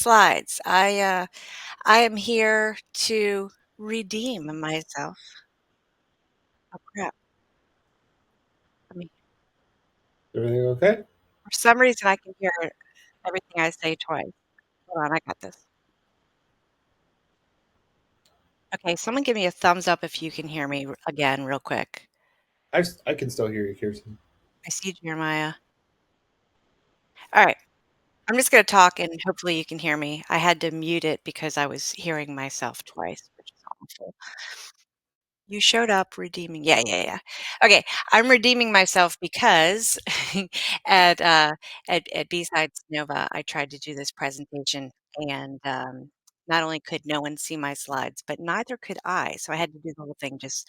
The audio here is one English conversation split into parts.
slides. I am here to redeem myself. Oh, crap. I mean, Everything okay? for some reason, I can hear everything I say twice. Hold on, I got this. Okay, someone give me a thumbs up if you can hear me again real quick. I can still hear you, Kirsten. I see Jeremiah. All right, I'm just going to talk and hopefully you can hear me. I had to mute it because I was hearing myself twice, which is awful. You showed up redeeming. Yeah, yeah, yeah. Okay, I'm redeeming myself because at uh at B-Sides Nova, I tried to do this presentation and not only could no one see my slides, but neither could I. So I had to do the whole thing just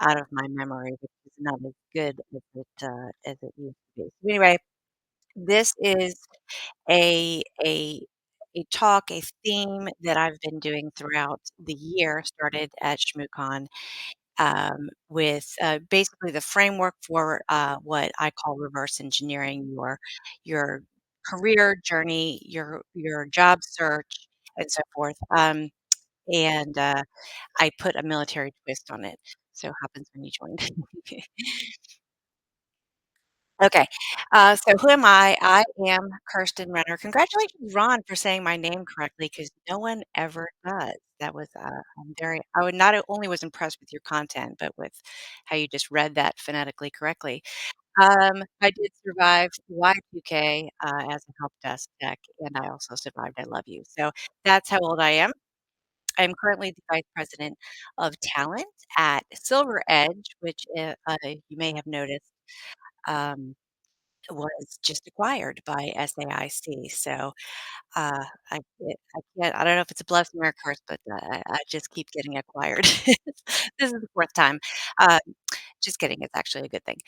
out of my memory, which is not as good as it used to be. So anyway, this is a talk, a theme that I've been doing throughout the year, started at ShmooCon with basically the framework for what I call reverse engineering your career journey, your job search, and so forth. And I put a military twist on it. So happens when you joined. Okay, so who am I? I am Kirsten Renner. Congratulations, Ron, for saying my name correctly because no one ever does. That was I'm very. I would not only was impressed with your content, but with how you just read that phonetically correctly. I did survive Y2K as a help desk tech, and I also survived I Love You. So that's how old I am. I'm currently the vice president of talent at Silver Edge, which you may have noticed. Um, was just acquired by SAIC. So, uh, I can't I don't know if it's a blessing or a curse, but, I just keep getting acquired. This is the 4th time. Uh, just kidding, it's actually a good thing.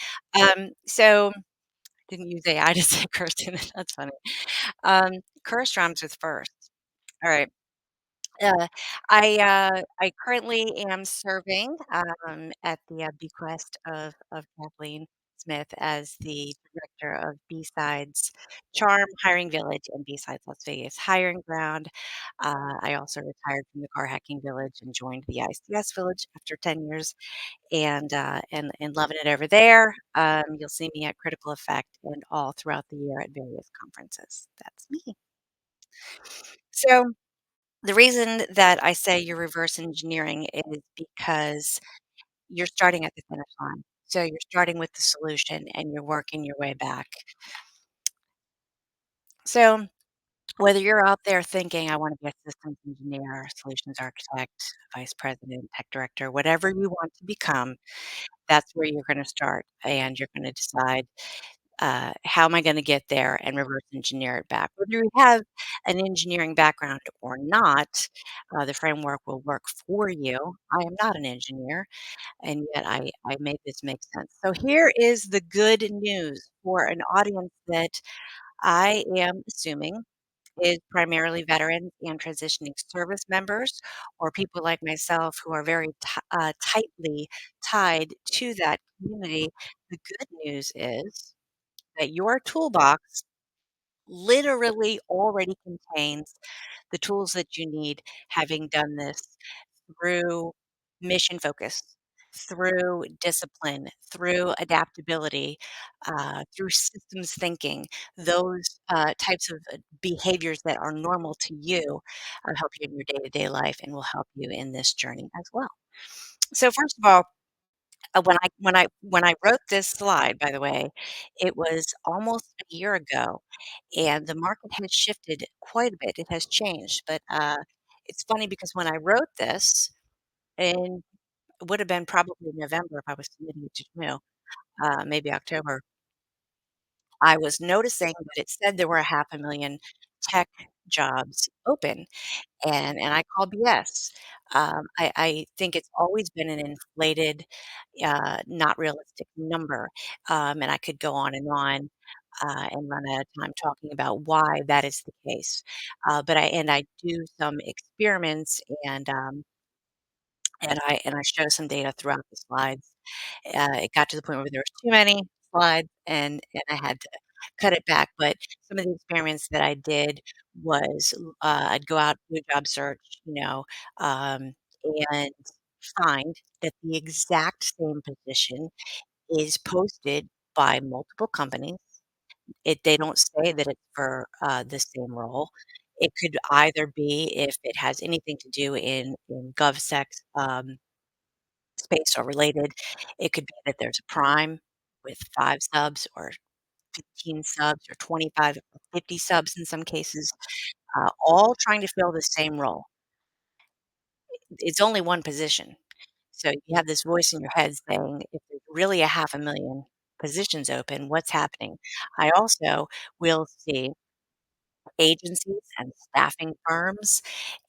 So didn't use AI to say curse, that's funny. Um, Curse rhymes with first. Alright. Uh, I currently am serving, at the, bequest of Kathleen Smith as the director of B-Sides Charm Hiring Village and B-Sides Las Vegas Hiring Ground. I also retired from the Car Hacking Village and joined the ICS Village after 10 years and loving it over there. You'll see me at Critical Effect and all throughout the year at various conferences. That's me. So the reason that I say you're reverse engineering is because you're starting at the finish line. So you're starting with the solution and you're working your way back. So whether you're out there thinking, I want to be a systems engineer, solutions architect, vice president, tech director, whatever you want to become, that's where you're going to start. And you're going to decide how am I going to get there and reverse engineer it back. Whether you have an engineering background or not, the framework will work for you. I am not an engineer, and yet I made this make sense. So here is the good news for an audience that I am assuming is primarily veterans and transitioning service members or people like myself who are very tightly tied to that community. The good news is that your toolbox literally already contains the tools that you need, having done this through mission focus, through discipline, through adaptability, through systems thinking. Those types of behaviors that are normal to you help you in your day to day life and will help you in this journey as well. So, first of all, when I wrote this slide, by the way, it was almost a year ago, and the market has shifted quite a bit. It has changed, but, it's funny because when I wrote this, and it would have been probably November if I was submitting it to Janu, maybe October, I was noticing that it said there were 500,000 tech jobs open, and I call BS. I think it's always been an inflated, not realistic number, and I could go on and run out of time talking about why that is the case. But I do some experiments and I show some data throughout the slides. It got to the point where there was too many slides, and I had to. cut it back, but some of the experiments that I did was, I'd go out, do a job search, um, and find that the exact same position is posted by multiple companies. They don't say that it's for, the same role. It could either be if it has anything to do in GovSec, space or related. It could be that there's a prime with 5 subs or 15 subs or 25 or 50 subs in some cases, all trying to fill the same role. It's only one position. So you have this voice in your head saying, if there's really a half a million positions open, what's happening? I also will see agencies and staffing firms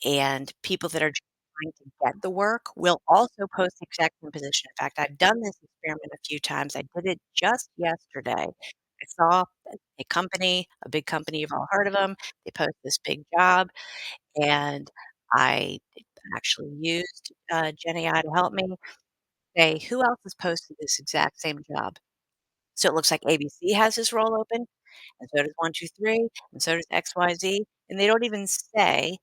and people that are just trying to get the work will also post the exact same position. In fact, I've done this experiment a few times. I did it just yesterday. I saw a company, a big company, you've all heard of them. They post this big job, and I actually used Gen AI to help me say, who else has posted this exact same job? So it looks like ABC has this role open, and so does 123, and so does XYZ, and they don't even say.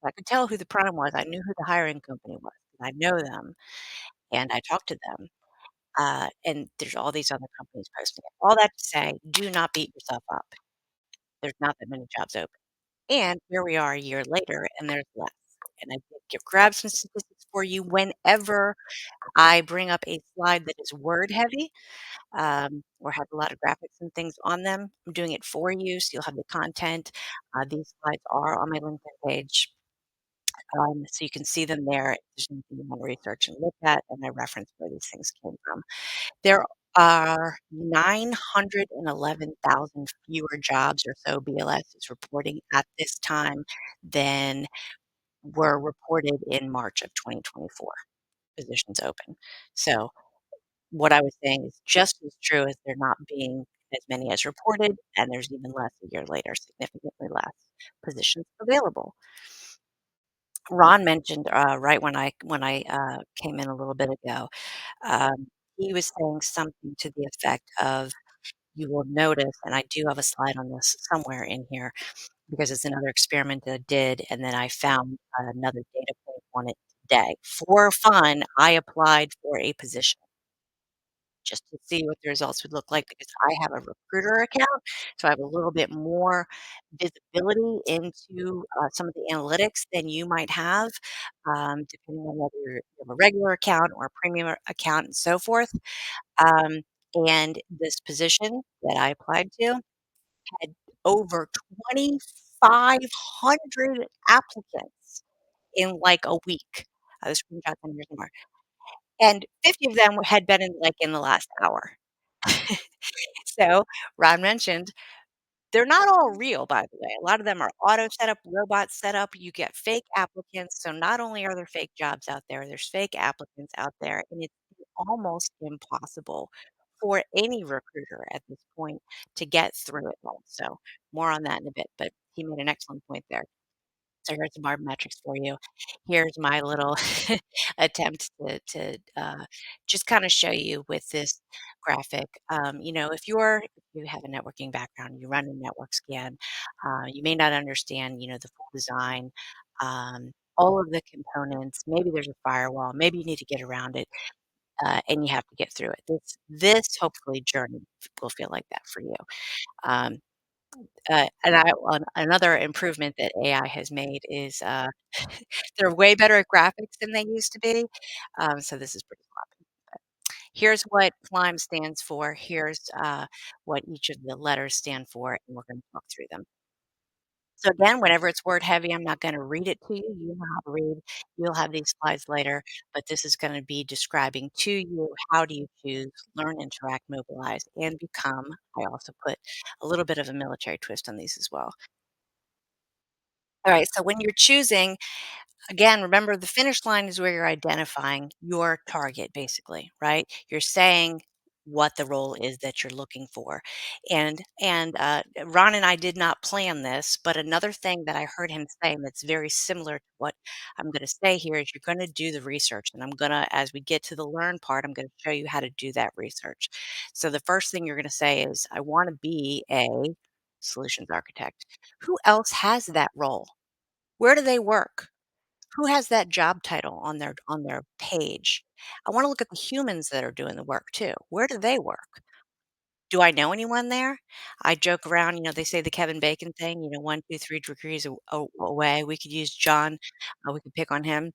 I could tell who the prime was. I knew who the hiring company was. I know them, and I talked to them. And there's all these other companies posting it. All that to say, do not beat yourself up. There's not that many jobs open. And here we are a year later, and there's less. And I did grab some statistics for you whenever I bring up a slide that is word heavy, or have a lot of graphics and things on them. I'm doing it for you, so you'll have the content. These slides are on my LinkedIn page, so you can see them there. If there's anything you want to research and look at, and I reference where these things came from. There are 911,000 fewer jobs or so BLS is reporting at this time than were reported in March of 2024 positions open. So what I was saying is just as true as there not being as many as reported, and there's even less a year later, significantly less positions available. Ron mentioned, right when I came in a little bit ago, he was saying something to the effect of, you will notice, and I do have a slide on this somewhere in here because it's another experiment that I did, and then I found another data point on it today. For fun, I applied for a position just to see what the results would look like because I have a recruiter account, so I have a little bit more visibility into some of the analytics than you might have, depending on whether you have a regular account or a premium account and so forth. Um, and this position that I applied to had over 2,500 applicants in like a week. The screenshots and here's more. And 50 of them had been in the last hour. So, Ron mentioned, they're not all real, by the way. A lot of them are auto setup, robot setup. You get fake applicants. So not only are there fake jobs out there, there's fake applicants out there, and it's almost impossible for any recruiter at this point to get through it all. So more on that in a bit, but he made an excellent point there. So here's some more metrics for you. Here's my little attempt to just kind of show you with this graphic. If you have a networking background, you run a network scan, you may not understand, the full design, all of the components. Maybe there's a firewall. Maybe you need to get around it, and you have to get through it. This hopefully journey will feel like that for you. Um, another improvement that AI has made is, they're way better at graphics than they used to be, so this is pretty sloppy. Here's what CLIMB stands for. Here's, what each of the letters stand for, and we're gonna talk through them. So again, whenever it's word heavy, I'm not gonna read it to you. You know how to read. You'll have these slides later, but this is gonna be describing to you how do you choose, learn, interact, mobilize, and become. I also put a little bit of a military twist on these as well. All right, so when you're choosing, again, remember the finish line is where you're identifying your target, basically, right? You're saying what the role is that you're looking for. And Ron and I did not plan this, but another thing that I heard him saying that's very similar to what I'm going to say here is you're going to do the research. And I'm going to, as we get to the learn part, I'm going to show you how to do that research. So the first thing you're going to say is, I want to be a solutions architect. Who else has that role? Where do they work? Who has that job title on their page? I wanna look at the humans that are doing the work too. Where do they work? Do I know anyone there? I joke around, they say the Kevin Bacon thing, 1, 2, 3 degrees away. We could use John, we could pick on him.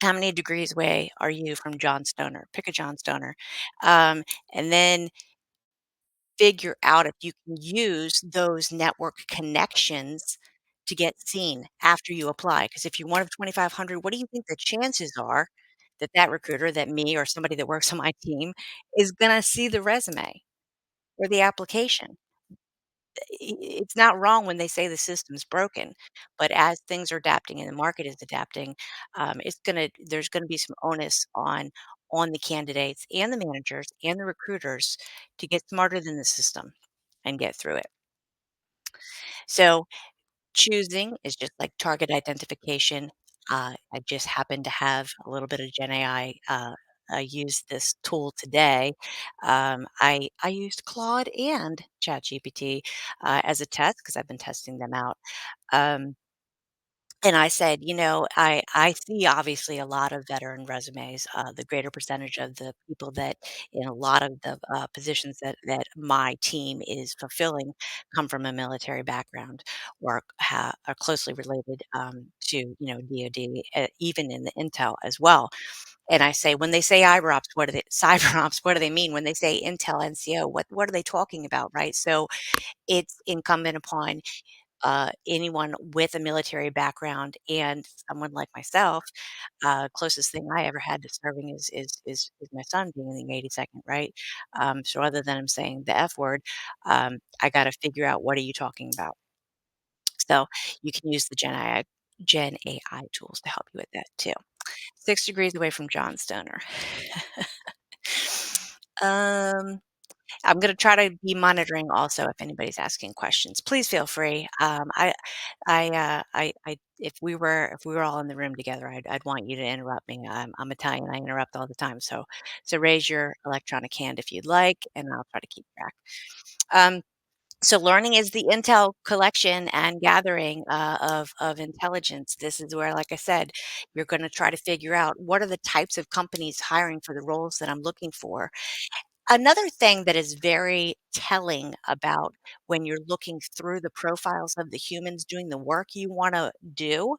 How many degrees away are you from John Stoner? Pick a John Stoner. Um, and then figure out if you can use those network connections to get seen after you apply. Because if you're one of 2,500, what do you think the chances are that that recruiter, that me or somebody that works on my team is going to see the resume or the application? It's not wrong when they say the system's broken, but as things are adapting and the market is adapting, there's gonna be some onus on the candidates and the managers and the recruiters to get smarter than the system and get through it. So choosing is just like target identification. I just happen to have a little bit of Gen AI. I used this tool today. I used Claude and ChatGPT as a test because I've been testing them out. Um, and I said, I see obviously a lot of veteran resumes. The greater percentage of the people that in a lot of the positions that my team is fulfilling come from a military background or are closely related to, DoD, even in the intel as well. And I say, when they say cyber ops, what do they cyber ops? What do they mean? When they say intel NCO, what are they talking about, right? So it's incumbent upon anyone with a military background and someone like myself, closest thing I ever had to serving is my son being in the 82nd, right? So other than him saying the F word, I got to figure out what are you talking about. So you can use the Gen AI tools to help you with that too. 6 degrees away from John Stoner. um, I'm gonna try to be monitoring also if anybody's asking questions. Please feel free. If we were all in the room together, I'd want you to interrupt me. I'm Italian. I interrupt all the time. So raise your electronic hand if you'd like, and I'll try to keep track. Um, so learning is the intel collection and gathering of intelligence. This is where, like I said, you're going to try to figure out what are the types of companies hiring for the roles that I'm looking for. Another thing that is very telling about when you're looking through the profiles of the humans doing the work you want to do,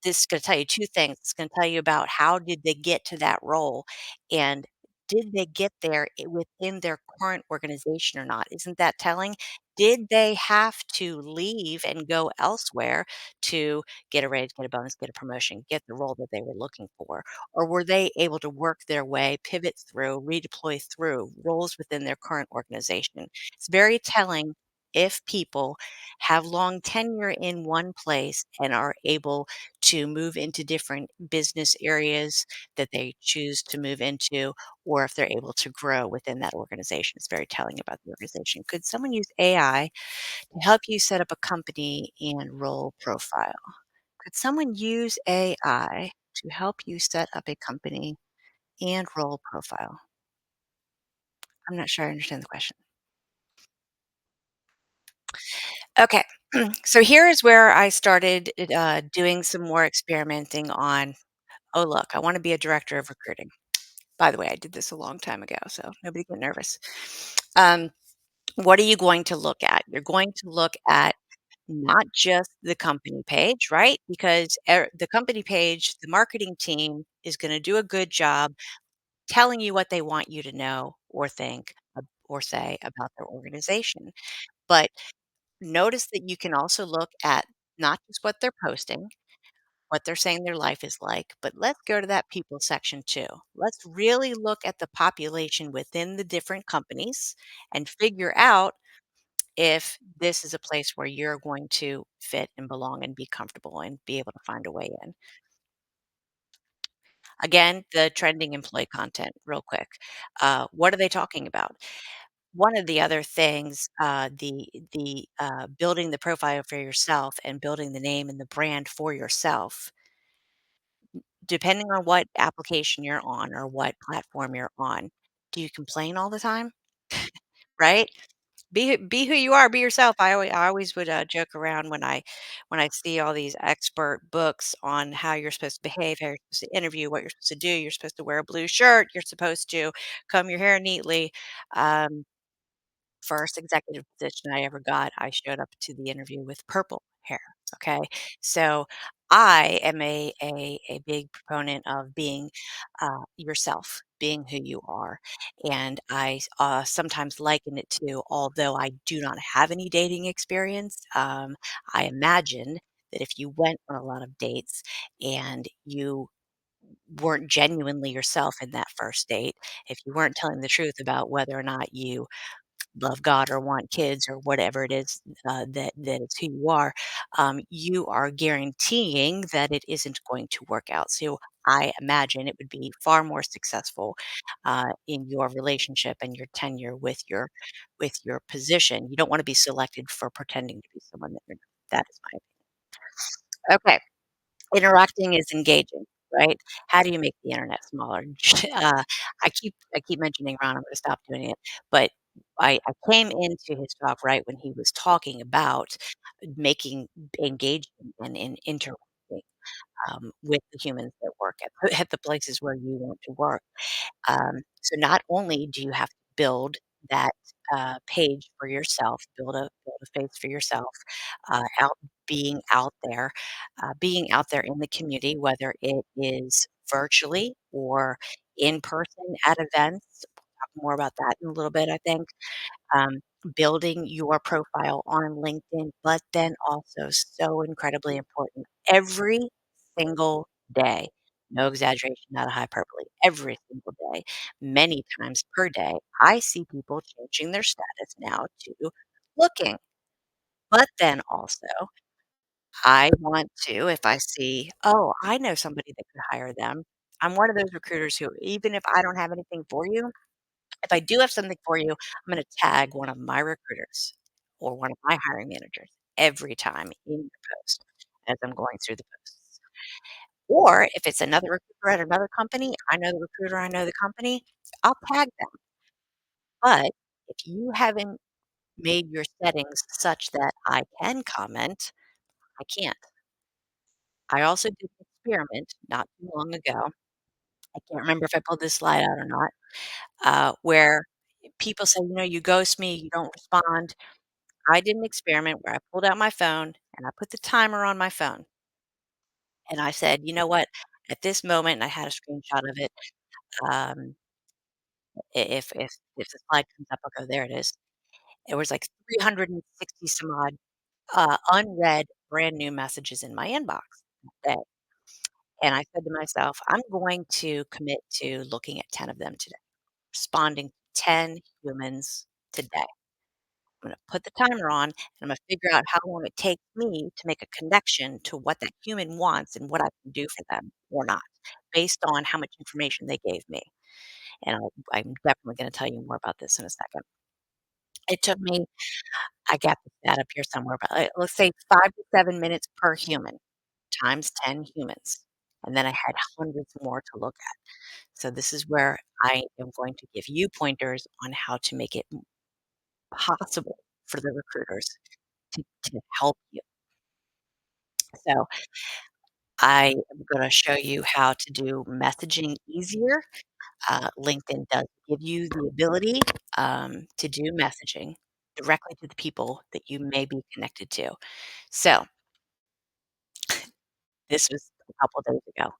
this is gonna tell you 2 things. It's gonna tell you about how did they get to that role, and did they get there within their current organization or not? Isn't that telling? Did they have to leave and go elsewhere to get a raise, get a bonus, get a promotion, get the role that they were looking for? Or were they able to work their way, pivot through, redeploy through roles within their current organization? It's very telling if people have long tenure in one place and are able to move into different business areas that they choose to move into, or if they're able to grow within that organization. It's very telling about the organization. Could someone use AI to help you set up a company and role profile? Could someone use AI to help you set up a company and role profile? I'm not sure I understand the question. Okay. So here is where I started doing some more experimenting on, oh, look, I want to be a director of recruiting. By the way, I did this a long time ago, so nobody get nervous. Um, what are you going to look at? You're going to look at not just the company page, right? Because the company page, the marketing team is going to do a good job telling you what they want you to know or think or say about their organization. But notice that you can also look at not just what they're posting, what they're saying their life is like, but let's go to that people section too. Let's really look at the population within the different companies and figure out if this is a place where you're going to fit and belong and be comfortable and be able to find a way in. Again, the trending employee content, real quick. What are they talking about? One of the other things, the building the profile for yourself and building the name and the brand for yourself, depending on what application you're on or what platform you're on, do you complain all the time? Right? Be who you are, be yourself. I always would, joke around when I see all these expert books on how you're supposed to behave, how you're supposed to interview, what you're supposed to do. You're supposed to wear a blue shirt, you're supposed to comb your hair neatly. Um, First executive position I ever got, I showed up to the interview with purple hair, okay? So, I am a big proponent of being, yourself, being who you are, and sometimes liken it to, although I do not have any dating experience, I imagine that if you went on a lot of dates and you weren't genuinely yourself in that first date, if you weren't telling the truth about whether or not you love God or want kids or whatever it is, that it's who you you are guaranteeing that it isn't going to work out. So I imagine it would be far more successful in your relationship and your tenure with your position. You don't want to be selected for pretending to be someone that you're not. That is my okay. Interacting is engaging, right? How do you make the internet smaller? I keep mentioning Ron, I'm gonna stop doing it, but I came into his talk right when he was talking about making engaging and interacting, with the humans that work at at the places where you want to work. So not only do you have to build that page for yourself, build a face for yourself, out being out there in the community, whether it is virtually or in person at events. We'll talk more about that in a little bit, I think. Um, Building your profile on LinkedIn, but then also so incredibly important every single day. No exaggeration, not a hyperbole. Every single day, many times per day, I see people changing their status now to looking. But then also, I want to, if I see, oh, I know somebody that could hire them. I'm one of those recruiters who, even if I don't have anything for you, if I do have something for you, I'm gonna tag one of my recruiters or one of my hiring managers every time in the post as I'm going through the posts. Or if it's another recruiter at another company, I know the recruiter, I know the company, I'll tag them. But if you haven't made your settings such that I can comment, I can't. I also did an experiment not too long ago. I can't remember if I pulled this slide out or not, where people say, you ghost me, you don't respond. I did an experiment where I pulled out my phone and I put the timer on my phone. And I said, you know what? At this moment, and I had a screenshot of it. Um, if the slide comes up, I'll go, there it is. It was like 360 some odd unread brand new messages in my inbox that day. And I said to myself, I'm going to commit to looking at 10 of them today, responding to 10 humans today. I'm gonna put the timer on, and I'm gonna figure out how long it takes me to make a connection to what that human wants and what I can do for them or not, based on how much information they gave me. And I'm definitely gonna tell you more about this in a second. It took me, I got the stat up here somewhere, but let's say 5 to 7 minutes per human times 10 humans. And then I had hundreds more to look at. So this is where I am going to give you pointers on how to make it possible for the recruiters to help you. So I am going to show you how to do messaging easier. LinkedIn does give you the ability to do messaging directly to the people that you may be connected to. So this was a couple of days ago.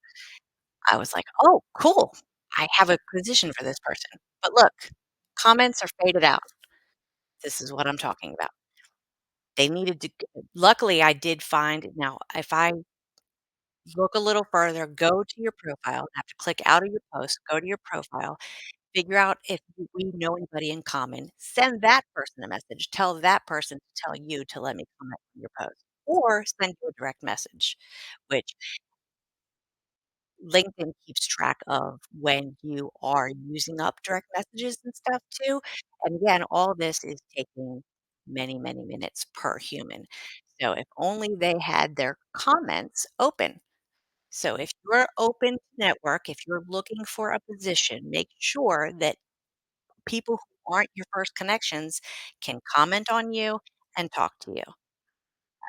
I was like, oh, cool. I have a position for this person. But look, comments are faded out. This is what I'm talking about. They needed to, luckily, I did find now, if I look a little further, go to your profile, have to click out of your post, go to your profile, figure out if we know anybody in common, send that person a message, tell that person to tell you to let me comment on your post, or send you a direct message, which LinkedIn keeps track of when you are using up direct messages and stuff too. And again, all this is taking many, many minutes per human. So if only they had their comments open. So if you're open to network, if you're looking for a position, make sure that people who aren't your first connections can comment on you and talk to you.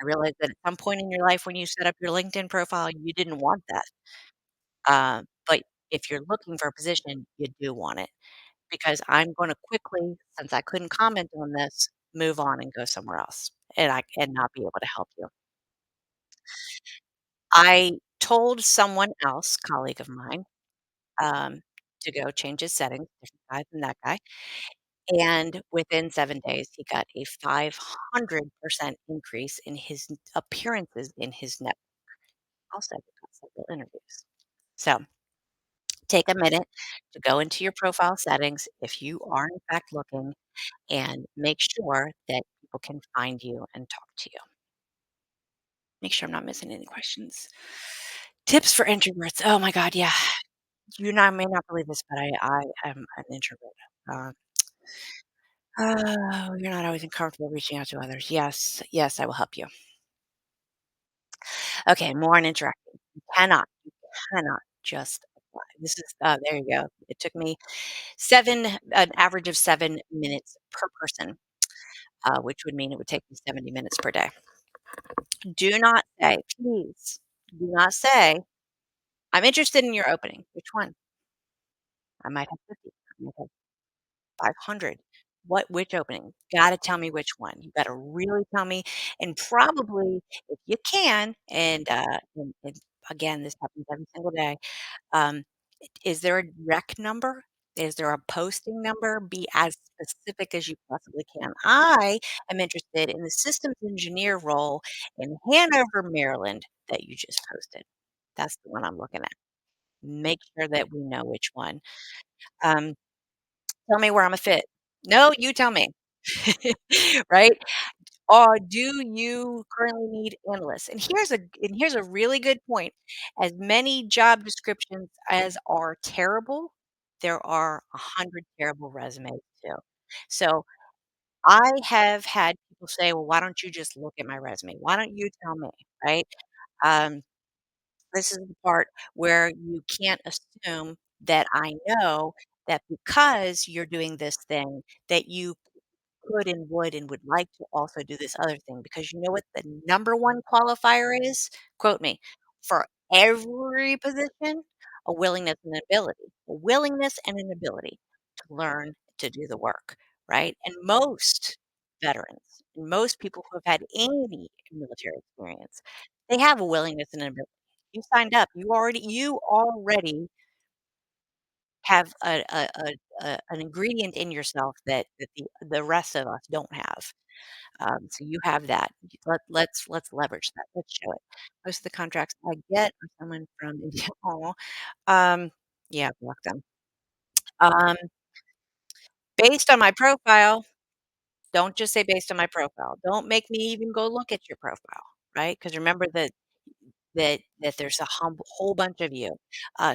I realize that at some point in your life when you set up your LinkedIn profile, you didn't want that. But if you're looking for a position, you do want it because I'm going to quickly, since I couldn't comment on this, move on and go somewhere else and not be able to help you. I told someone else, colleague of mine, um, to go change his settings, different guy than that guy. And within 7 days, he got a 500% increase in his appearances in his net. Also got several interviews. So take a minute to go into your profile settings if you are in fact looking and make sure that people can find you and talk to you. Make sure I'm not missing any questions. Tips for introverts. Oh my God, yeah. May not believe this, but I am an introvert. Uh, oh, you're not always comfortable reaching out to others. Yes, yes, I will help you. Okay, more on interacting. You cannot just apply. This is, there you go. It took me an average of 7 minutes per person, which would mean it would take me 70 minutes per day. Do not say, please, do not say, I'm interested in your opening. Which one? I might have 50. I might have 500. Which opening? Gotta tell me which one. You gotta really tell me. And probably, if you can, and again, this happens every single day. Um, is there a rec number? Is there a posting number? Be as specific as you possibly can. I am interested in the systems engineer role in Hanover, Maryland that you just posted. That's the one I'm looking at. Make sure that we know which one. Um, tell me where I'm a fit. No, you tell me. Right? Do you currently need analysts? And here's a really good point. As many job descriptions as are terrible, there are 100 terrible resumes too. So I have had people say, "Well, why don't you just look at my resume? Why don't you tell me?" Right? Um, this is the part where you can't assume that I know that because you're doing this thing that you could and would like to also do this other thing because you know what the number one qualifier is? Quote me. For every position, a willingness and an ability. A willingness and an ability to learn to do the work, right? And most veterans, and most people who have had any military experience, they have a willingness and an ability. You signed up. You already have an ingredient in yourself that the rest of us don't have. So you have that. Let's leverage that. Let's show it. Most of the contracts I get are someone from India. Aw. Yeah, block them. Um, based on my profile, don't just say based on my profile. Don't make me even go look at your profile, right? Because remember that there's a whole bunch of you.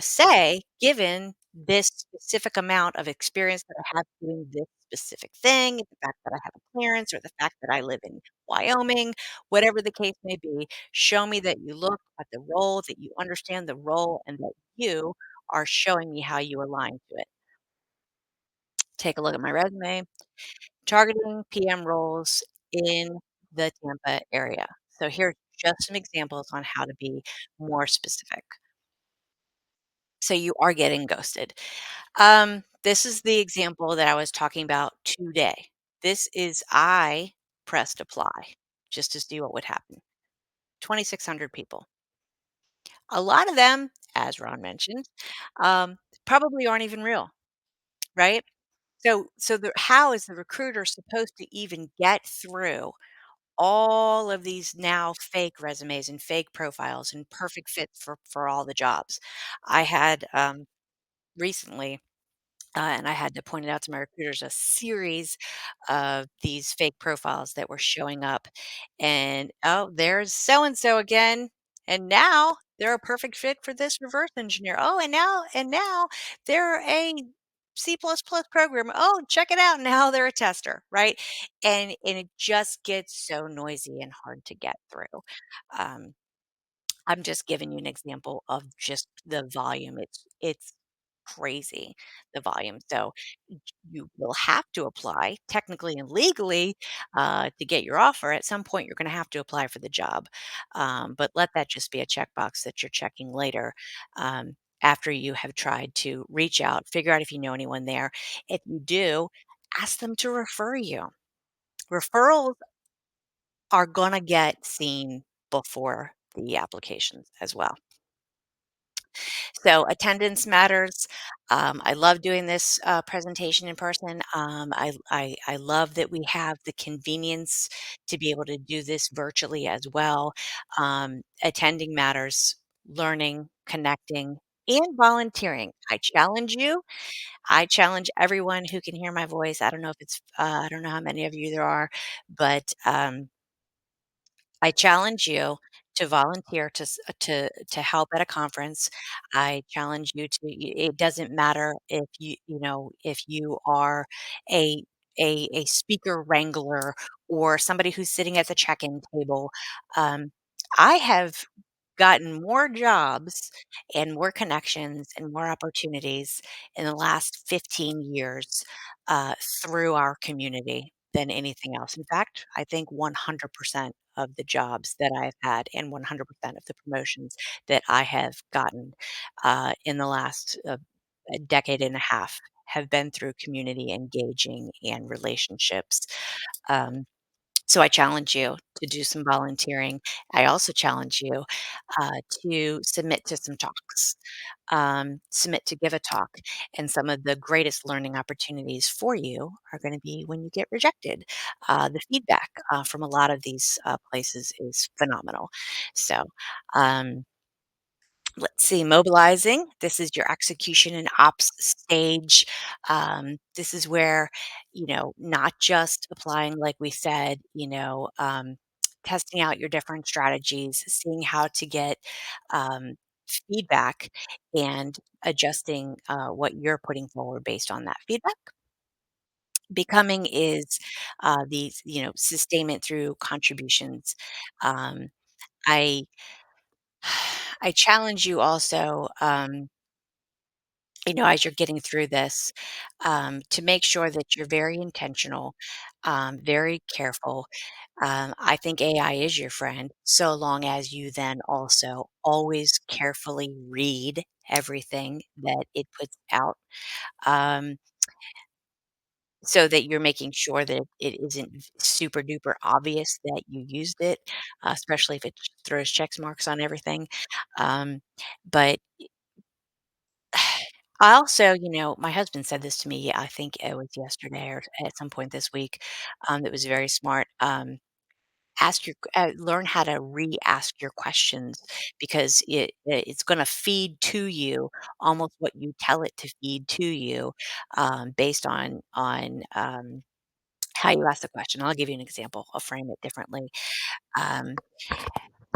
Say, given this specific amount of experience that I have doing this specific thing, the fact that I have a clearance or the fact that I live in Wyoming, whatever the case may be, show me that you look at the role, that you understand the role, and that you are showing me how you align to it. Take a look at my resume. Targeting PM roles in the Tampa area. So here's just some examples on how to be more specific. So you are getting ghosted. This is the example that I was talking about today. I pressed apply just to see what would happen. 2,600 people. A lot of them, as Ron mentioned, probably aren't even real, right? How is the recruiter supposed to even get through all of these now fake resumes and fake profiles and perfect fits for all the jobs? I had recently and I had to point it out to my recruiters, a series of these fake profiles that were showing up. And oh, there's so and so again. And now they're a perfect fit for this reverse engineer. Oh, and now they're a C++ programmer. Oh, check it out. Now they're a tester, right? And it just gets so noisy and hard to get through. Um, I'm just giving you an example of just the volume. It's crazy, the volume. So you will have to apply technically and legally to get your offer. At some point, you're going to have to apply for the job. But let that just be a checkbox that you're checking later. After you have tried to reach out, figure out if you know anyone there. If you do, ask them to refer you. Referrals are going to get seen before the applications as well. So attendance matters. I love doing this presentation in person. I love that we have the convenience to be able to do this virtually as well. Attending matters, learning, connecting, and volunteering. I challenge you. I challenge everyone who can hear my voice. I don't know if it's, I don't know how many of you there are, but I challenge you to volunteer to help at a conference. I challenge you to it doesn't matter if if you are a a speaker wrangler or somebody who's sitting at the check-in table. Um, I have gotten more jobs and more connections and more opportunities in the last 15 years through our community than anything else. In fact, I think 100% of the jobs that I've had and 100% of the promotions that I have gotten in the last a decade and a half have been through community engaging and relationships. Um, so I challenge you to do some volunteering. I also challenge you to submit to some talks, submit to give a talk. And some of the greatest learning opportunities for you are going to be when you get rejected. The feedback from a lot of these places is phenomenal. So, um, let's see, mobilizing. This is your execution and ops stage. This is where, not just applying, like we said, testing out your different strategies, seeing how to get um, feedback and adjusting what you're putting forward based on that feedback. Becoming is these, sustainment through contributions. Um, I I challenge you also, as you're getting through this, to make sure that you're very intentional, very careful. I think AI is your friend, so long as you then also always carefully read everything that it puts out. Um, so that you're making sure that it isn't super duper obvious that you used it, especially if it throws check marks on everything. Um, but I also, my husband said this to me, I think it was yesterday or at some point this week, that was very smart. Learn how to re-ask your questions because it's going to feed to you almost what you tell it to feed to you, based on how you ask the question. I'll give you an example. I'll frame it differently. Um,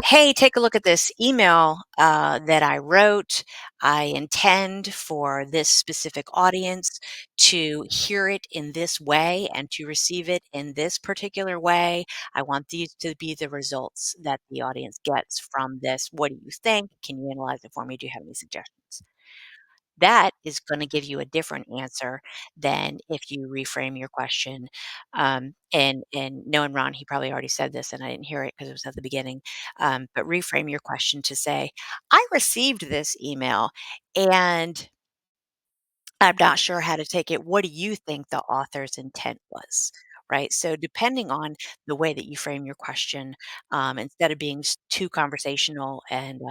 Hey, take a look at this email that I wrote. I intend for this specific audience to hear it in this way and to receive it in this particular way. I want these to be the results that the audience gets from this. What do you think? Can you analyze it for me? Do you have any suggestions? That is gonna give you a different answer than if you reframe your question. And knowing Ron, he probably already said this, and I didn't hear it because it was at the beginning, but reframe your question to say, "I received this email, and I'm not sure how to take it. What do you think the author's intent was?" Right? So depending on the way that you frame your question, instead of being too conversational and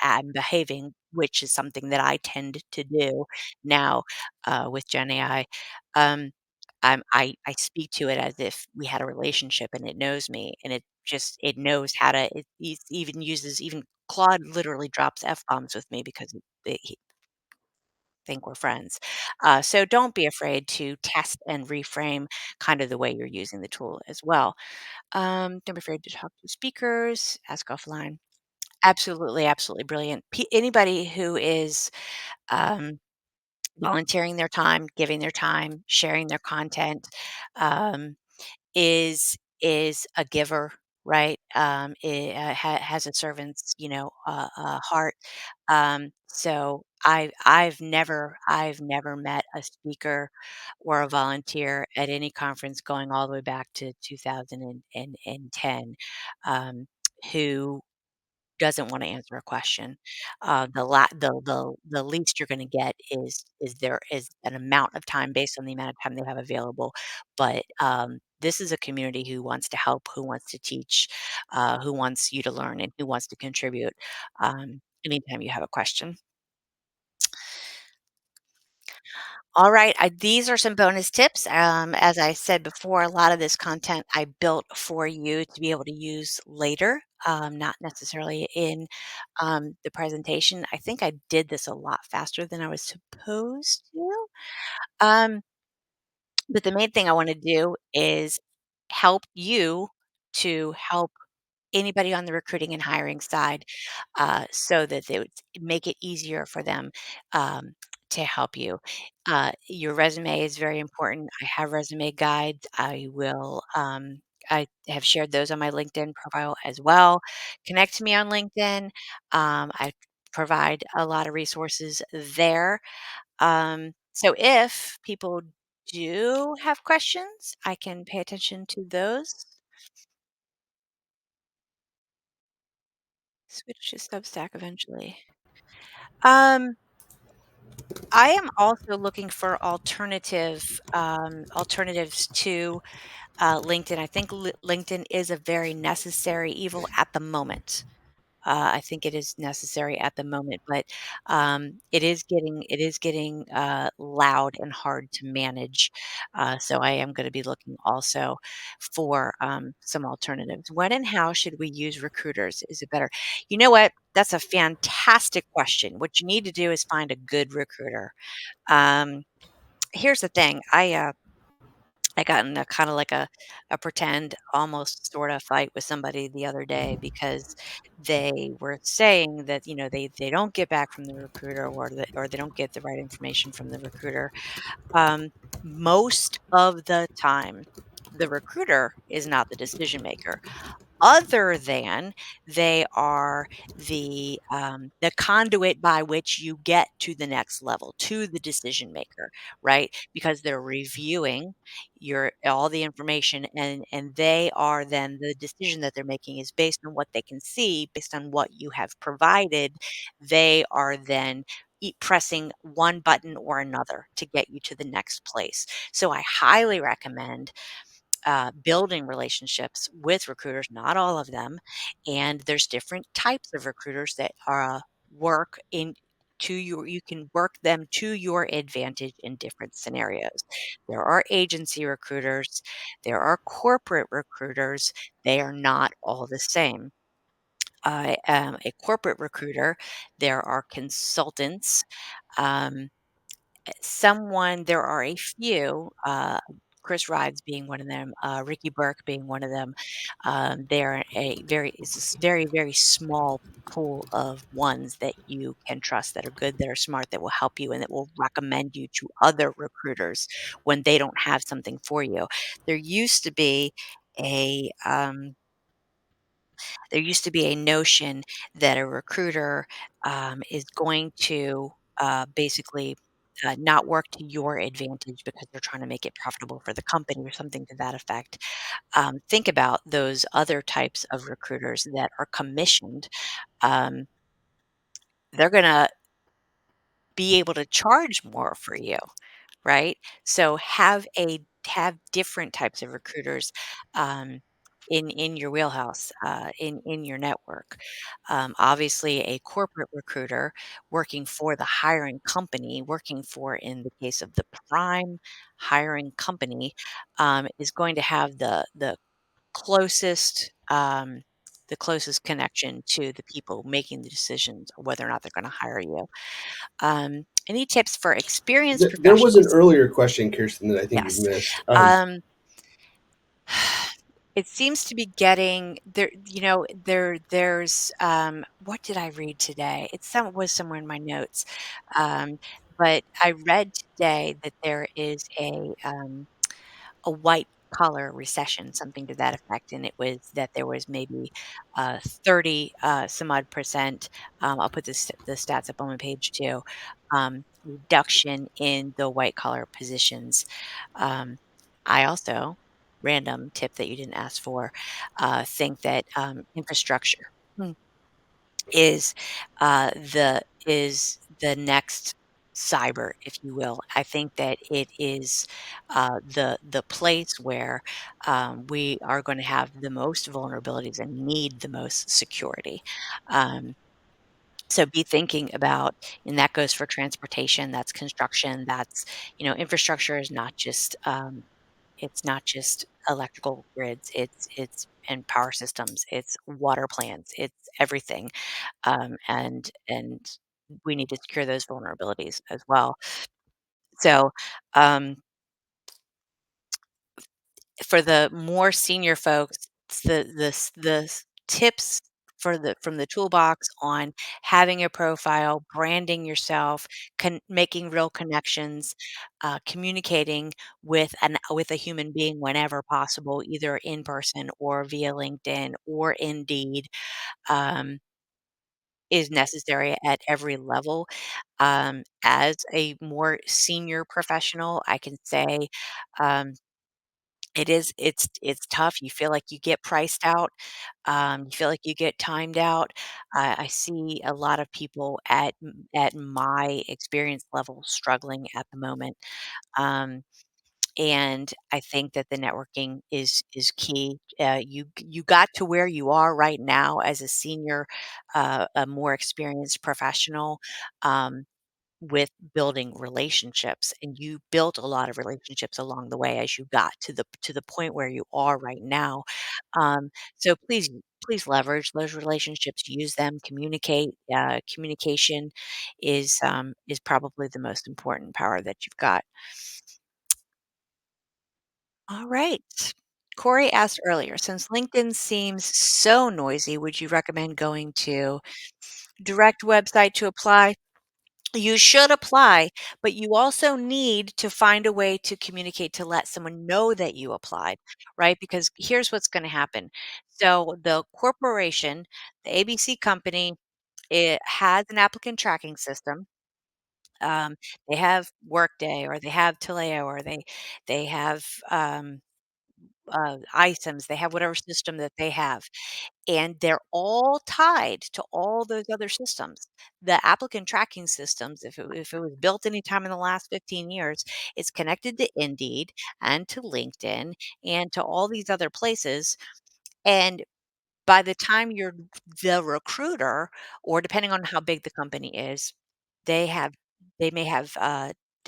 I'm behaving, which is something that I tend to do now with Gen AI. Um, I speak to it as if we had a relationship and it knows me and it knows how to it even uses even Claude literally drops f bombs with me because think we're friends. So don't be afraid to test and reframe kind of the way you're using the tool as well. Don't be afraid to talk to speakers, ask offline. Absolutely, absolutely brilliant. Anybody who is um, volunteering their time, giving their time, sharing their content, um, is a giver, right? Has a servant's, heart. So I've never met a speaker or a volunteer at any conference going all the way back to 2010 um, who doesn't wanna answer a question. The least you're gonna get is an amount of time based on the amount of time they have available, but, this is a community who wants to help, who wants to teach, who wants you to learn, and who wants to contribute, anytime you have a question. All right, these are some bonus tips. As I said before, a lot of this content I built for you to be able to use later, not necessarily in the presentation. I think I did this a lot faster than I was supposed to. Um, but the main thing I want to do is help you to help anybody on the recruiting and hiring side, so that they would make it easier for them um, to help you. Your resume is very important. I have resume guides. I have shared those on my LinkedIn profile as well. Connect to me on LinkedIn. I provide a lot of resources there. So if people do have questions, I can pay attention to those. Switch to Substack eventually. Um, I am also looking for alternatives to LinkedIn. I think LinkedIn is a very necessary evil at the moment. I think it is necessary at the moment, but it is getting loud and hard to manage. So I am going to be looking also for some alternatives. When and how should we use recruiters? Is it better? You know what? That's a fantastic question. What you need to do is find a good recruiter. Um, Here's the thing. I got in a kinda like a pretend, almost sorta fight with somebody the other day because they were saying that, they don't get back from the recruiter or they don't get the right information from the recruiter. Um, Most of the time, the recruiter is not the decision maker other than they are the conduit by which you get to the next level, to the decision maker, right? Because they're reviewing your all the information and they are then the decision that they're making is based on what they can see, based on what you have provided. They are then pressing one button or another to get you to the next place. So I highly recommend building relationships with recruiters, not all of them. And there's different types of recruiters that work in you can work them to your advantage in different scenarios. There are agency recruiters, there are corporate recruiters. They are not all the same. I am a corporate recruiter. There are consultants. Um, there are a few, Chris Rides being one of them, Ricky Burke being one of them. They're it's a very, very small pool of ones that you can trust that are good, that are smart, that will help you, and that will recommend you to other recruiters when they don't have something for you. There used to be a, um, there used to be a notion that a recruiter is going to basically not work to your advantage because they're trying to make it profitable for the company or something to that effect. Think about those other types of recruiters that are commissioned. Um, they're going to be able to charge more for you, right? So have different types of recruiters um, in your wheelhouse, in your network. Obviously, a corporate recruiter working for the hiring company, working for, in the case of the prime hiring company, is going to have closest. The closest connection to the people making the decisions of whether or not they're going to hire you. Any tips for experienced There was an professionals? earlier question, Kirsten, that I think you've Yes. missed. Um, it seems to be getting there, there's, what did I read today? Was somewhere in my notes. Um, but I read today that there is a white collar recession, something to that effect, and it was that there was maybe 30 some odd percent. I'll put the stats up on my page too. Reduction in the white collar positions. Um, I also, random tip that you didn't ask for, think that infrastructure. Hmm is the next cyber, if you will. I think that it is the place where we are going to have the most vulnerabilities and need the most security. Um, so be thinking about, and that goes for transportation, that's construction, that's, infrastructure is not just it's not just electrical grids, it's and power systems, it's water plants, it's everything, and we need to secure those vulnerabilities as well. So, um, for the more senior folks, tips from the toolbox on having a profile, branding yourself, making real connections, communicating with a human being whenever possible, either in person or via LinkedIn or Indeed. Um, is necessary at every level. As a more senior professional, I can say, um, it's tough. You feel like you get priced out. You feel like you get timed out. I see a lot of people at my experience level struggling at the moment. Um, and I think that the networking is key. You got to where you are right now as a senior, a more experienced professional, um, with building relationships, and you built a lot of relationships along the way as you got to the point where you are right now. So please leverage those relationships, use them, communicate. Communication is probably the most important power that you've got. All right. Corey asked earlier, since LinkedIn seems so noisy, would you recommend going to direct website to apply? You should apply, but you also need to find a way to communicate to let someone know that you applied, right? Because here's what's going to happen. So the corporation, the ABC company, it has an applicant tracking system. Um, they have Workday or they have Taleo or they have items, they have whatever system that they have, and they're all tied to all those other systems. The applicant tracking systems, if it was built anytime in the last 15 years, it's connected to Indeed and to LinkedIn and to all these other places. And by the time you're the recruiter, or depending on how big the company is, they have they may have,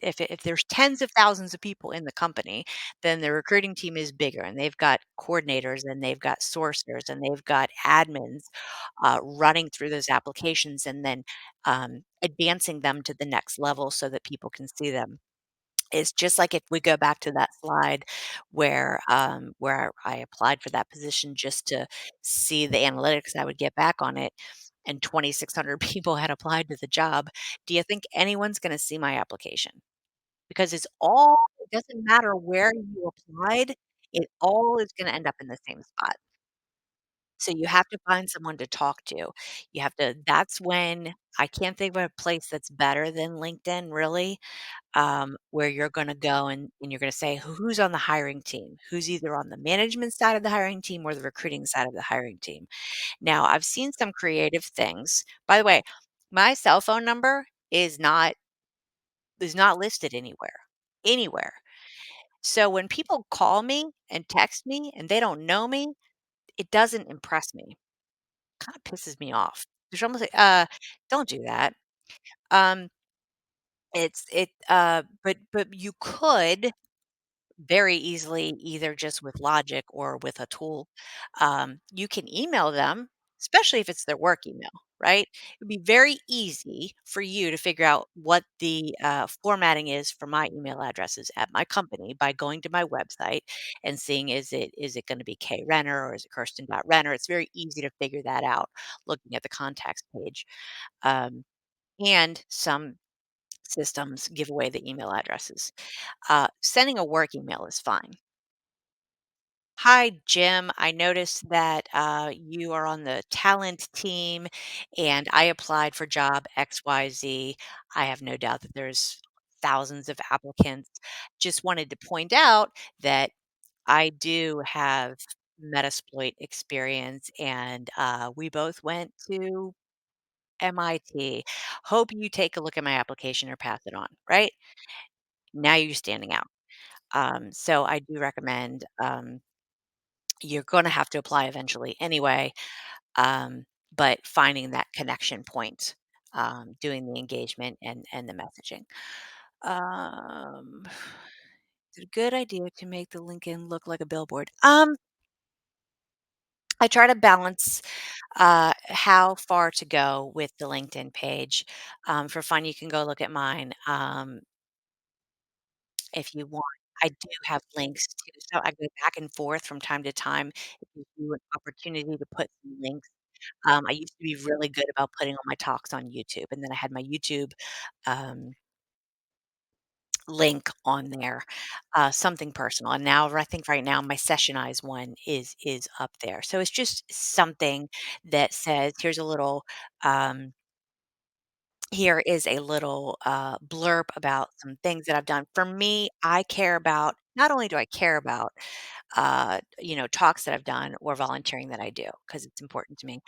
if there's tens of thousands of people in the company, then the recruiting team is bigger, and they've got coordinators, and they've got sourcers, and they've got admins, running through those applications and then, advancing them to the next level so that people can see them. It's just like if we go back to that slide where I applied for that position just to see the analytics I would get back on it, and 2,600 people had applied to the job. Do you think anyone's gonna see my application? Because it doesn't matter where you applied, it all is gonna end up in the same spot. So you have to find someone to talk to. That's when I can't think of a place that's better than LinkedIn, really, where you're going to go and you're going to say, who's on the hiring team? Who's either on the management side of the hiring team or the recruiting side of the hiring team? Now, I've seen some creative things. By the way, my cell phone number is not listed anywhere. So when people call me and text me and they don't know me, it doesn't impress me. Kind of pisses me off. There's almost like, don't do that. Um, but you could very easily, either just with logic or with a tool. You can email them, especially if it's their work email, right? It'd be very easy for you to figure out what the formatting is for my email addresses at my company by going to my website and seeing is it going to be K Renner or is it Kirsten.Renner? It's very easy to figure that out looking at the contacts page. Um, and some systems give away the email addresses. Sending a work email is fine. Hi, Jim. I noticed that you are on the talent team and I applied for job XYZ. I have no doubt that there's thousands of applicants. Just wanted to point out that I do have Metasploit experience and we both went to MIT. Hope you take a look at my application or pass it on, right? Now you're standing out. So I do recommend you're going to have to apply eventually anyway, um, but finding that connection point, doing the engagement and the messaging. Um, it's a good idea to make the LinkedIn look like a billboard. I try to balance how far to go with the LinkedIn page. For fun, you can go look at mine. If you want. I do have links too, so I go back and forth from time to time. It gives you an opportunity to put some links. I used to be really good about putting all my talks on YouTube, and then I had my YouTube, um, link on there, something personal, and now I think right now my Sessionize one is up there. So it's just something that says, "Here's a little, um" here is a little blurb about some things that I've done. For me, I care about not only do I care about talks that I've done or volunteering that I do because it's important to me.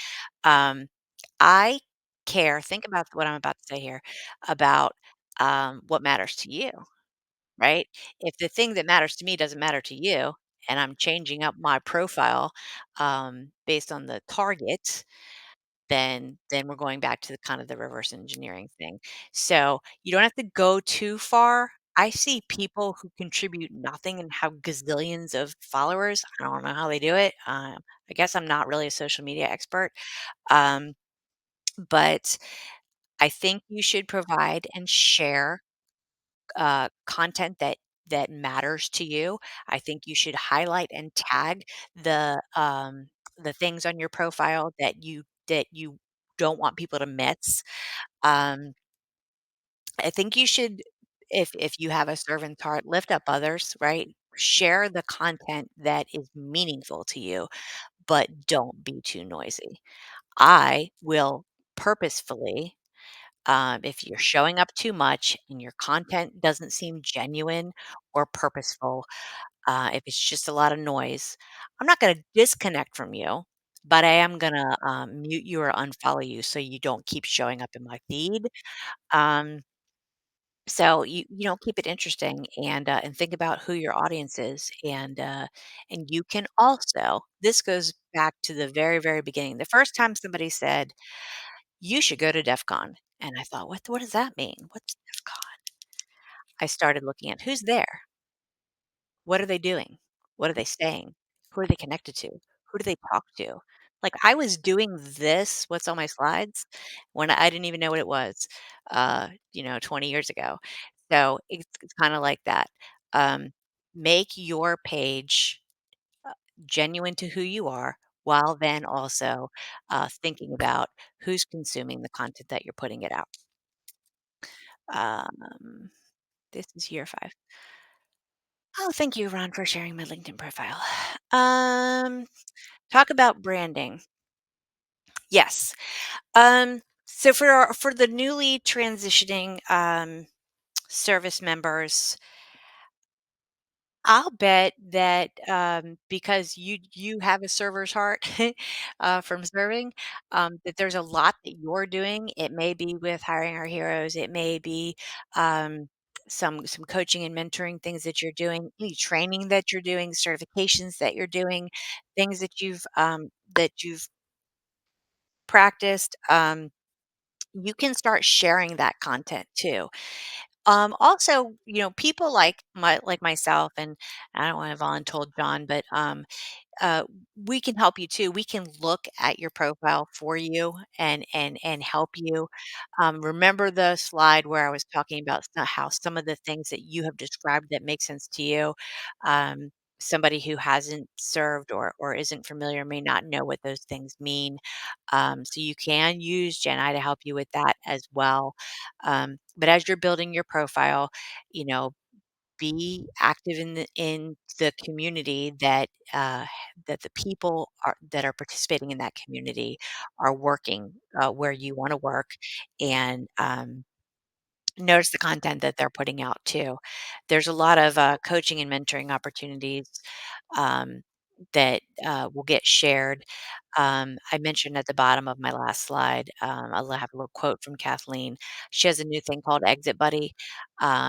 Um, I care. Think about what I'm about to say here about what matters to you, right? If the thing that matters to me doesn't matter to you, and I'm changing up my profile based on the target, then we're going back to the kind of the reverse engineering thing. So, you don't have to go too far. I see people who contribute nothing and have gazillions of followers. I don't know how they do it. I guess I'm not really a social media expert. Um, but I think you should provide and share content that matters to you. I think you should highlight and tag the things on your profile that you don't want people to miss. Um, I think you should, if you have a servant's heart, lift up others, right? Share the content that is meaningful to you, but don't be too noisy. I will purposefully if you're showing up too much and your content doesn't seem genuine or purposeful, if it's just a lot of noise, I'm not going to disconnect from you, but I am going to mute you or unfollow you so you don't keep showing up in my feed. Um, so keep it interesting and think about who your audience is and you can also this goes back to the very very beginning. The first time somebody said you should go to DEF CON. And I thought, what does that mean? What's DEF CON? I started looking at who's there. What are they doing? What are they saying? Who are they connected to? Who do they talk to? Like I was doing this, what's on my slides, when I didn't even know what it was, 20 years ago. So it's kind of like that. Um, make your page genuine to who you are while then also thinking about who's consuming the content that you're putting it out. Um, this is year 5. Oh, thank you, Ron, for sharing my LinkedIn profile. Um, talk about branding. Yes. So for the newly transitioning service members, I'll bet that, because you have a server's heart, from serving, that there's a lot that you're doing. It may be with Hiring Our Heroes, it may be, some coaching and mentoring things that you're doing, any training that you're doing, certifications that you're doing, things that you've practiced, you can start sharing that content too. Also, people like myself, and I don't want to voluntold John, but uh, we can help you too. We can look at your profile for you and help you. Remember the slide where I was talking about how some of the things that you have described that make sense to you. Um, Somebody who hasn't served or isn't familiar may not know what those things mean. So you can use Gen I to help you with that as well. But as you're building your profile, you know, be active in the community that the people are that are participating in that community are working where you want to work, and notice the content that they're putting out too. There's a lot of coaching and mentoring opportunities um, that will get shared. I mentioned at the bottom of my last slide, I'll have a little quote from Kathleen. She has a new thing called Exit Buddy.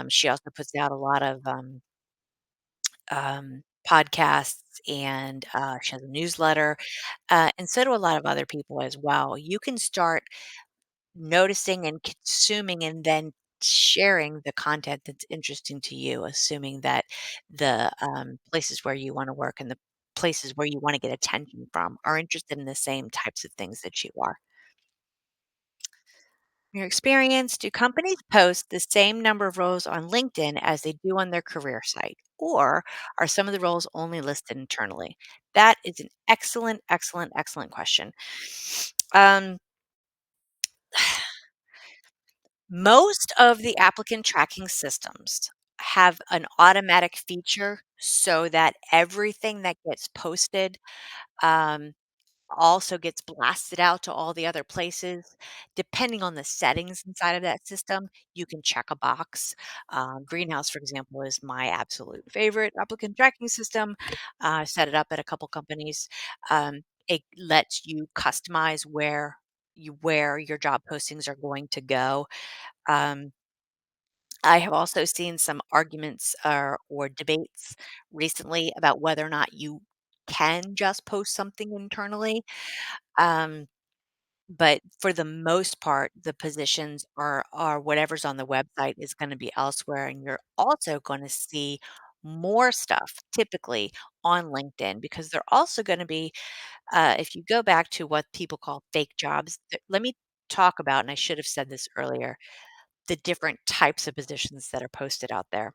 She also puts out a lot of podcasts, and she has a newsletter, and so do a lot of other people as well. You can start noticing and consuming and then sharing the content that's interesting to you, assuming that the places where you want to work and the places where you want to get attention from are interested in the same types of things that you are. Your experience, do companies post the same number of roles on LinkedIn as they do on their career site? Or are some of the roles only listed internally? That is an excellent, excellent, excellent question. Um, Most of the applicant tracking systems have an automatic feature so that everything that gets posted um, also gets blasted out to all the other places. Depending on the settings inside of that system, you can check a box. Greenhouse, for example, is my absolute favorite applicant tracking system. I set it up at a couple companies. It lets you customize where your job postings are going to go. Um, I have also seen some arguments or debates recently about whether or not you can just post something internally. Um, but for the most part, the positions are whatever's on the website is going to be elsewhere, and you're also going to see more stuff typically on LinkedIn because they're also going to be, if you go back to what people call fake jobs. Let me talk about, and I should have said this earlier, the different types of positions that are posted out there.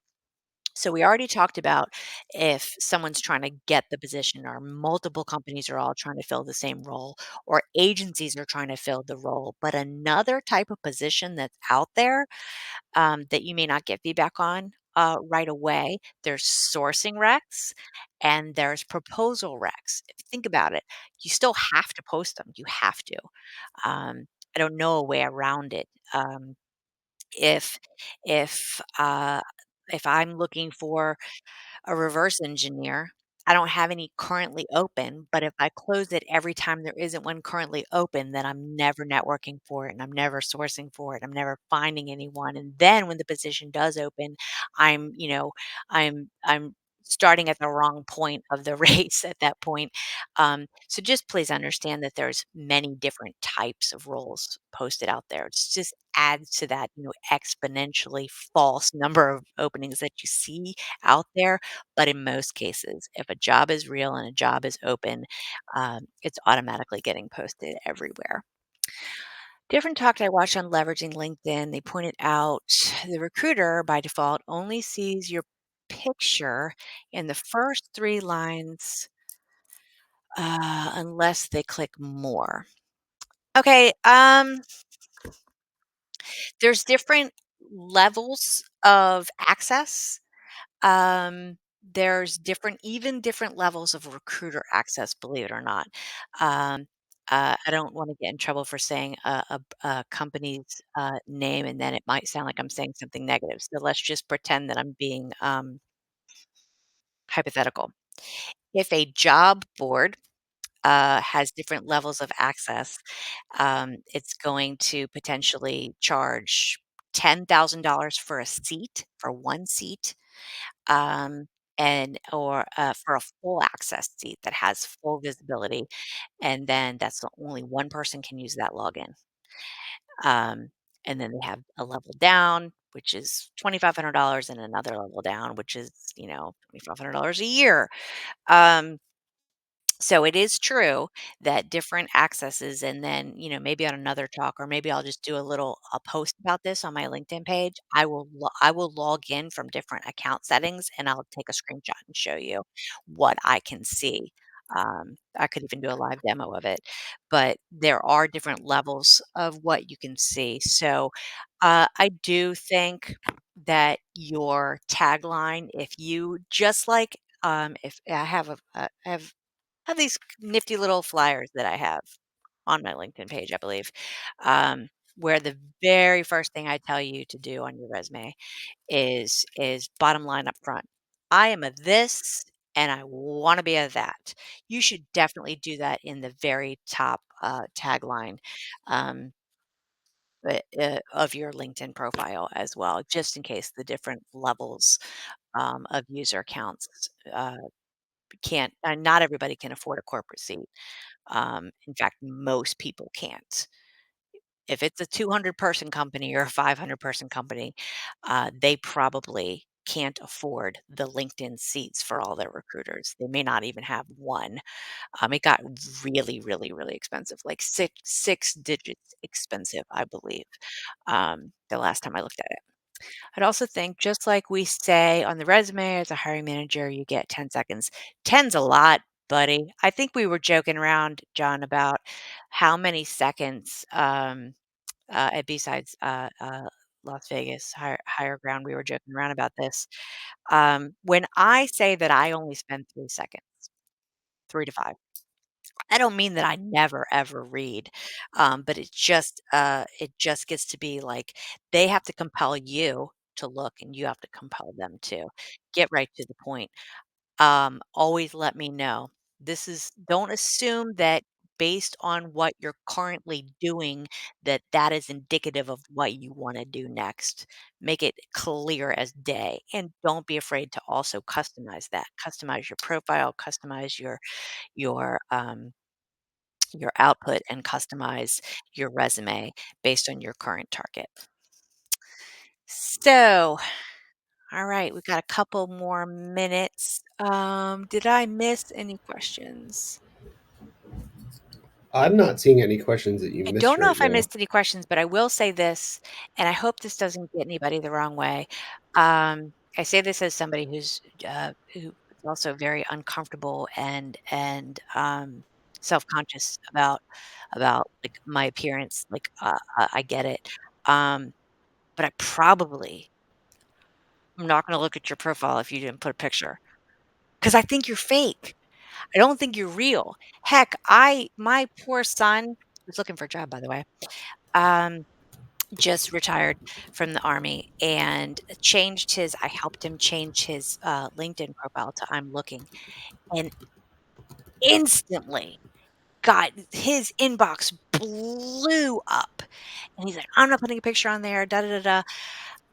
So we already talked about if someone's trying to get the position, or multiple companies are all trying to fill the same role, or agencies are trying to fill the role. But another type of position that's out there that you may not get feedback on right away, there's sourcing recs and there's proposal recs. Think about it. You still have to post them. You have to. Um, I don't know a way around it. If if uh, if I'm looking for a reverse engineer, I don't have any currently open, but if I close it every time there isn't one currently open, then I'm never networking for it and I'm never sourcing for it. I'm never finding anyone. And then when the position does open, I'm starting at the wrong point of the race at that point. So just please understand that there's many different types of roles posted out there. It's just adds to that, exponentially false number of openings that you see out there. But in most cases, if a job is real and a job is open, it's automatically getting posted everywhere. Different talk I watched on leveraging LinkedIn, they pointed out the recruiter by default only sees your picture in the first 3 lines unless they click more. Okay, there's different levels of access. There's different levels of recruiter access, believe it or not. Um, I don't want to get in trouble for saying a company's name, and then it might sound like I'm saying something negative. So let's just pretend that I'm being hypothetical. If a job board has different levels of access, it's going to potentially charge $10,000 for a seat, for one seat, um, and or for a full access seat that has full visibility, and then that's the only one person can use that login. Um, and then they have a level down, which is $2,500, and another level down, which is $2,500 a year. Um, So it is true that different accesses, and then, maybe on another talk, or maybe I'll just do a post about this on my LinkedIn page. I will log in from different account settings, and I'll take a screenshot and show you what I can see. I could even do a live demo of it, but there are different levels of what you can see. So I do think that your tagline, if you just like, if I have I have these nifty little flyers that I have on my LinkedIn page, I believe, um, where the very first thing I tell you to do on your resume is bottom line up front. I am a this and I want to be a that. You should definitely do that in the very top tagline, um, of your LinkedIn profile as well, just in case the different levels of user accounts can't. Not everybody can afford a corporate seat. In fact, most people can't. If it's a 200-person company or a 500-person company, they probably can't afford the LinkedIn seats for all their recruiters. They may not even have one. It got really, really, really expensive, like six digits expensive, I believe. The last time I looked at it. I'd also think, just like we say on the resume, as a hiring manager, you get 10 seconds. Ten's a lot, buddy. I think we were joking around, John, about how many seconds, at besides Las Vegas, higher ground, we were joking around about this. When I say that I only spend 3 seconds, 3 to 5, I don't mean that I never ever read, but it just gets to be like they have to compel you to look, and you have to compel them to get right to the point. Always let me know. Don't assume that based on what you're currently doing, that is indicative of what you want to do next. Make it clear as day, and don't be afraid to also customize that. Customize your profile, customize your output, and customize your resume based on your current target. So, all right, we've got a couple more minutes. Did I miss any questions? I'm not seeing any questions that you I missed don't know right if I now. missed any questions, but I will say this, and I hope this doesn't get anybody the wrong way. I say this as somebody who is also very uncomfortable and self-conscious about like my appearance. Like I get it, um, but I'm not going to look at your profile if you didn't put a picture because I think you're fake. I don't think you're real. Heck, my poor son was looking for a job, by the way. Um, just retired from the army and I helped him change his LinkedIn profile to I'm looking, and instantly got his inbox blew up. And he's like, I'm not putting a picture on there, da da da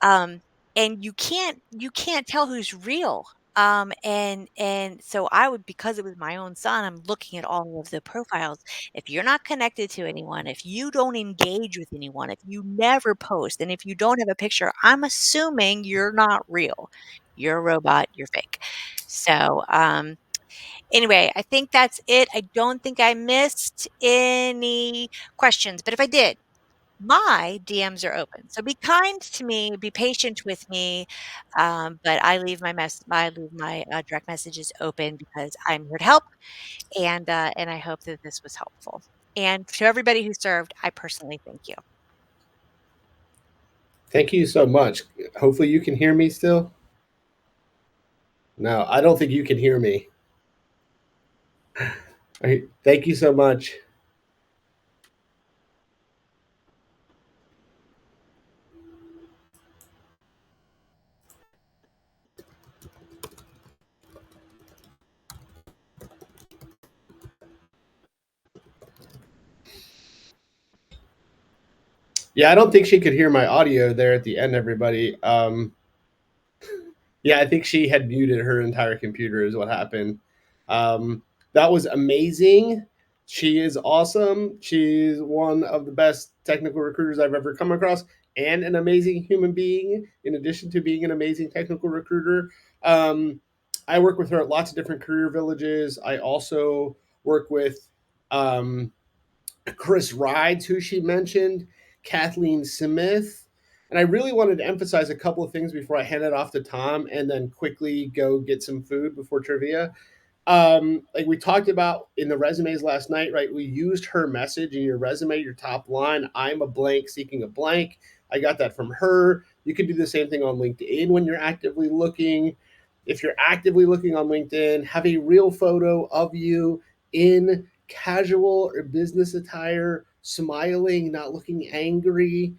da. And you can't tell who's real. And so I would, because it was my own son, I'm looking at all of the profiles. If you're not connected to anyone, if you don't engage with anyone, if you never post, and if you don't have a picture, I'm assuming you're not real. You're a robot, you're fake. So anyway, I think that's it. I don't think I missed any questions, but if I did, my DMs are open. So be kind to me, be patient with me, but I leave my direct messages open because I'm here to help, and I hope that this was helpful. And to everybody who served, I personally thank you. Thank you so much. Hopefully, you can hear me still. No, I don't think you can hear me. All right, thank you so much. Yeah, I don't think she could hear my audio there at the end, everybody. Yeah, I think she had muted her entire computer, is what happened. That was amazing. She is awesome. She's one of the best technical recruiters I've ever come across, and an amazing human being, in addition to being an amazing technical recruiter. Um, I work with her at lots of different career villages. I also work with um, Chris Rides, who she mentioned, Kathleen Smith. And I really wanted to emphasize a couple of things before I hand it off to Tom and then quickly go get some food before trivia. Like we talked about in the resumes last night, right? We used her message in your resume, your top line, I'm a blank seeking a blank. I got that from her. You can do the same thing on LinkedIn when you're actively looking. If you're actively looking on LinkedIn, have a real photo of you in casual or business attire, smiling, not looking angry.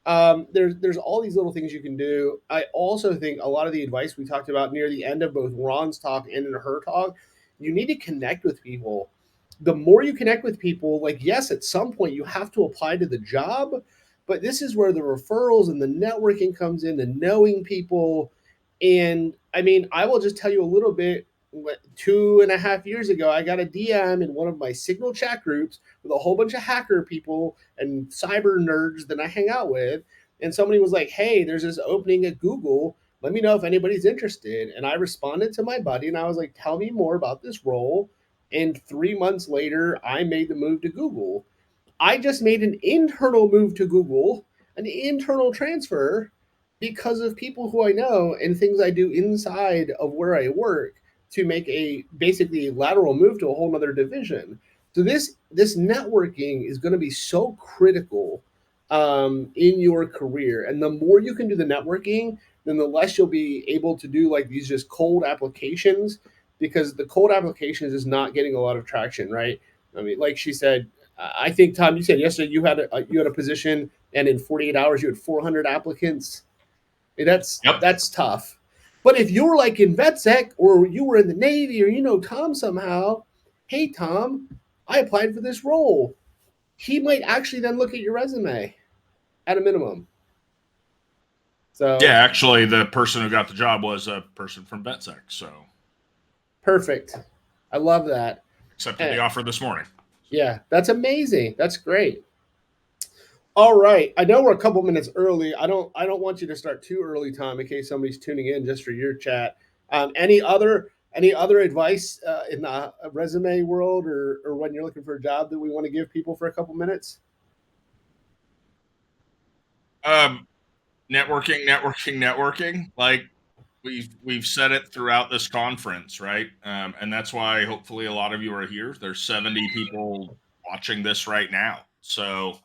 There's all these little things you can do. I also think a lot of the advice we talked about near the end of both Ron's talk and in her talk, you need to connect with people. The more you connect with people, like yes, at some point you have to apply to the job, but this is where the referrals and the networking comes in, the knowing people. And I mean, I will just tell you a little bit. 2.5 years ago, I got a DM in one of my Signal chat groups with a whole bunch of hacker people and cyber nerds that I hang out with. And somebody was like, hey, there's this opening at Google. Let me know if anybody's interested. And I responded to my buddy and I was like, tell me more about this role. And 3 months later, I made the move to Google. I just made an internal move to Google, an internal transfer because of people who I know and things I do inside of where I work to make a basically lateral move to a whole other division. So this networking is going to be so critical in your career, and the more you can do the networking, then the less you'll be able to do like these just cold applications because the cold applications is not getting a lot of traction, right? I mean, like she said, I think Tom, you said yesterday you had a position, and in 48 hours you had 400 applicants. Yep. That's tough. But if you were like in VetSec or you were in the Navy or you know Tom somehow, hey Tom, I applied for this role. He might actually then look at your resume at a minimum. Yeah, So actually, the person who got the job was a person from VetSec, so perfect. I love that. accepted the Eh, offer this morning. yeah, that's amazing. That's great. All right. I know we're a couple minutes early. I don't want you to start too early, Tom, in case somebody's tuning in just for your chat. Any other advice in the resume world or when you're looking for a job that we want to give people for a couple minutes? Um, networking. Like we've said it throughout this conference, right? And that's why hopefully a lot of you are here. There's 70 people watching this right now, so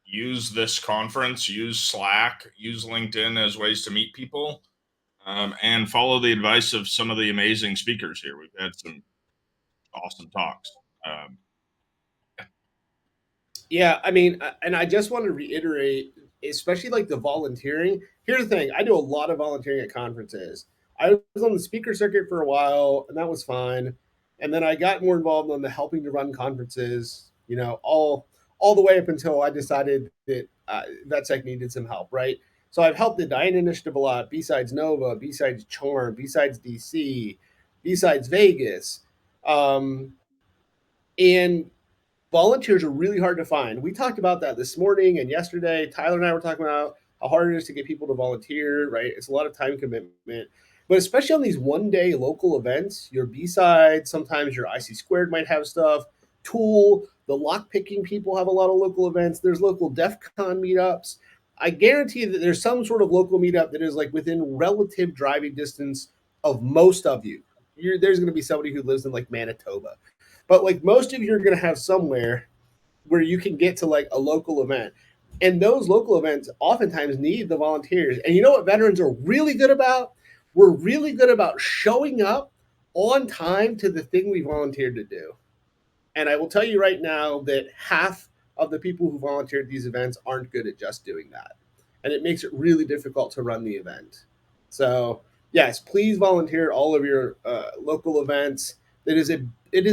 use this conference, use Slack, use LinkedIn as ways to meet people, and follow the advice of some of the amazing speakers here. We've had some awesome talks. Um, Yeah, I mean, and I just want to reiterate, especially like the volunteering. Here's the thing: I do a lot of volunteering at conferences. I was on the speaker circuit for a while, and that was fine. And then I got more involved on the helping to run conferences. All the way up until I decided that VetSec needed some help. Right. So I've helped the Diane Initiative a lot. Besides Nova, besides Charm, besides DC, besides Vegas, um, and volunteers are really hard to find. We talked about that this morning and yesterday. Tyler and I were talking about how hard it is to get people to volunteer, right? It's a lot of time commitment. But especially on these 1 day local events, your B side, sometimes your IC squared might have stuff. Tool, the lock picking people have a lot of local events. There's local DEF CON meetups. I guarantee that there's some sort of local meetup that is like within relative driving distance of most of you. There's going to be somebody who lives in like Manitoba, but like most of you are going to have somewhere where you can get to like a local event. And those local events oftentimes need the volunteers. And you know what veterans are really good about? We're really good about showing up on time to the thing we volunteered to do. And I will tell you right now that half of the people who volunteer at these events aren't good at just doing that. And it makes it really difficult to run the event. So, yes, please volunteer at all of your local events. It is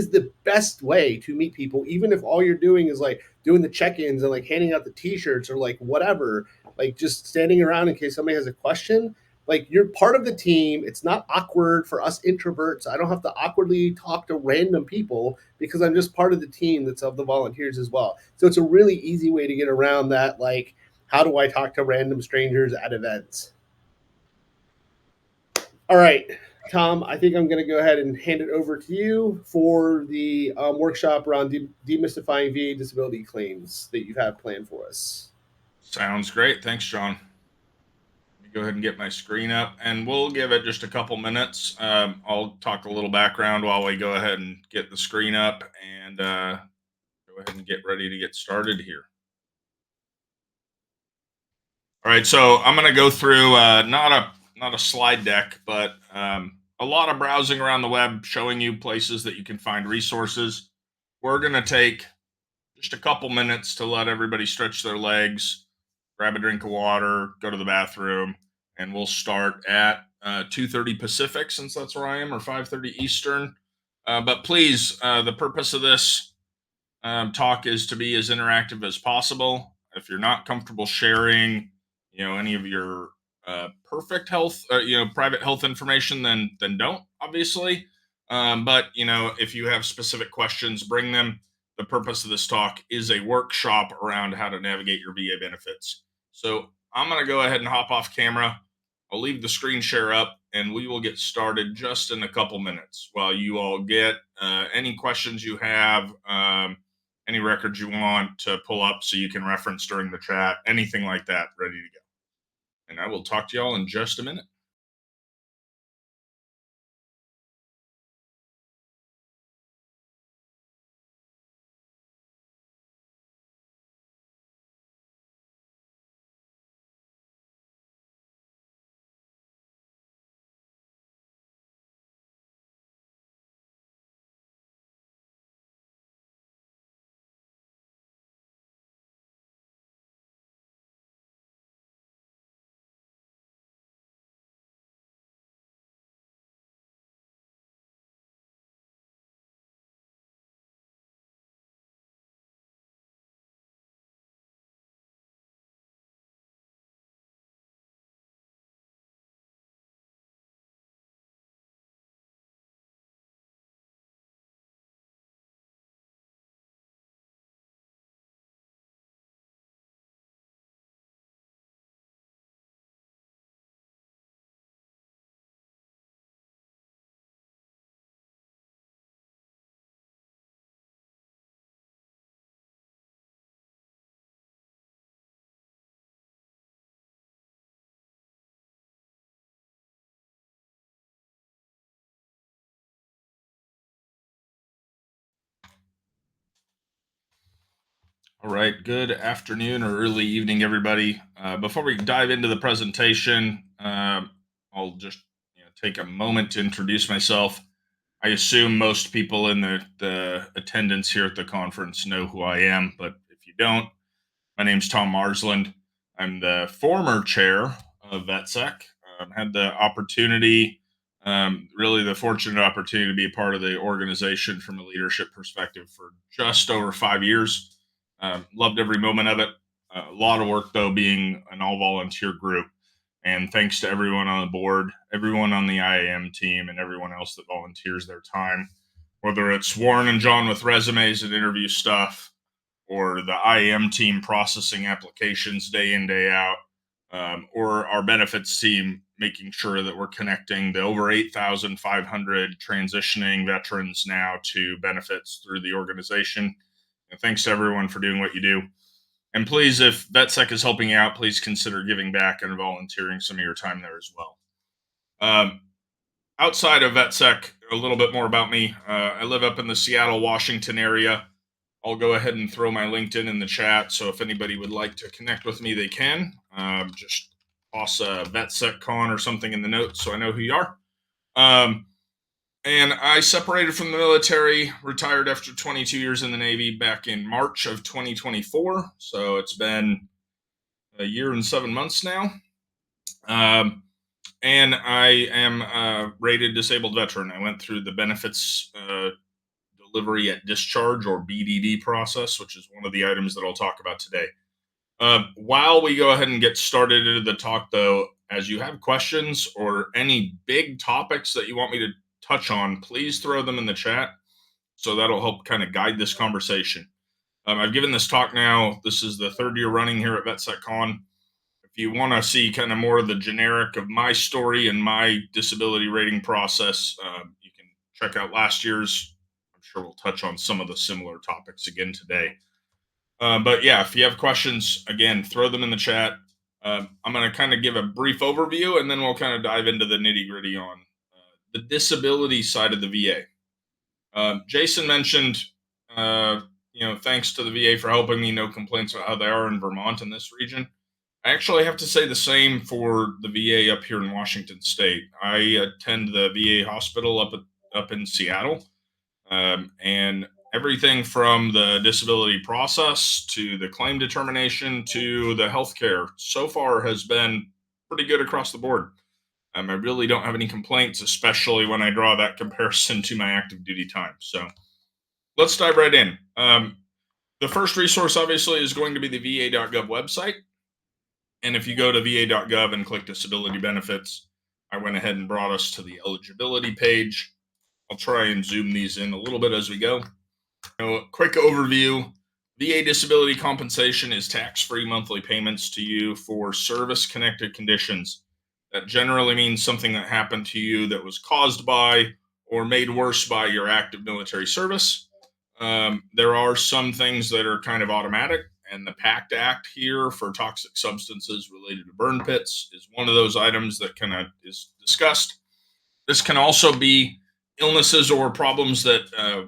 the best way to meet people, even if all you're doing is like doing the check-ins and like handing out the t-shirts or like whatever, like just standing around in case somebody has a question. Like you're part of the team. It's not awkward for us introverts. I don't have to awkwardly talk to random people because I'm just part of the team that's of the volunteers as well. So it's a really easy way to get around that. Like, how do I talk to random strangers at events? All right. Tom, I think I'm going to go ahead and hand it over to you for the workshop around demystifying VA disability claims that you have planned for us. Sounds great. Thanks, John. Let me go ahead and get my screen up, and we'll give it just a couple minutes. I'll talk a little background while we go ahead and get the screen up and go ahead and get ready to get started here. All right, so I'm going to go through not a slide deck, but a lot of browsing around the web, showing you places that you can find resources. We're going to take just a couple minutes to let everybody stretch their legs, grab a drink of water, go to the bathroom, and we'll start at 2:30 Pacific, since that's where I am, or 5:30 Eastern. But please, the purpose of this talk is to be as interactive as possible. If you're not comfortable sharing, any of your perfect health, private health information, then don't, obviously. But if you have specific questions, bring them. The purpose of this talk is a workshop around how to navigate your VA benefits. So I'm going to go ahead and hop off camera. I'll leave the screen share up, and we will get started just in a couple minutes while you all get any questions you have. Any records you want to pull up so you can reference during the chat, anything like that, ready to go. And I will talk to y'all in just a minute. All right, good afternoon or early evening, everybody. Before we dive into the presentation, I'll just take a moment to introduce myself. I assume most people in the attendance here at the conference know who I am, but if you don't, my name's Tom Marsland. I'm the former chair of VetSec. Had the opportunity, really the fortunate opportunity to be a part of the organization from a leadership perspective for just over 5 years. Loved every moment of it. A lot of work, though, being an all volunteer group. And thanks to everyone on the board, everyone on the IAM team, and everyone else that volunteers their time, whether it's Warren and John with resumes and interview stuff, or the IAM team processing applications day in, day out, or our benefits team making sure that we're connecting the over 8,500 transitioning veterans now to benefits through the organization. And thanks to everyone for doing what you do. And please, if VetSec is helping you out, please consider giving back and volunteering some of your time there as well. Outside of VetSec, a little bit more about me. I live up in the Seattle, Washington area. I'll go ahead and throw my LinkedIn in the chat. So if anybody would like to connect with me, they can. Just toss a VetSecCon or something in the notes so I know who you are. And I separated from the military, retired after 22 years in the Navy back in March of 2024. So it's been a year and 7 months now. And I am a rated disabled veteran. I went through the benefits delivery at discharge, or BDD process, which is one of the items that I'll talk about today. While we go ahead and get started into the talk, though, as you have questions or any big topics that you want me to touch on, please throw them in the chat. So that'll help kind of guide this conversation. I've given this talk now. This is the third year running here at VetSecCon. if you want to see kind of more of the generic of my story and my disability rating process, you can check out last year's. I'm sure we'll touch on some of the similar topics again today. But yeah, if you have questions, again, throw them in the chat. I'm going to kind of give a brief overview, and then we'll kind of dive into the nitty gritty on the disability side of the VA. Jason mentioned, thanks to the VA for helping me. No complaints about how they are in Vermont in this region. I actually have to say the same for the VA up here in Washington State. I attend the VA hospital up in Seattle, and everything from the disability process to the claim determination to the healthcare so far has been pretty good across the board. I really don't have any complaints, especially when I draw that comparison to my active duty time. So let's dive right in. The first resource, obviously, is going to be the va.gov website. And if you go to va.gov and click disability benefits, I went ahead and brought us to the eligibility page. I'll try and zoom these in a little bit as we go. Quick overview. VA disability compensation is tax-free monthly payments to you for service-connected conditions. That generally means something that happened to you that was caused by or made worse by your active military service. There are some things that are kind of automatic, and the PACT Act here for toxic substances related to burn pits is one of those items that kind of is discussed. This can also be illnesses or problems that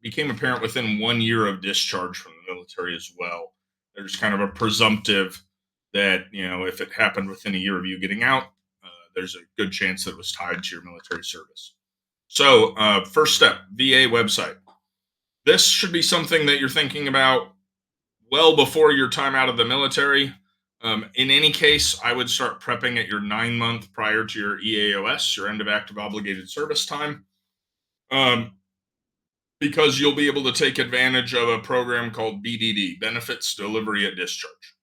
became apparent within 1 year of discharge from the military as well. There's kind of a presumptive that, if it happened within a year of you getting out, there's a good chance that it was tied to your military service. So, first step, VA website. This should be something that you're thinking about well before your time out of the military. In any case, I would start prepping at your 9-month prior to your EAOS, your end of active obligated service time. Because you'll be able to take advantage of a program called BDD, Benefits Delivery at Discharge.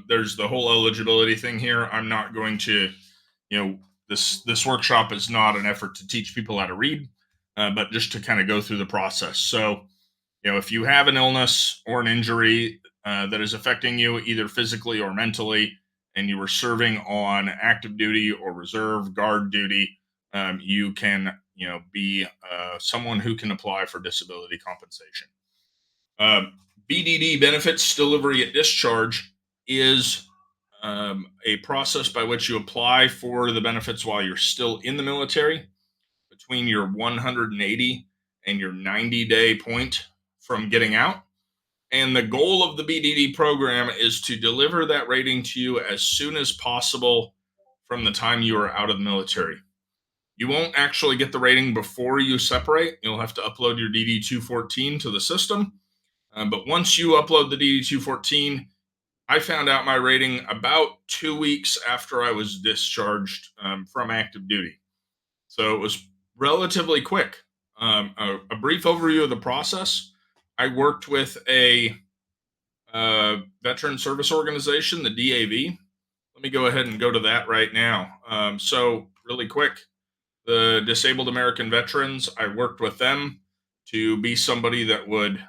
There's the whole eligibility thing here. I'm not going to, this workshop is not an effort to teach people how to read, but just to kind of go through the process. So, if you have an illness or an injury that is affecting you either physically or mentally, and you were serving on active duty or reserve guard duty, you can be someone who can apply for disability compensation. BDD, Benefits Delivery at Discharge, is a process by which you apply for the benefits while you're still in the military between your 180 and your 90-day point from getting out. And the goal of the BDD program is to deliver that rating to you as soon as possible from the time you are out of the military. You won't actually get the rating before you separate. You'll have to upload your DD 214 to the system. But once you upload the DD 214, I found out my rating about 2 weeks after I was discharged from active duty. So it was relatively quick. A brief overview of the process. I worked with a veteran service organization, the DAV. Let me go ahead and go to that right now. So really quick, the Disabled American Veterans, I worked with them to be somebody that would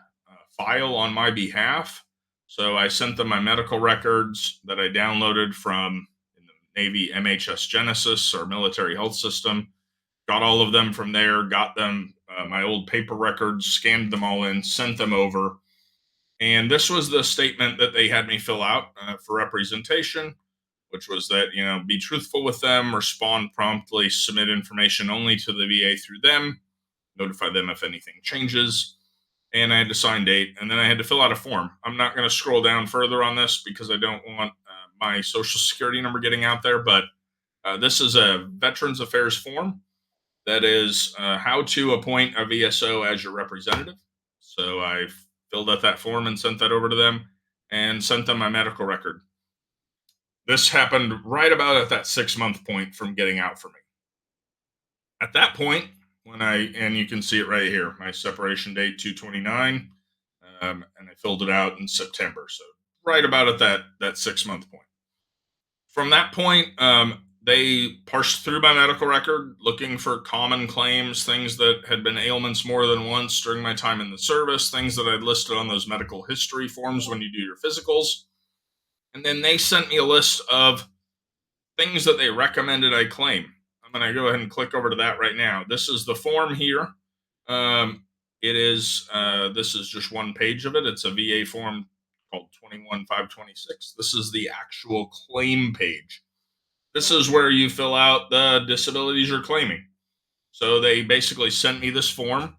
file on my behalf. So I sent them my medical records that I downloaded from the Navy MHS Genesis, our military health system. Got all of them from there, got them my old paper records, scanned them all in, sent them over. And this was the statement that they had me fill out for representation, which was that, be truthful with them, respond promptly, submit information only to the VA through them, notify them if anything changes. And I had to sign date, and then I had to fill out a form. I'm not going to scroll down further on this because I don't want my social security number getting out there, but this is a Veterans Affairs form that is how to appoint a VSO as your representative. So I filled out that form and sent that over to them and sent them my medical record. This happened right about at that 6-month point from getting out for me. At that point, and you can see it right here, my separation date 2/29, and I filled it out in September. So right about at that 6-month point. From that point, they parsed through my medical record, looking for common claims, things that had been ailments more than once during my time in the service, things that I'd listed on those medical history forms when you do your physicals. And then they sent me a list of things that they recommended I claim. I'm going to go ahead and click over to that right now. This is the form here. This is just one page of it. It's a VA form called 21526. This is the actual claim page. This is where you fill out the disabilities you're claiming. So they basically sent me this form,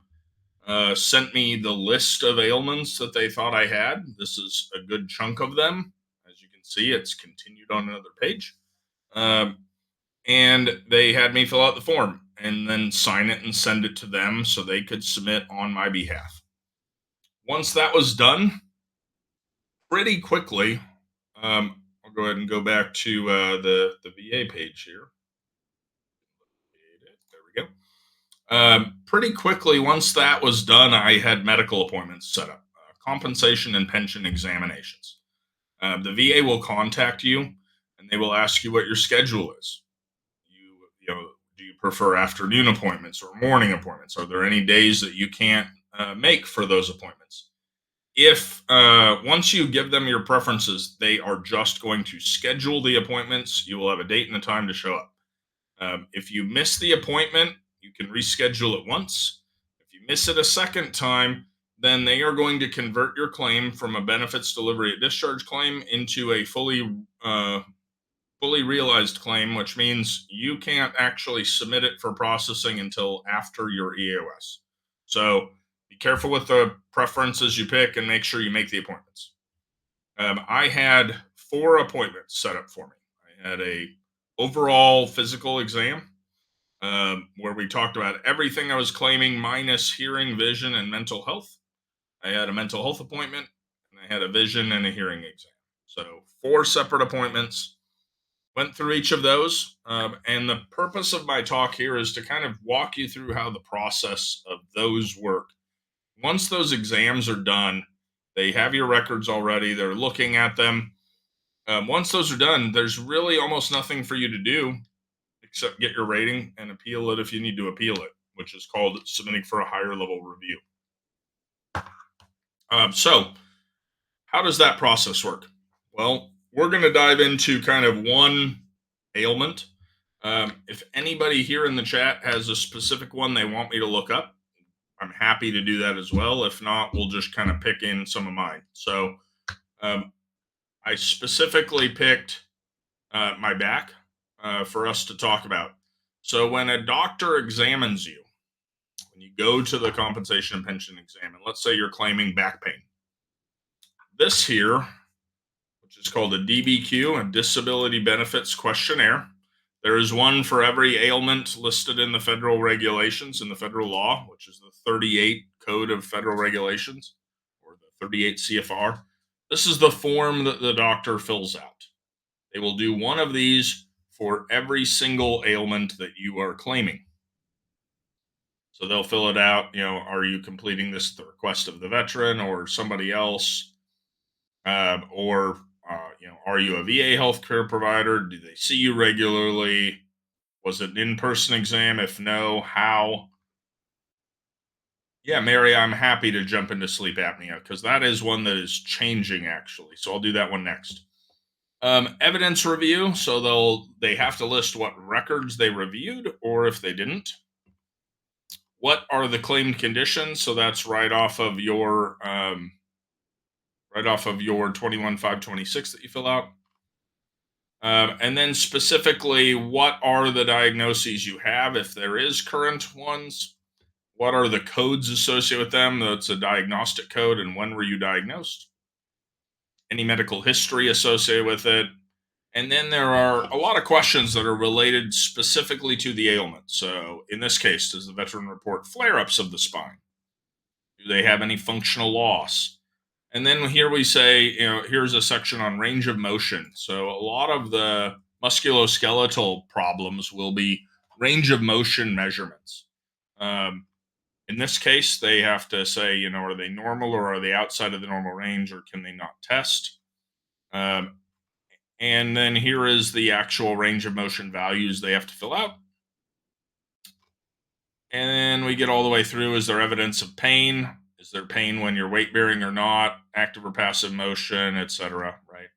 sent me the list of ailments that they thought I had. This is a good chunk of them. As you can see, it's continued on another page. And they had me fill out the form and then sign it and send it to them so they could submit on my behalf. Once that was done, pretty quickly, I'll go ahead and go back to the VA page here. There we go. Pretty quickly, once that was done, I had medical appointments set up, compensation and pension examinations. The VA will contact you and they will ask you what your schedule is. Do you prefer afternoon appointments or morning appointments? Are there any days that you can't make for those appointments? If once you give them your preferences, they are just going to schedule the appointments. You will have a date and a time to show up. If you miss the appointment, you can reschedule it once. If you miss it a second time, then they are going to convert your claim from a benefits delivery at discharge claim into a fully realized claim, which means you can't actually submit it for processing until after your EOS. So be careful with the preferences you pick and make sure you make the appointments. I had 4 appointments set up for me. I had a overall physical exam where we talked about everything I was claiming minus hearing, vision, and mental health. I had a mental health appointment, and I had a vision and a hearing exam. So 4 separate appointments. Went through each of those. And the purpose of my talk here is to kind of walk you through how the process of those work. Once those exams are done, they have your records already, they're looking at them. Once those are done, there's really almost nothing for you to do except get your rating and appeal it if you need to appeal it, which is called submitting for a higher level review. So, how does that process work? Well, we're going to dive into kind of one ailment. If anybody here in the chat has a specific one they want me to look up, I'm happy to do that as well. If not, we'll just kind of pick in some of mine. So, I specifically picked my back for us to talk about. So, when a doctor examines you, when you go to the compensation and pension exam, and let's say you're claiming back pain, this here, which is called a DBQ, a Disability Benefits Questionnaire. There is one for every ailment listed in the federal regulations in the federal law, which is the 38 Code of Federal Regulations, or the 38 CFR. This is the form that the doctor fills out. They will do one of these for every single ailment that you are claiming. So they'll fill it out. Are you completing this at the request of the veteran or somebody else? Are you a VA healthcare provider? Do they see you regularly? Was it an in-person exam? If no, how? Yeah, Mary, I'm happy to jump into sleep apnea because that is one that is changing actually. So I'll do that one next. Evidence review. So they have to list what records they reviewed, or if they didn't, what are the claimed conditions? So that's right off of your 21526 that you fill out. And then specifically, what are the diagnoses you have, if there is current ones? What are the codes associated with them? That's a diagnostic code, and when were you diagnosed? Any medical history associated with it? And then there are a lot of questions that are related specifically to the ailment. So in this case, does the veteran report flare-ups of the spine? Do they have any functional loss? And then here we say, here's a section on range of motion. So a lot of the musculoskeletal problems will be range of motion measurements. In this case, they have to say, are they normal or are they outside of the normal range, or can they not test? And then here is the actual range of motion values they have to fill out. And then we get all the way through. Is there evidence of pain? Is there pain when you're weight bearing or not? Active or passive motion, etc. Right?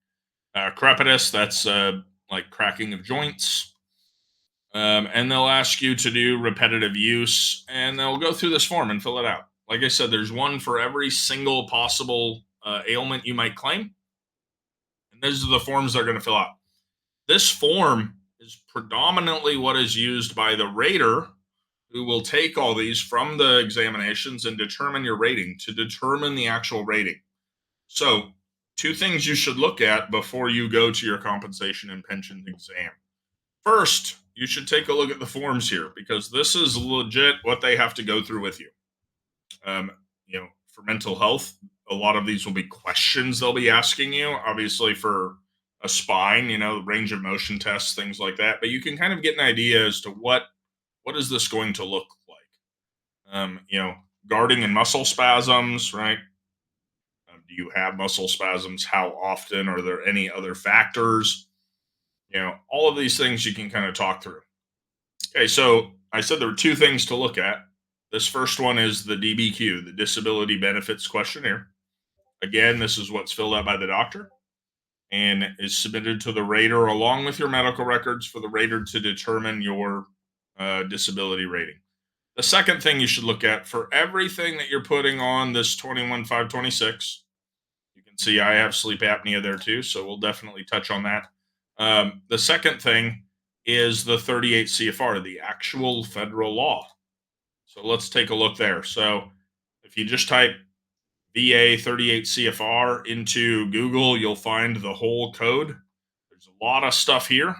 Crepitus, that's like cracking of joints. And they'll ask you to do repetitive use, and they'll go through this form and fill it out. Like I said, there's one for every single possible ailment you might claim, and those are the forms they're going to fill out. This form is predominantly what is used by the rater, who will take all these from the examinations and determine your rating to determine the actual rating. So, two things you should look at before you go to your compensation and pension exam. First, you should take a look at the forms here because this is legit what they have to go through with you. For mental health, a lot of these will be questions they'll be asking you. Obviously, for a spine, range of motion tests, things like that. But you can kind of get an idea as to what is this going to look like. Guarding and muscle spasms, right? Do you have muscle spasms? How often? Are there any other factors? All of these things you can kind of talk through. Okay, so I said there were two things to look at. This first one is the DBQ, the Disability Benefits Questionnaire. Again, this is what's filled out by the doctor and is submitted to the rater along with your medical records for the rater to determine your disability rating. The second thing you should look at for everything that you're putting on this 21,526, you can see I have sleep apnea there too, so we'll definitely touch on that. The second thing is the 38 CFR, the actual federal law. So let's take a look there. So if you just type VA 38 CFR into Google, you'll find the whole code. There's a lot of stuff here,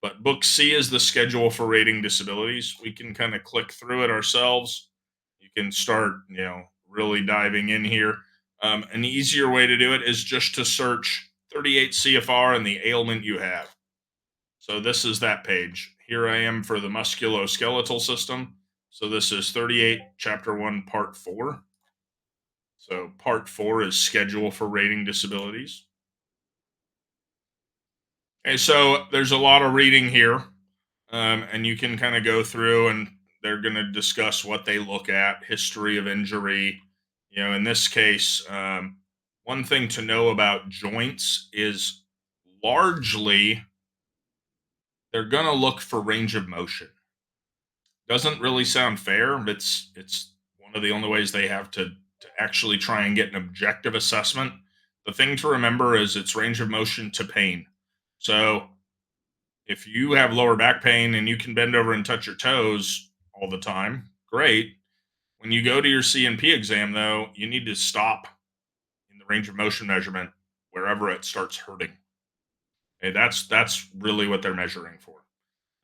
but Book C is the schedule for rating disabilities. We can kind of click through it ourselves. You can start, really diving in here. An easier way to do it is just to search 38 CFR and the ailment you have. So this is that page. Here I am for the musculoskeletal system. So this is 38, Chapter 1, Part 4. So Part 4 is schedule for rating disabilities. Okay, so there's a lot of reading here, and you can kind of go through and they're going to discuss what they look at, history of injury. In this case, one thing to know about joints is largely they're going to look for range of motion. Doesn't really sound fair, but it's one of the only ways they have to actually try and get an objective assessment. The thing to remember is it's range of motion to pain. So if you have lower back pain and you can bend over and touch your toes all the time, great. When you go to your CNP exam, though, you need to stop in the range of motion measurement wherever it starts hurting. Okay, that's really what they're measuring for.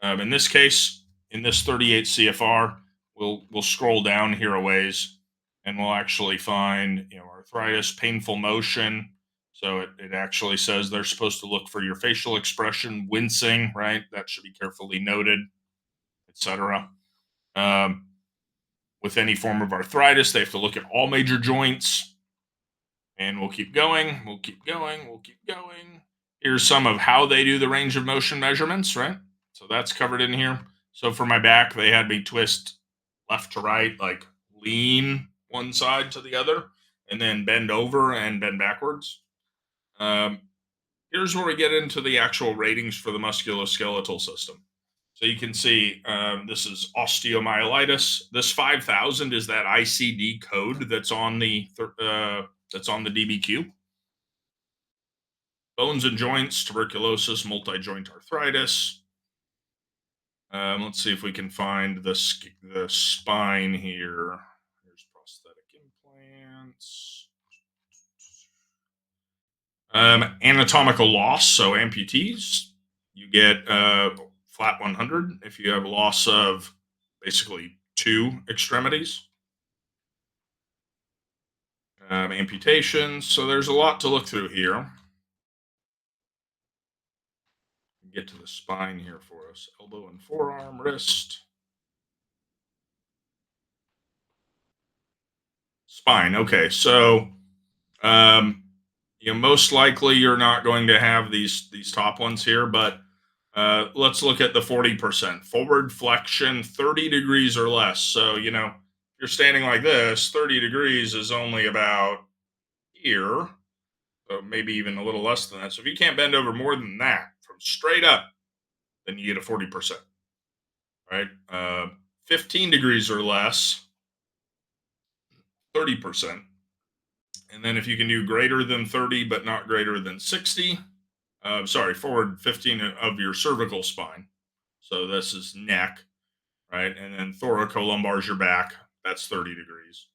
In this case, in this 38 CFR, we'll scroll down here a ways, and we'll actually find arthritis, painful motion. So it actually says they're supposed to look for your facial expression, wincing, right? That should be carefully noted, etc. With any form of arthritis, they have to look at all major joints. And we'll keep going. We'll keep going. We'll keep going. Here's some of how they do the range of motion measurements, right? So that's covered in here. So for my back, they had me twist left to right, like lean one side to the other, and then bend over and bend backwards. Here's where we get into the actual ratings for the musculoskeletal system. So you can see this is osteomyelitis. This 5,000 is that ICD code that's on the DBQ. Bones and joints, tuberculosis, multi-joint arthritis. Let's see if we can find the spine here. Here's prosthetic implants. Anatomical loss, so amputees. You get flat 100 if you have loss of basically two extremities. Amputations. So there's a lot to look through here. Get to the spine here for us. Elbow and forearm, wrist. Spine. Okay, so most likely you're not going to have these top ones here, but let's look at the 40%. Forward flexion, 30 degrees or less. So, you're standing like this, 30 degrees is only about here. So maybe even a little less than that. So if you can't bend over more than that from straight up, then you get a 40%. Right? 15 degrees or less, 30%. And then if you can do greater than 30, but not greater than 60, forward 15 of your cervical spine. So this is neck, right? And then thoracolumbar is your back. That's 30 degrees.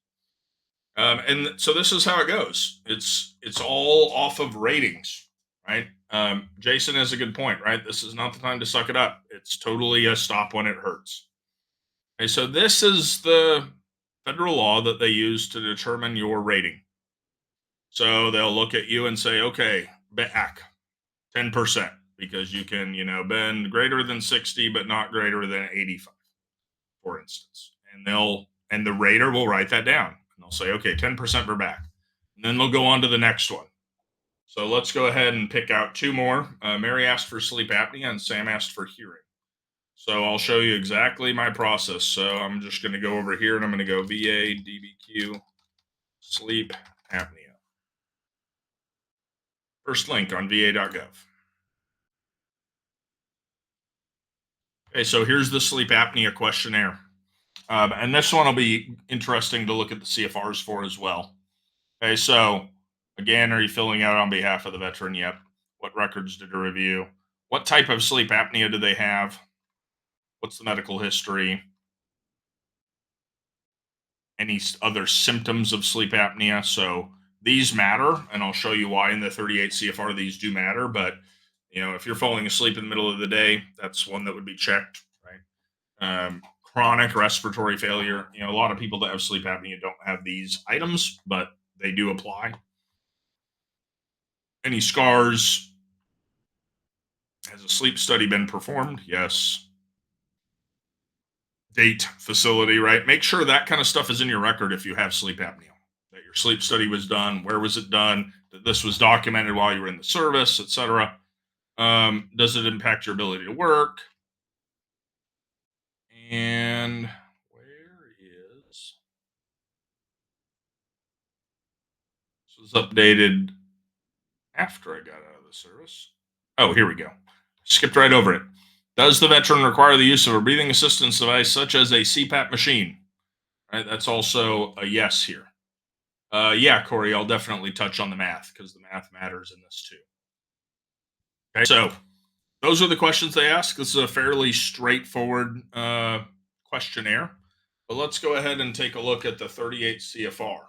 And so this is how it goes. It's all off of ratings, right? Jason has a good point, right? This is not the time to suck it up. It's totally a stop when it hurts. Okay, so this is the federal law that they use to determine your rating. So they'll look at you and say, okay, back 10% because you can, bend greater than 60, but not greater than 85, for instance. And the rater will write that down. And they'll say, okay, 10% for back. And then they'll go on to the next one. So let's go ahead and pick out two more. Mary asked for sleep apnea and Sam asked for hearing. So I'll show you exactly my process. So I'm just going to go over here and I'm going to go VA, DBQ, sleep apnea. First link on va.gov. Okay, so here's the sleep apnea questionnaire. And this one will be interesting to look at the CFRs for as well. Okay, so again, are you filling out on behalf of the veteran? Yep. What records did you review? What type of sleep apnea do they have? What's the medical history? Any other symptoms of sleep apnea? So these matter, and I'll show you why in the 38 CFR these do matter. But if you're falling asleep in the middle of the day, that's one that would be checked, right? Chronic respiratory failure. A lot of people that have sleep apnea don't have these items, but they do apply. Any scars? Has a sleep study been performed? Yes. Date, facility, right? Make sure that kind of stuff is in your record if you have sleep apnea. That your sleep study was done, where was it done, that this was documented while you were in the service, etc. Does it impact your ability to work? And where is this was updated after I got out of the service. Oh, here we go. Skipped right over it. Does the veteran require the use of a breathing assistance device such as a CPAP machine? Right, that's also a yes here. Yeah, Corey, I'll definitely touch on the math because the math matters in this too. Okay, so those are the questions they ask. This is a fairly straightforward questionnaire, but let's go ahead and take a look at the 38 CFR.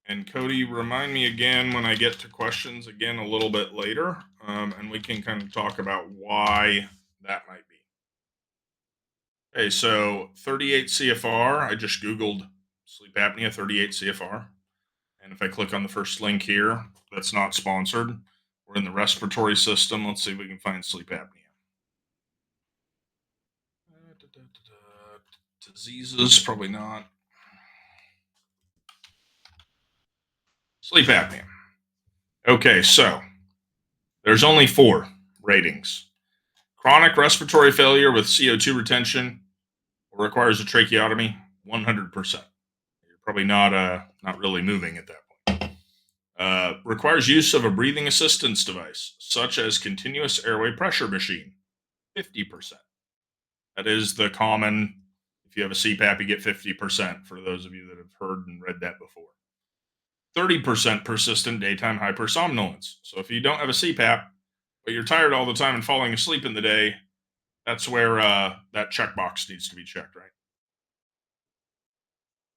And Cody, remind me again when I get to questions again a little bit later, and we can kind of talk about why that might be. Okay, so 38 CFR, I just Googled sleep apnea 38 CFR. And if I click on the first link here, that's not sponsored. We're in the respiratory system. Let's see if we can find sleep apnea. Diseases, probably not. Sleep apnea. Okay, so there's only 4 ratings. Chronic respiratory failure with CO2 retention requires a tracheotomy, 100%. You're probably not really moving at that point. Requires use of a breathing assistance device, such as continuous airway pressure machine, 50%. That is the common, if you have a CPAP, you get 50% for those of you that have heard and read that before. 30% persistent daytime hypersomnolence. So if you don't have a CPAP, but you're tired all the time and falling asleep in the day, that's where that checkbox needs to be checked, right?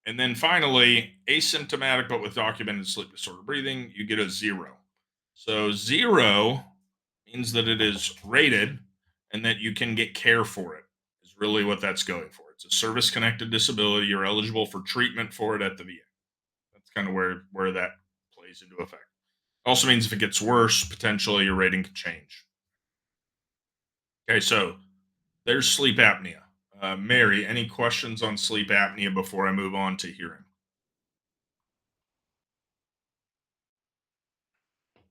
And then finally, asymptomatic but with documented sleep disorder breathing, you get a 0. So 0 means that it is rated and that you can get care for it, is really what that's going for. It's a service connected disability. You're eligible for treatment for it at the VA. That's kind of where that plays into effect. Also means if it gets worse, potentially your rating could change. Okay, so there's sleep apnea. Mary, any questions on sleep apnea before I move on to hearing? All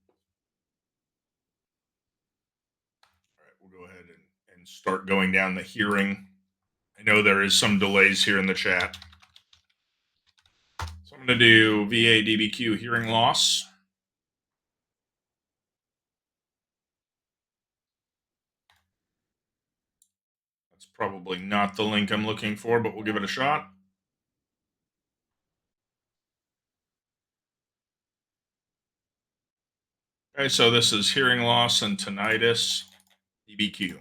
right, we'll go ahead and start going down the hearing. I know there is some delays here in the chat. So I'm I'm going to do VA DBQ hearing loss. That's probably not the link I'm looking for, but we'll give it a shot. Okay, so this is hearing loss and tinnitus, DBQ.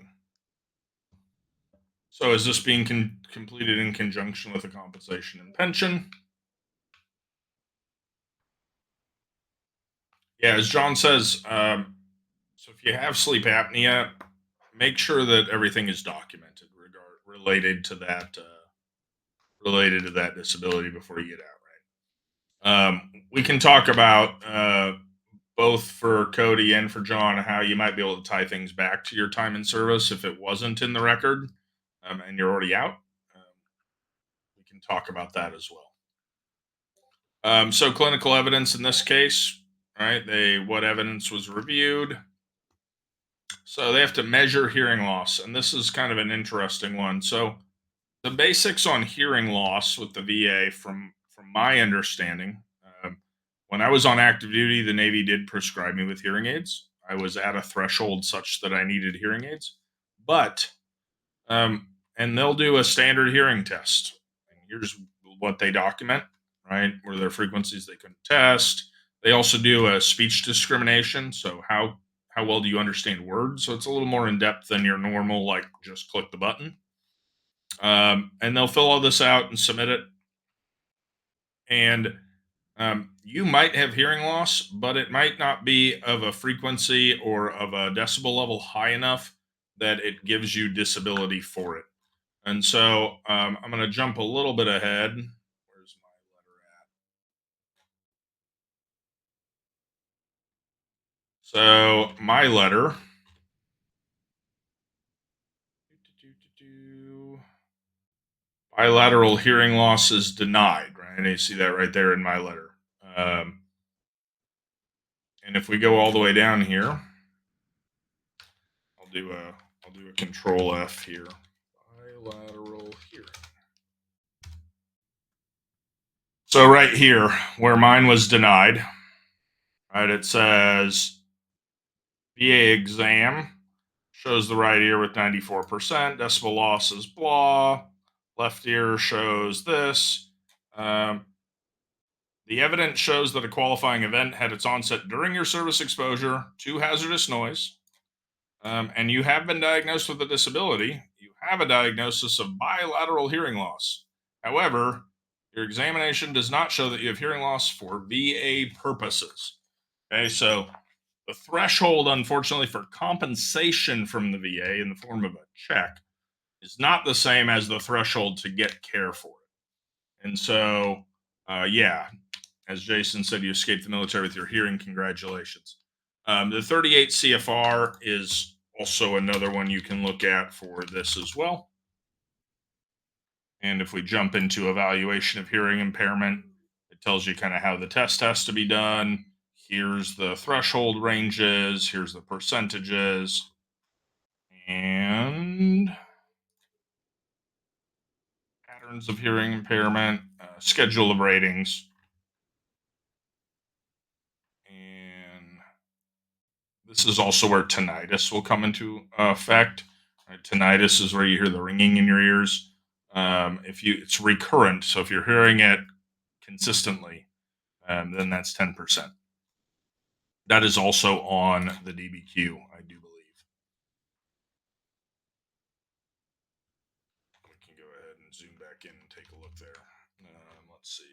So is this being completed in conjunction with a compensation and pension? Yeah, as John says, so if you have sleep apnea, make sure that everything is documented related to that disability before you get out. Right? We can talk about both for Cody and for John how you might be able to tie things back to your time in service if it wasn't in the record and you're already out. We can talk about that as well. So clinical evidence in this case, right? What evidence was reviewed? So they have to measure hearing loss, and this is kind of an interesting one. So the basics on hearing loss with the VA, from my understanding, when I was on active duty, the Navy did prescribe me with hearing aids. I was at a threshold such that I needed hearing aids, but and they'll do a standard hearing test. And here's what they document, right? Were there frequencies they couldn't test? They also do a speech discrimination. So how well do you understand words? So it's a little more in depth than your normal, like just click the button. And they'll fill all this out and submit it. And you might have hearing loss, but it might not be of a frequency or of a decibel level high enough that it gives you disability for it. And so I'm going to jump a little bit ahead. Where's my letter at? So my letter. Bilateral hearing loss is denied, right? And you see that right there in my letter. And if we go all the way down here, I'll do a control F here. Bilateral hearing. So right here, where mine was denied, right, it says VA exam shows the right ear with 94%, decibel loss is blah, left ear shows this. The evidence shows that a qualifying event had its onset during your service exposure to hazardous noise, and you have been diagnosed with a disability. You have a diagnosis of bilateral hearing loss. However, your examination does not show that you have hearing loss for VA purposes. Okay, so the threshold, unfortunately, for compensation from the VA in the form of a check is not the same as the threshold to get care for it. And so, yeah, as Jason said, you escaped the military with your hearing. Congratulations. The 38 CFR is also another one you can look at for this as well. And if we jump into evaluation of hearing impairment, it tells you kind of how the test has to be done. Here's the threshold ranges, here's the percentages, and patterns of hearing impairment, schedule of ratings. And this is also where tinnitus will come into effect. Right? Tinnitus is where you hear the ringing in your ears. It's recurrent, so if you're hearing it consistently, then that's 10%. That is also on the DBQ, I do believe. We can go ahead and zoom back in and take a look there. Let's see.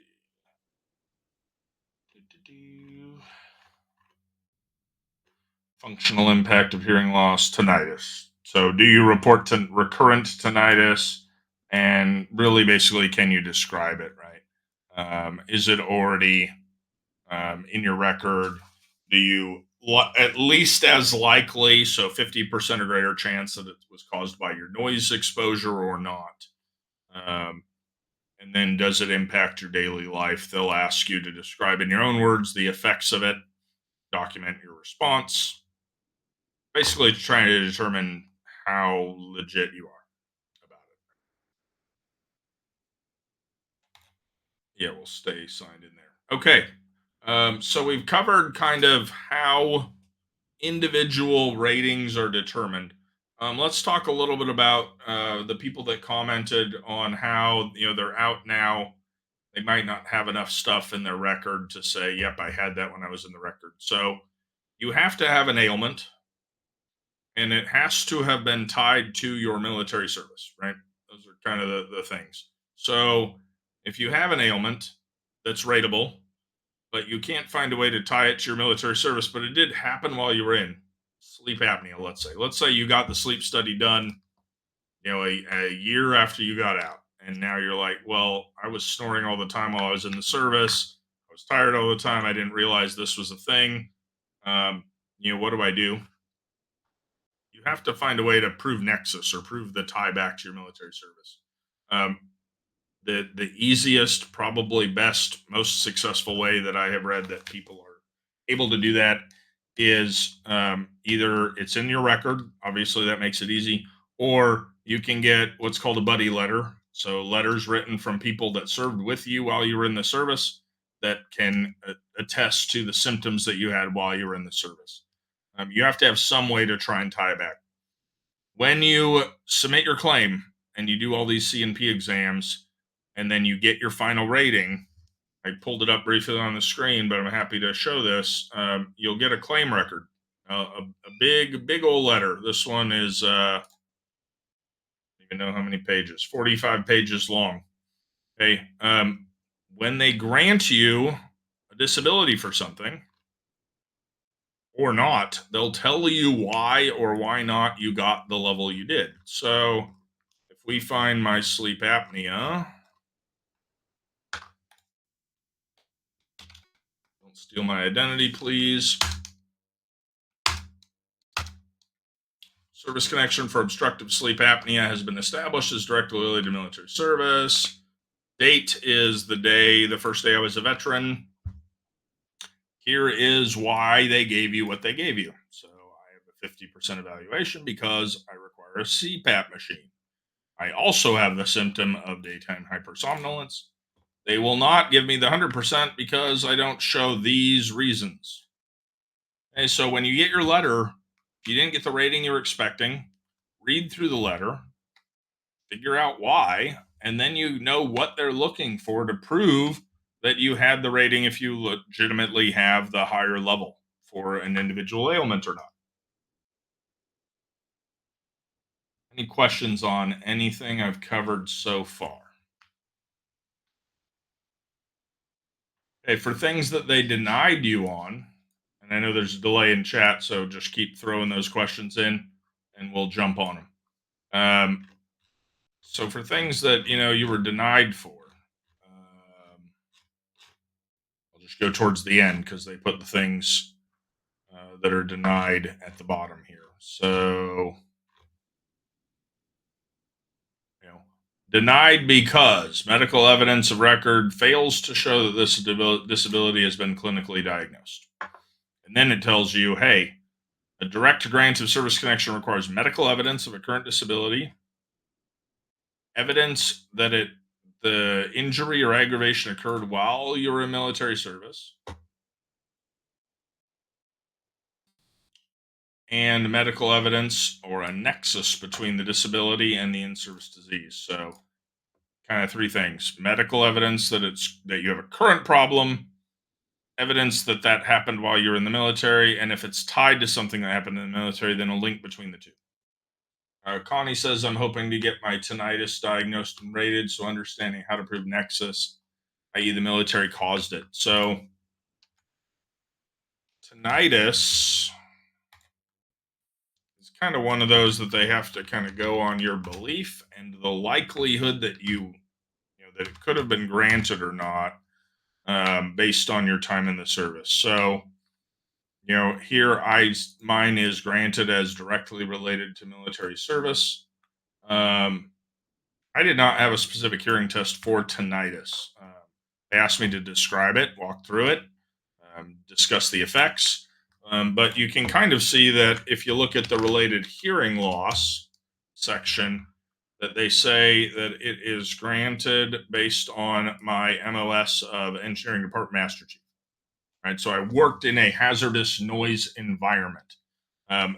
Functional impact of hearing loss, tinnitus. So, do you report to recurrent tinnitus? And really, basically, can you describe it, right? Is it already in your record? Do you at least as likely, so 50% or greater chance that it was caused by your noise exposure or not? And then does it impact your daily life? They'll ask you to describe in your own words the effects of it, document your response, basically trying to determine how legit you are about Yeah, we'll stay signed in there. Okay. So we've covered kind of how individual ratings are determined. Let's talk a little bit about the people that commented on how they're out now. They might not have enough stuff in their record to say, "Yep, I had that when I was in the record." So you have to have an ailment, and it has to have been tied to your military service, right? Those are kind of the things. So if you have an ailment that's rateable, but you can't find a way to tie it to your military service, but it did happen while you were in sleep apnea, let's say you got the sleep study done, a year after you got out, and now you're like, well, I was snoring all the time while I was in the service, I was tired all the time, I didn't realize this was a thing. um, what do I do? You have to find a way to prove nexus or prove the tie back to your military service. um, the easiest, probably best, most successful way that I have read that people are able to do that is either it's in your record, obviously that makes it easy, or you can get what's called a buddy letter. So letters written from people that served with you while you were in the service that can attest to the symptoms that you had while you were in the service. You have to have some way to try and tie it back. When you submit your claim and you do all these C&P exams and then you get your final rating, I pulled it up briefly on the screen, but I'm happy to show this. You'll get a claim record, a big old letter. This one is, I don't even know how many pages, 45 pages long. Okay. When they grant you a disability for something or not, they'll tell you why or why not you got the level you did. So if we find my sleep apnea, don't steal my identity, please. Service connection for obstructive sleep apnea has been established as directly related to military service. Date is the first day I was a veteran. Here is why they gave you what they gave you. So I have a 50% evaluation because I require a CPAP machine. I also have the symptom of daytime hypersomnolence. They will not give me the 100% because I don't show these reasons. Okay, so when you get your letter, you didn't get the rating you were expecting. Read through the letter, figure out why, and then you know what they're looking for to prove that you had the rating if you legitimately have the higher level for an individual ailment or not. Any questions on anything I've covered so far? Okay, for things that they denied you on, and I know there's a delay in chat, so just keep throwing those questions in and we'll jump on them. So for things that you were denied for, I'll just go towards the end because they put the things that are denied at the bottom here. So, denied because medical evidence of record fails to show that this disability has been clinically diagnosed. And then it tells you, hey, a direct grant of service connection requires medical evidence of a current disability, evidence that the injury or aggravation occurred while you were in military service, and medical evidence or a nexus between the disability and the in-service disease. So kind of three things: medical evidence that you have a current problem, evidence that happened while you're in the military, and if it's tied to something that happened in the military, then a link between the two. Connie says, I'm hoping to get my tinnitus diagnosed and rated, so understanding how to prove nexus, i.e. the military caused it. So tinnitus is kind of one of those that they have to kind of go on your belief and the likelihood that that it could have been granted or not, based on your time in the service. So here mine is granted as directly related to military service. I did not have a specific hearing test for tinnitus. They asked me to describe it, walk through it, discuss the effects. But you can kind of see that if you look at the related hearing loss section, that they say that it is granted based on my MOS of Engineering Department Master Chief. Right, so I worked in a hazardous noise environment.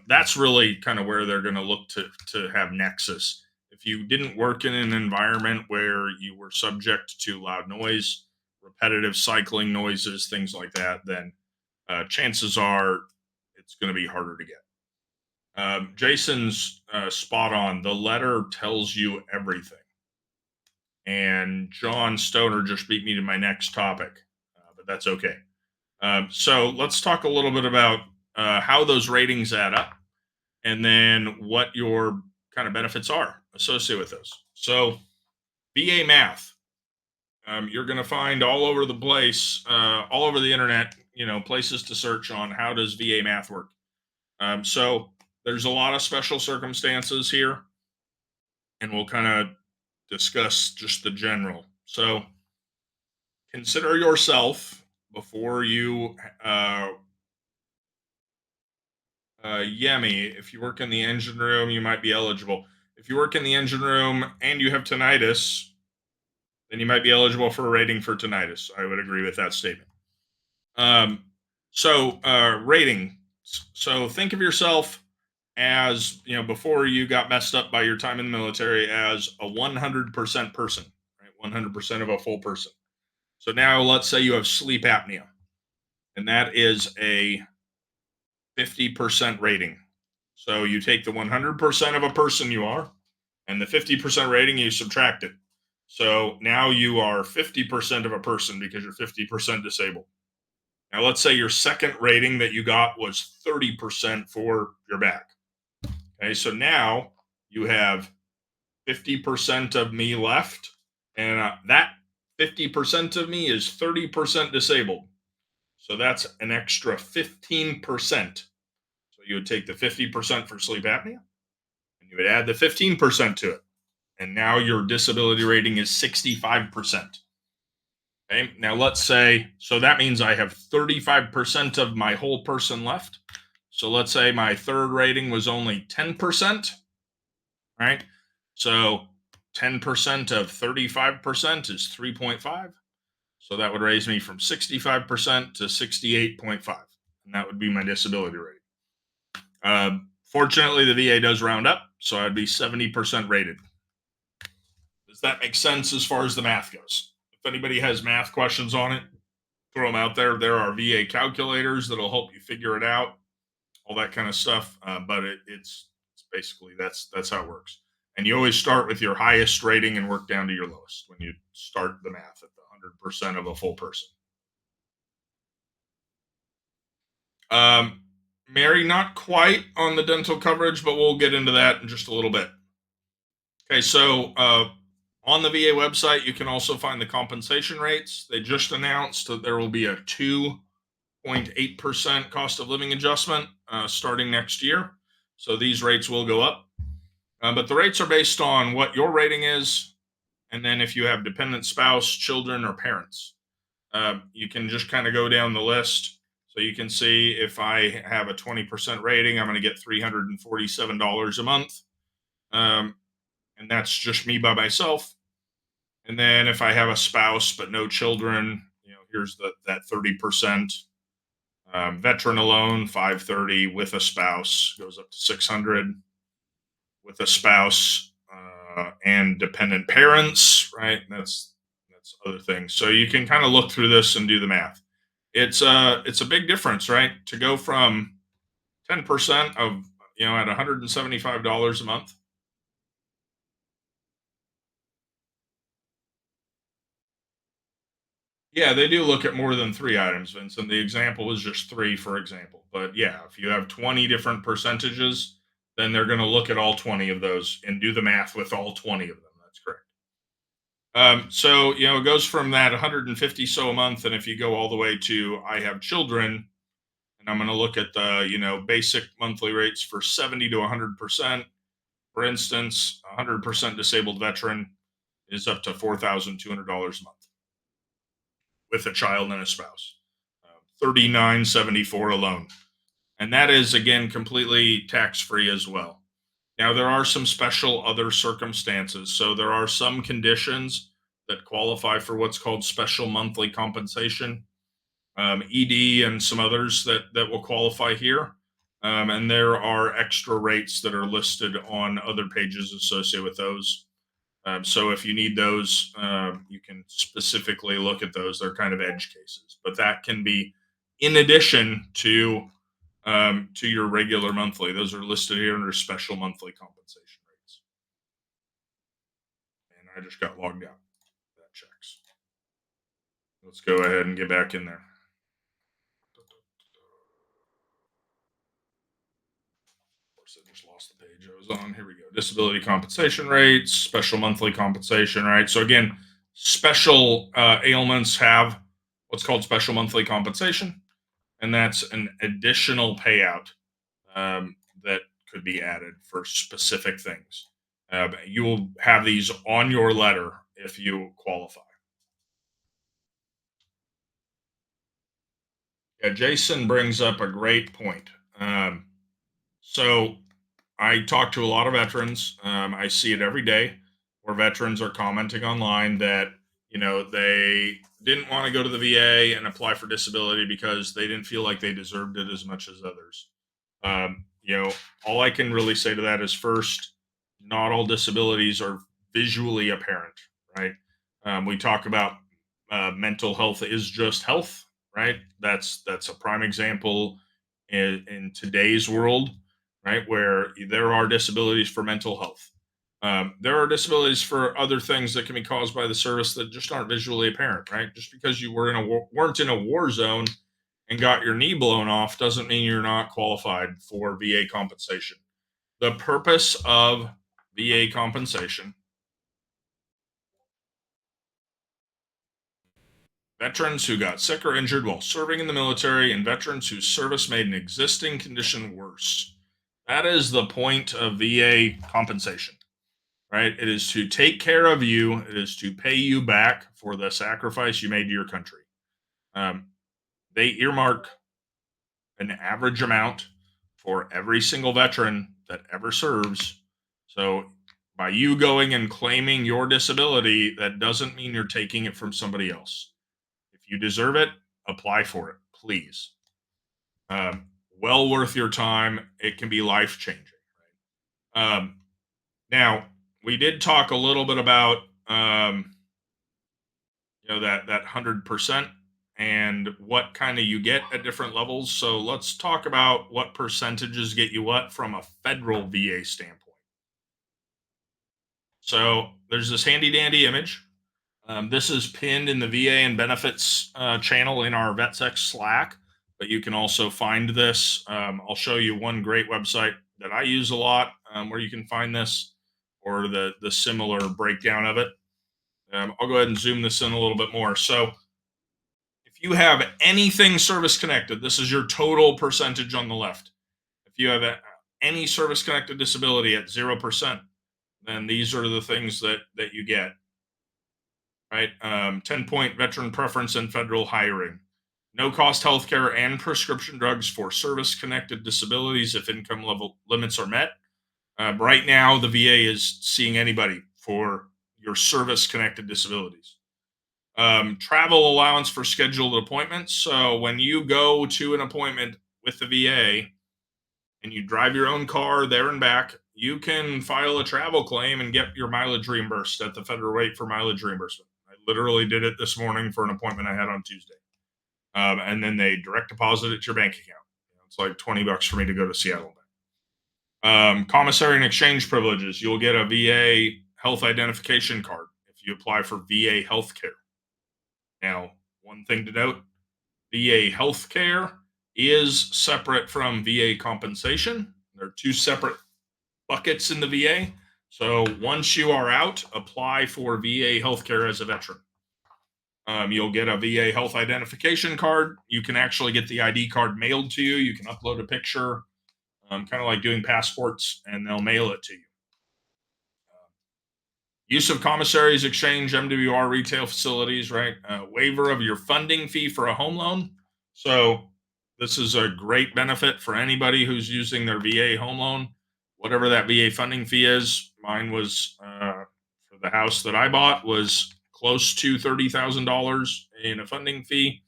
That's really kind of where they're going to look to have nexus. If you didn't work in an environment where you were subject to loud noise, repetitive cycling noises, things like that, then chances are it's going to be harder to get. Jason's spot on. The letter tells you everything. And John Stoner just beat me to my next topic, but that's okay. So let's talk a little bit about how those ratings add up and then what your kind of benefits are associated with those. So, VA math, you're going to find all over the place, all over the internet, places to search on how does VA math work. So, there's a lot of special circumstances here, and we'll kind of discuss just the general. So, consider yourself before you Yemi, if you work in the engine room, you might be eligible. If you work in the engine room and you have tinnitus, then you might be eligible for a rating for tinnitus. I would agree with that statement. Rating. So think of yourself as, before you got messed up by your time in the military, as a 100% person, right? 100% of a full person. So now let's say you have sleep apnea, and that is a 50% rating. So you take the 100% of a person you are, and the 50% rating, you subtract it. So now you are 50% of a person because you're 50% disabled. Now, let's say your second rating that you got was 30% for your back. Okay, so now you have 50% of me left, and that 50% of me is 30% disabled. So that's an extra 15%. So you would take the 50% for sleep apnea, and you would add the 15% to it. And now your disability rating is 65%. Okay. Now let's say, so that means I have 35% of my whole person left. So let's say my third rating was only 10%, right? So 10% of 35% is 3.5. So that would raise me from 65% to 68.5. And that would be my disability rate. Fortunately, the VA does round up. So I'd be 70% rated. Does that make sense as far as the math goes? If anybody has math questions on it, throw them out there. There are VA calculators that'll help you figure it out, all that kind of stuff. But it's basically that's how it works. And you always start with your highest rating and work down to your lowest when you start the math at the 100% of a full person. Mary, not quite on the dental coverage, but we'll get into that in just a little bit. Okay, so on the VA website, you can also find the compensation rates. They just announced that there will be a 2.8% cost of living adjustment starting next year. So these rates will go up. But the rates are based on what your rating is, and then if you have dependent spouse, children, or parents. You can just kind of go down the list. So you can see if I have a 20% rating, I'm going to get $347 a month. And that's just me by myself. And then if I have a spouse but no children, here's that 30%. Veteran alone, 530. With a spouse goes up to 600. With a spouse and dependent parents, right? That's other things. So you can kind of look through this and do the math. It's a big difference, right? To go from 10% of at $175 a month. Yeah, they do look at more than 3 items, Vincent. The example is just 3, for example. But yeah, if you have 20 different percentages, then they're going to look at all 20 of those and do the math with all 20 of them. That's correct. So it goes from that 150 so a month, and if you go all the way to I have children, and I'm going to look at the basic monthly rates for 70 to 100%. For instance, 100% disabled veteran is up to $4,200 a month with a child and a spouse. 39.74 alone, and that is again completely tax free as well. Now, there are some special other circumstances. So, there are some conditions that qualify for what's called special monthly compensation, ED, and some others that will qualify here. And there are extra rates that are listed on other pages associated with those. So if you need those, you can specifically look at those. They're kind of edge cases, but that can be in addition to your regular monthly. Those are listed here under special monthly compensation rates. And I just got logged out. That checks. Let's go ahead and get back in there. Of course, I just lost the page I was on. Here we go. Disability compensation rates, special monthly compensation, right? So again, special ailments have what's called special monthly compensation, and that's an additional payout that could be added for specific things. You will have these on your letter if you qualify. Yeah, Jason brings up a great point. So I talk to a lot of veterans. I see it every day where veterans are commenting online that, they didn't want to go to the VA and apply for disability because they didn't feel like they deserved it as much as others. All I can really say to that is first, not all disabilities are visually apparent, right? We talk about mental health is just health, right? That's a prime example in today's world, right? Where there are disabilities for mental health. There are disabilities for other things that can be caused by the service that just aren't visually apparent, right? Just because you weren't in a war zone and got your knee blown off doesn't mean you're not qualified for VA compensation. The purpose of VA compensation, veterans who got sick or injured while serving in the military, and veterans whose service made an existing condition worse. That is the point of VA compensation, right? It is to take care of you, it is to pay you back for the sacrifice you made to your country. Um, they earmark an average amount for every single veteran that ever serves. So by you going and claiming your disability, that doesn't mean you're taking it from somebody else. If you deserve it, apply for it, please. Well worth your time. It can be life changing. Um, Now, we did talk a little bit about that 100% and what kind of you get at different levels. So let's talk about what percentages get you what from a federal VA standpoint. So there's this handy dandy image. This is pinned in the VA and benefits channel in our VetSec Slack, but you can also find this. I'll show you one great website that I use a lot where you can find this or the similar breakdown of it. I'll go ahead and zoom this in a little bit more. So if you have anything service connected, this is your total percentage on the left. If you have any service connected disability at 0%, then these are the things that you get, right? 10-point veteran preference and federal hiring. No cost healthcare and prescription drugs for service connected disabilities if income level limits are met. Right now, the VA is seeing anybody for your service connected disabilities. Travel allowance for scheduled appointments. So when you go to an appointment with the VA and you drive your own car there and back, you can file a travel claim and get your mileage reimbursed at the federal rate for mileage reimbursement. I literally did it this morning for an appointment I had on Tuesday. And then they direct deposit it to your bank account. It's like $20 for me to go to Seattle. Commissary and exchange privileges. You'll get a VA health identification card if you apply for VA health care. Now, one thing to note, VA healthcare is separate from VA compensation. There are two separate buckets in the VA. So once you are out, apply for VA healthcare as a veteran. You'll get a VA health identification card. You can actually get the ID card mailed to you. You can upload a picture, kind of like doing passports, and they'll mail it to you. Use of commissaries, exchange, MWR retail facilities, right? Waiver of your funding fee for a home loan. So this is a great benefit for anybody who's using their VA home loan. whatever that VA funding fee is. Mine was for the house that I bought was close to $30,000 in a funding fee.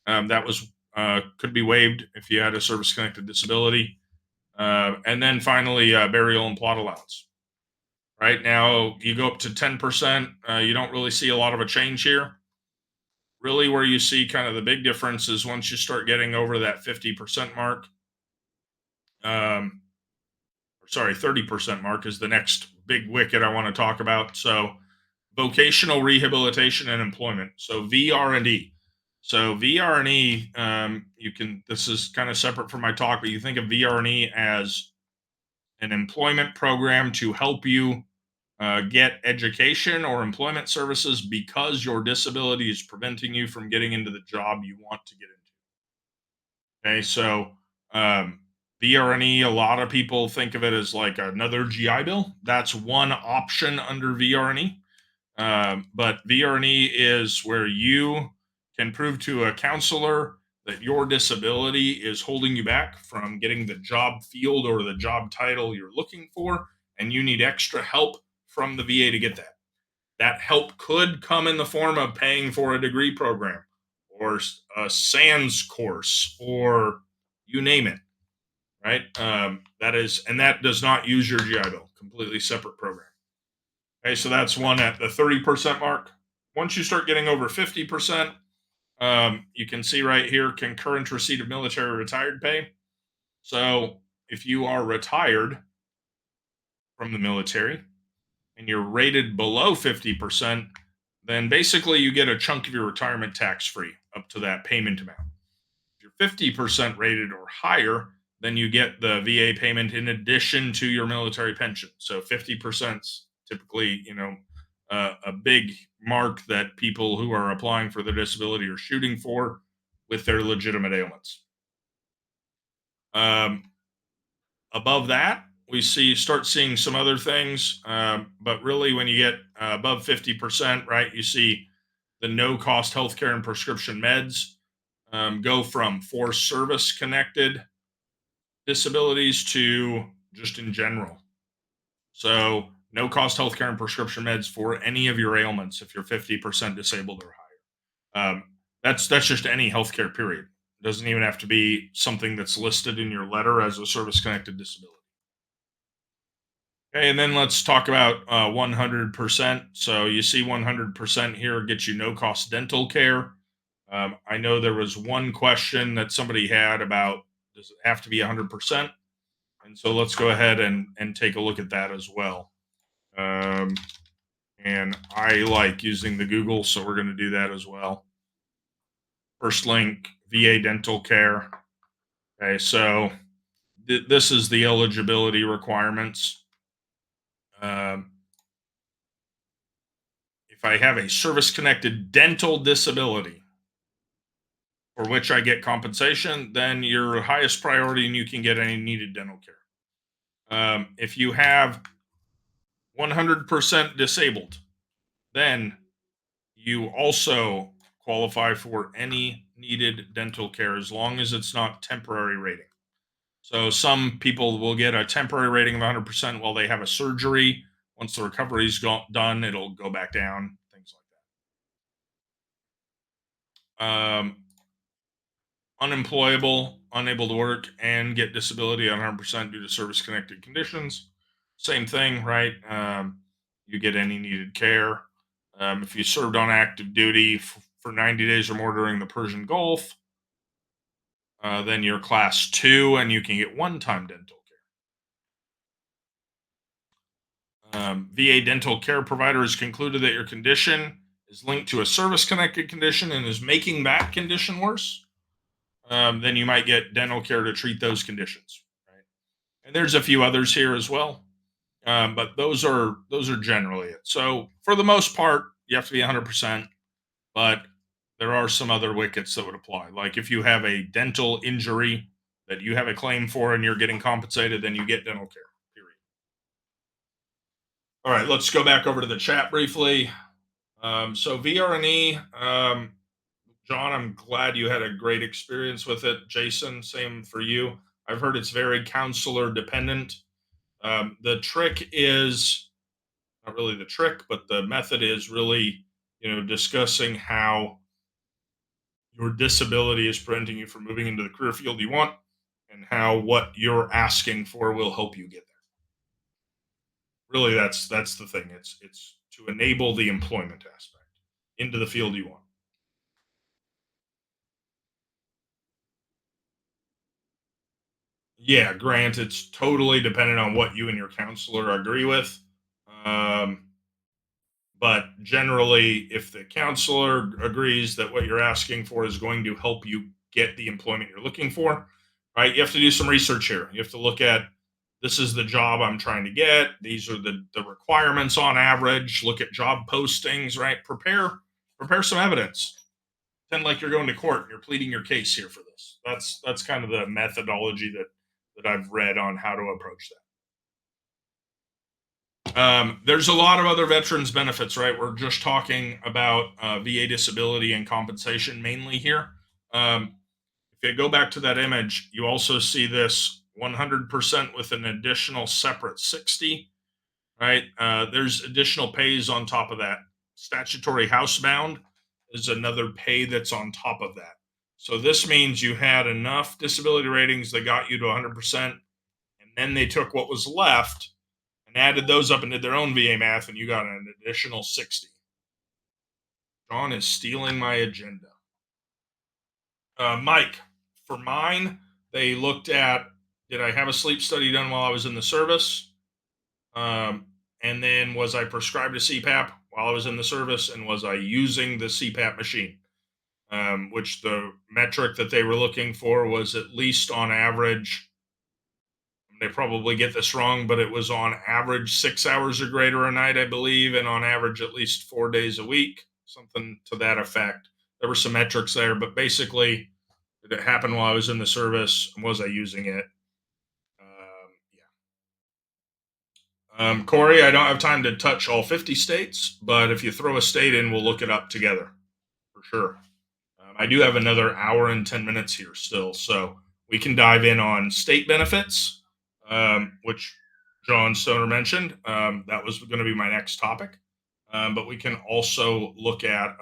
That was could be waived if you had a service connected disability. And then finally, burial and plot allowance. Right now, you go up to 10%. You don't really see a lot of a change here. Really, where you see kind of the big difference is once you start getting over that 50% mark. Sorry, 30% mark is the next big wicket I want to talk about. So, vocational rehabilitation and employment. So, VR&E. So, VR&E, you can. This is kind of separate from my talk, but you think of VR&E as an employment program to help you get education or employment services because your disability is preventing you from getting into the job you want to get into. Okay, so um, VRNE, a lot of people think of it as like another GI Bill. That's one option under VRNE. But VRNE is where you can prove to a counselor that your disability is holding you back from getting the job field or the job title you're looking for, and you need extra help from the VA to get that. That help could come in the form of paying for a degree program or a SANS course or you name it, right? That is, and that does not use your GI Bill, completely separate program. Okay, so that's one at the 30% mark. Once you start getting over 50%, you can see right here concurrent receipt of military retired pay. So if you are retired from the military and you're rated below 50%, then basically you get a chunk of your retirement tax free up to that payment amount. If you're 50% rated or higher, then you get the VA payment in addition to your military pension. So 50% typically, a big mark that people who are applying for their disability are shooting for with their legitimate ailments. Um, Above that, we start seeing some other things, but really, when you get above 50%, right, you see the no cost healthcare and prescription meds go from for service connected disabilities to just in general. So, no cost healthcare and prescription meds for any of your ailments if you're 50% disabled or higher. That's just any healthcare period. It doesn't even have to be something that's listed in your letter as a service connected disability. Okay, and then let's talk about 100%. So you see 100% here gets you no cost dental care. I know there was one question that somebody had about does it have to be 100%? And so let's go ahead and take a look at that as well. And I like using the Google, so we're going to do that as well. First link, VA dental care. Okay, so this is the eligibility requirements. If I have a service connected dental disability for which I get compensation, then you're highest priority and you can get any needed dental care. If you have 100% disabled, then you also qualify for any needed dental care as long as it's not temporary rating. So some people will get a temporary rating of 100% while they have a surgery. Once the recovery's done, it'll go back down, things like that. Unemployable, unable to work, and get disability 100% due to service connected conditions. Same thing, right? You get any needed care. If you served on active duty for 90 days or more during the Persian Gulf, then you're class 2 and you can get one time dental care. VA dental care provider has concluded that your condition is linked to a service connected condition and is making that condition worse. Then you might get dental care to treat those conditions. Right? And there's a few others here as well, but those are generally it. So for the most part, you have to be 100%, but there are some other wickets that would apply. Like if you have a dental injury that you have a claim for and you're getting compensated, then you get dental care. Period. All right, let's go back over to the chat briefly. So VRNE, John, I'm glad you had a great experience with it. Jason, same for you. I've heard it's very counselor dependent. The trick is not really the trick, but the method is really, discussing how your disability is preventing you from moving into the career field you want, and how what you're asking for will help you get there. Really, that's the thing. It's to enable the employment aspect into the field you want. Yeah, grant it's totally dependent on what you and your counselor agree with. Um, but generally, if the counselor agrees that what you're asking for is going to help you get the employment you're looking for, right? You have to do some research here. You have to look at, this is the job I'm trying to get. These are the requirements on average. Look at job postings, right? Prepare some evidence. Pretend like you're going to court and you're pleading your case here for this. That's kind of the methodology that I've read on how to approach that. There's a lot of other veterans benefits, right? We're just talking about VA disability and compensation mainly here. If you go back to that image, you also see this 100% with an additional separate 60, right? There's additional pays on top of that. Statutory housebound is another pay that's on top of that. So this means you had enough disability ratings that got you to 100%, and then they took what was left and added those up and did their own VA math, and you got an additional 60. John is stealing my agenda. Mike, for mine, they looked at, did I have a sleep study done while I was in the service? And then was I prescribed a CPAP while I was in the service? And was I using the CPAP machine? Which the metric that they were looking for was at least on average, they probably get this wrong, but it was on average 6 hours or greater a night, I believe, and on average at least 4 days a week, something to that effect. There were some metrics there, but basically, did it happen while I was in the service? Was I using it? Yeah. Corey, I don't have time to touch all 50 states, but if you throw a state in, we'll look it up together for sure. I do have another hour and 10 minutes here still, so we can dive in on state benefits, which John Stoner mentioned. That was going to be my next topic, but we can also look at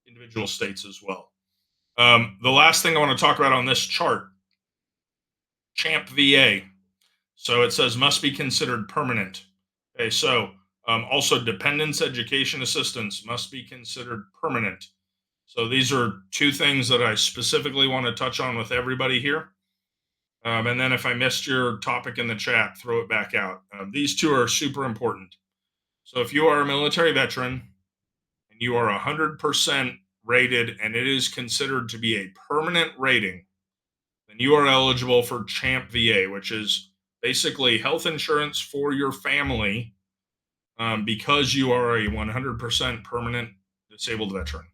individual states as well. The last thing I want to talk about on this chart, CHAMP VA. So it says must be considered permanent. Okay, so also dependents education assistance must be considered permanent. So these are two things that I specifically want to touch on with everybody here. And then if I missed your topic in the chat, throw it back out. These two are super important. So if you are a military veteran and you are 100% rated and it is considered to be a permanent rating, then you are eligible for CHAMP VA, which is basically health insurance for your family because you are a 100% permanent disabled veteran.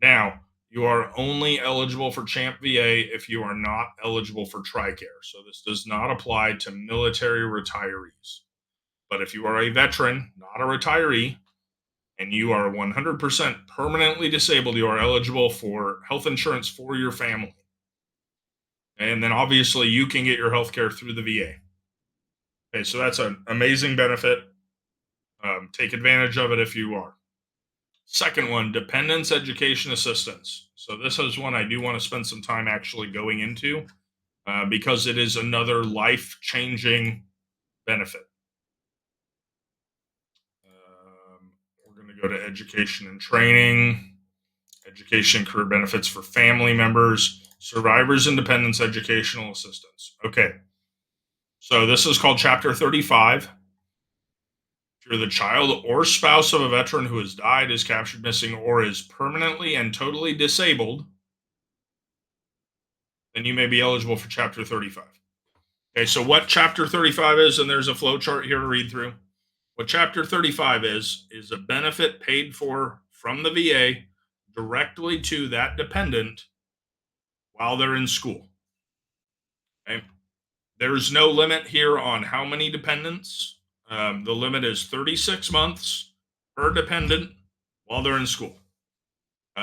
Now, you are only eligible for CHAMP VA if you are not eligible for TRICARE. So this does not apply to military retirees. But if you are a veteran, not a retiree, and you are 100% permanently disabled, you are eligible for health insurance for your family. And then obviously you can get your health care through the VA. Okay, so that's an amazing benefit. Take advantage of it if you are. Second one, dependents education assistance. So this is one I do want to spend some time actually going into because it is another life-changing benefit. We're going to go to education and training, education and career benefits for family members, survivors and dependents educational assistance. Okay, so this is called Chapter 35. If you're the child or spouse of a veteran who has died, is captured missing, or is permanently and totally disabled, then you may be eligible for Chapter 35. Okay, so what Chapter 35 is, and there's a flow chart here to read through. What Chapter 35 is a benefit paid for from the VA directly to that dependent while they're in school. Okay? There's no limit here on how many dependents. The limit is 36 months per dependent while they're in school.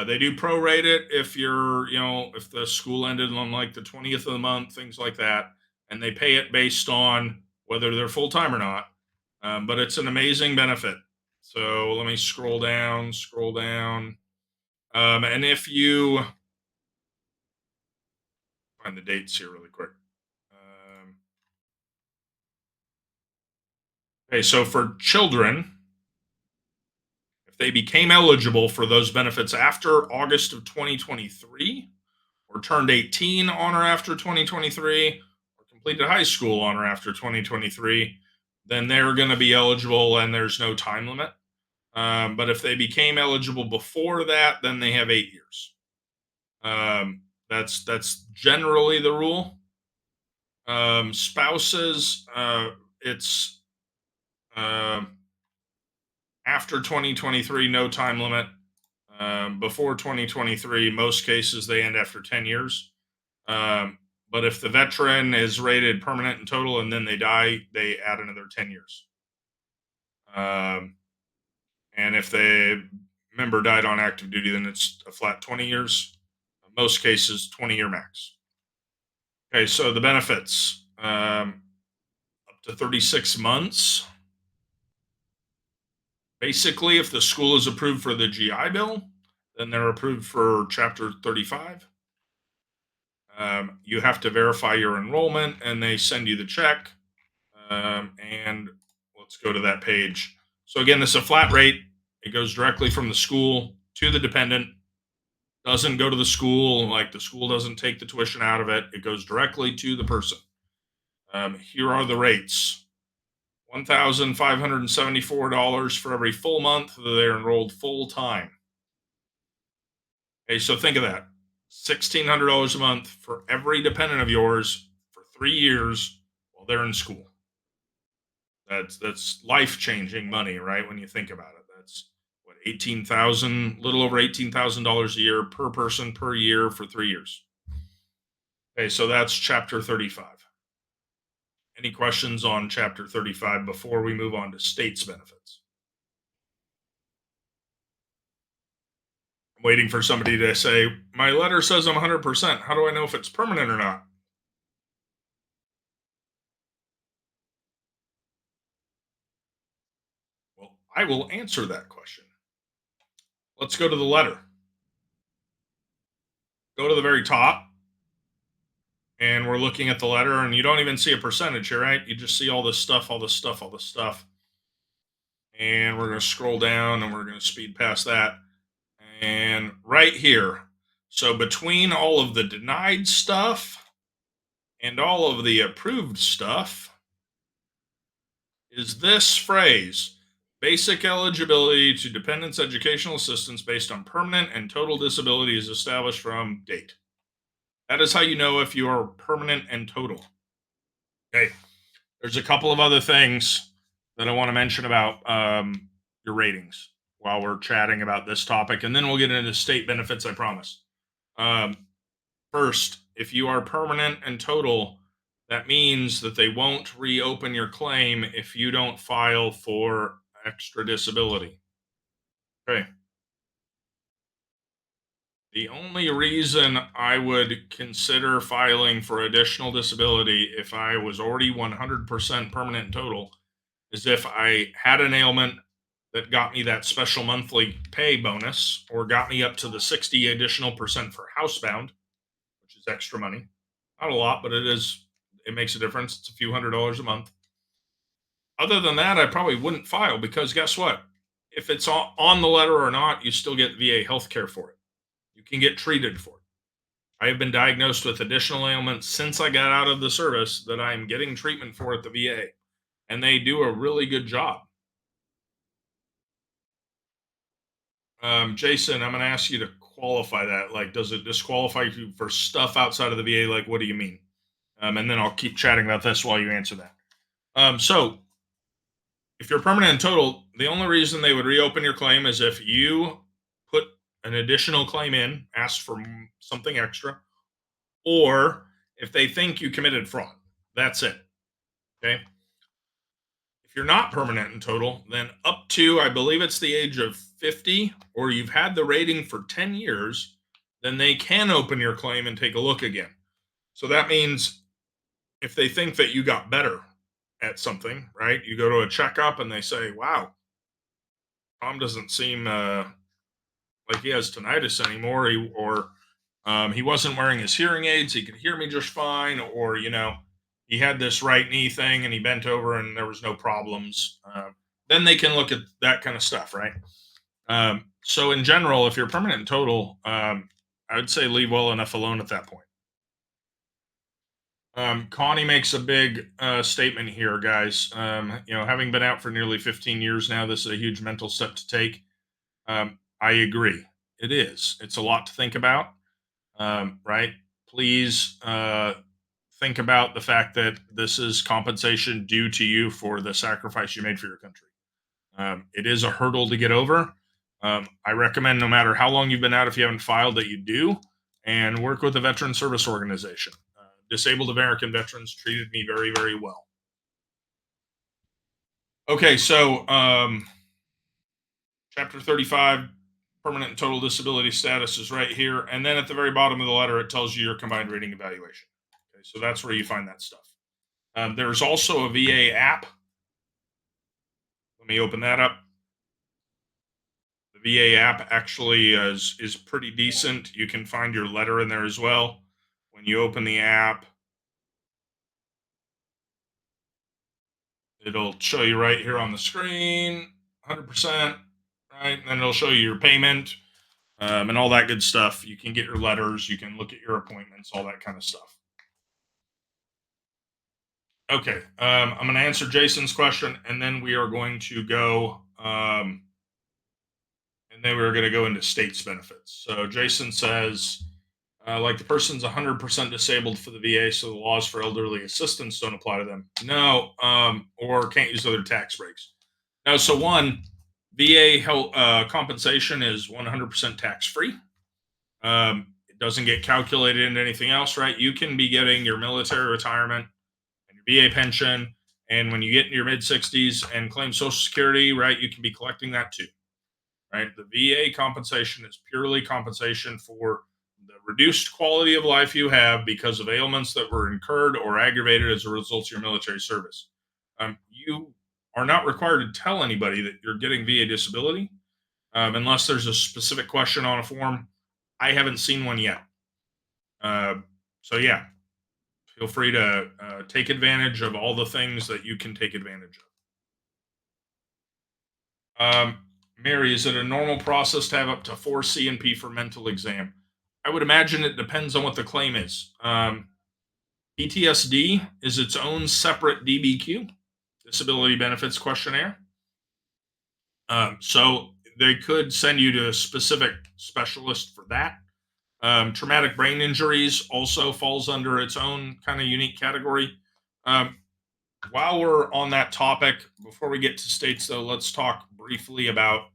They do prorate it if you're, if the school ended on like the 20th of the month, things like that. And they pay it based on whether they're full time or not. But it's an amazing benefit. So let me scroll down. And if you find the dates here really quick. Um, okay, so for children, if they became eligible for those benefits after August of 2023, or turned 18 on or after 2023, or completed high school on or after 2023, then they're going to be eligible and there's no time limit. But if they became eligible before that, then they have 8 years. That's generally the rule. Spouses, it's uh, after 2023, no time limit. Before 2023, most cases they end after 10 years. But if the veteran is rated permanent and total and then they die, they add another 10 years. Um, and if the member died on active duty, then it's a flat 20 years. In most cases, 20-year max. Okay, so the benefits, up to 36 months. Basically, if the school is approved for the GI Bill, then they're approved for Chapter 35. You have to verify your enrollment and they send you the check. And let's go to that page. So, again, this is a flat rate. It goes directly from the school to the dependent. Doesn't go to the school, like the school doesn't take the tuition out of it. It goes directly to the person. Here are the rates. $1,574 for every full month that they're enrolled full time. Okay, so think of that. $1,600 a month for every dependent of yours for 3 years while they're in school. That's life changing money, right? When you think about it, that's what 18,000, little over $18,000 a year per person per year for 3 years. Okay, so that's Chapter 35. Any questions on Chapter 35 before we move on to states benefits? I'm waiting for somebody to say, my letter says I'm 100%. How do I know if it's permanent or not? Well, I will answer that question. Let's go to the letter. Go to the very top, and we're looking at the letter, and you don't even see a percentage here, right? You just see all this stuff, all this stuff, all this stuff. And we're going to scroll down and we're going to speed past that. And right here, so between all of the denied stuff and all of the approved stuff is this phrase: basic eligibility to dependents educational assistance based on permanent and total disability is established from date. That is how you know if you are permanent and total. Okay. There's a couple of other things that I want to mention about your ratings while we're chatting about this topic, and then we'll get into state benefits, I promise. Um, First, if you are permanent and total, that means that they won't reopen your claim if you don't file for extra disability. Okay. The only reason I would consider filing for additional disability if I was already 100% permanent and total is if I had an ailment that got me that special monthly pay bonus or got me up to the 60 additional percent for housebound, which is extra money. Not a lot, but it makes a difference. It's a few $100s a month. Other than that, I probably wouldn't file because guess what? If it's on the letter or not, you still get VA health care for it. You can get treated for it. I have been diagnosed with additional ailments since I got out of the service that I'm getting treatment for at the VA, and they do a really good job. Jason, I'm going to ask you to qualify that. Like, does it disqualify you for stuff outside of the VA? Like, what do you mean? And then I'll keep chatting about this while you answer that. So, if you're permanent and total, the only reason they would reopen your claim is if you put an additional claim in, asked for something extra, or if they think you committed fraud. That's it. Okay. If you're not permanent and total, then up to, I believe it's the age of 50, or you've had the rating for 10 years, then they can open your claim and take a look again. So that means if they think that you got better at something, right? You go to a checkup and they say, "Wow, Tom doesn't seem like he has tinnitus anymore," he wasn't wearing his hearing aids. He could hear me just fine, or he had this right knee thing and he bent over and there was no problems. Then they can look at that kind of stuff, right? So in general, if you're permanent and total, I would say leave well enough alone at that point. Connie makes a big statement here, guys. Having been out for nearly 15 years now, this is a huge mental step to take. I agree. It is. It's a lot to think about, right? Please think about the fact that this is compensation due to you for the sacrifice you made for your country. It is a hurdle to get over. I recommend, no matter how long you've been out, if you haven't filed, that you do, and work with a veteran service organization. Disabled American Veterans treated me very, very well. Okay, so Chapter 35, permanent and total disability status, is right here. And then at the very bottom of the letter, it tells you your combined rating evaluation. Okay, so that's where you find that stuff. There's also a VA app. Let me open that up. The VA app actually is pretty decent. You can find your letter in there as well. When you open the app, it'll show you right here on the screen, 100%, right? And then it'll show you your payment, and all that good stuff. You can get your letters, you can look at your appointments, all that kind of stuff. Okay, I'm going to answer Jason's question, and then we are going to go, into states benefits. So Jason says, like the person's 100% disabled for the VA, so the laws for elderly assistance don't apply to them. No, or can't use other tax breaks. No, so one, VA health compensation is 100% tax free. It doesn't get calculated into anything else, right? You can be getting your military retirement and your VA pension, and when you get in your mid 60s and claim Social Security, right, you can be collecting that too, right? The VA compensation is purely compensation for the reduced quality of life you have because of ailments that were incurred or aggravated as a result of your military service. You are not required to tell anybody that you're getting VA disability, unless there's a specific question on a form. I haven't seen one yet. Uh, so yeah, feel free to take advantage of all the things that you can take advantage of. Mary, is it a normal process to have up to 4 C&P for mental exam? I would imagine it depends on what the claim is. PTSD is its own separate DBQ, disability benefits questionnaire. So they could send you to a specific specialist for that. Traumatic brain injuries also falls under its own kind of unique category. While we're on that topic, before we get to states, though, let's talk briefly about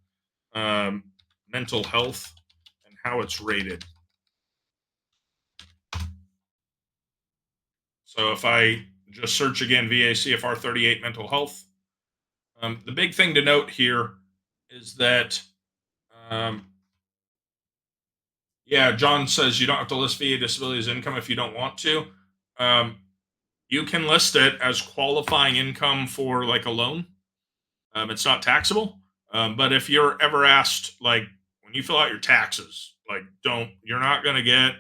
mental health and how it's rated. So if I just search again, VA CFR 38 mental health, the big thing to note here is that, yeah, John says you don't have to list VA disability as income if you don't want to. You can list it as qualifying income for like a loan. It's not taxable. But if you're ever asked, like when you fill out your taxes, like you're not going to get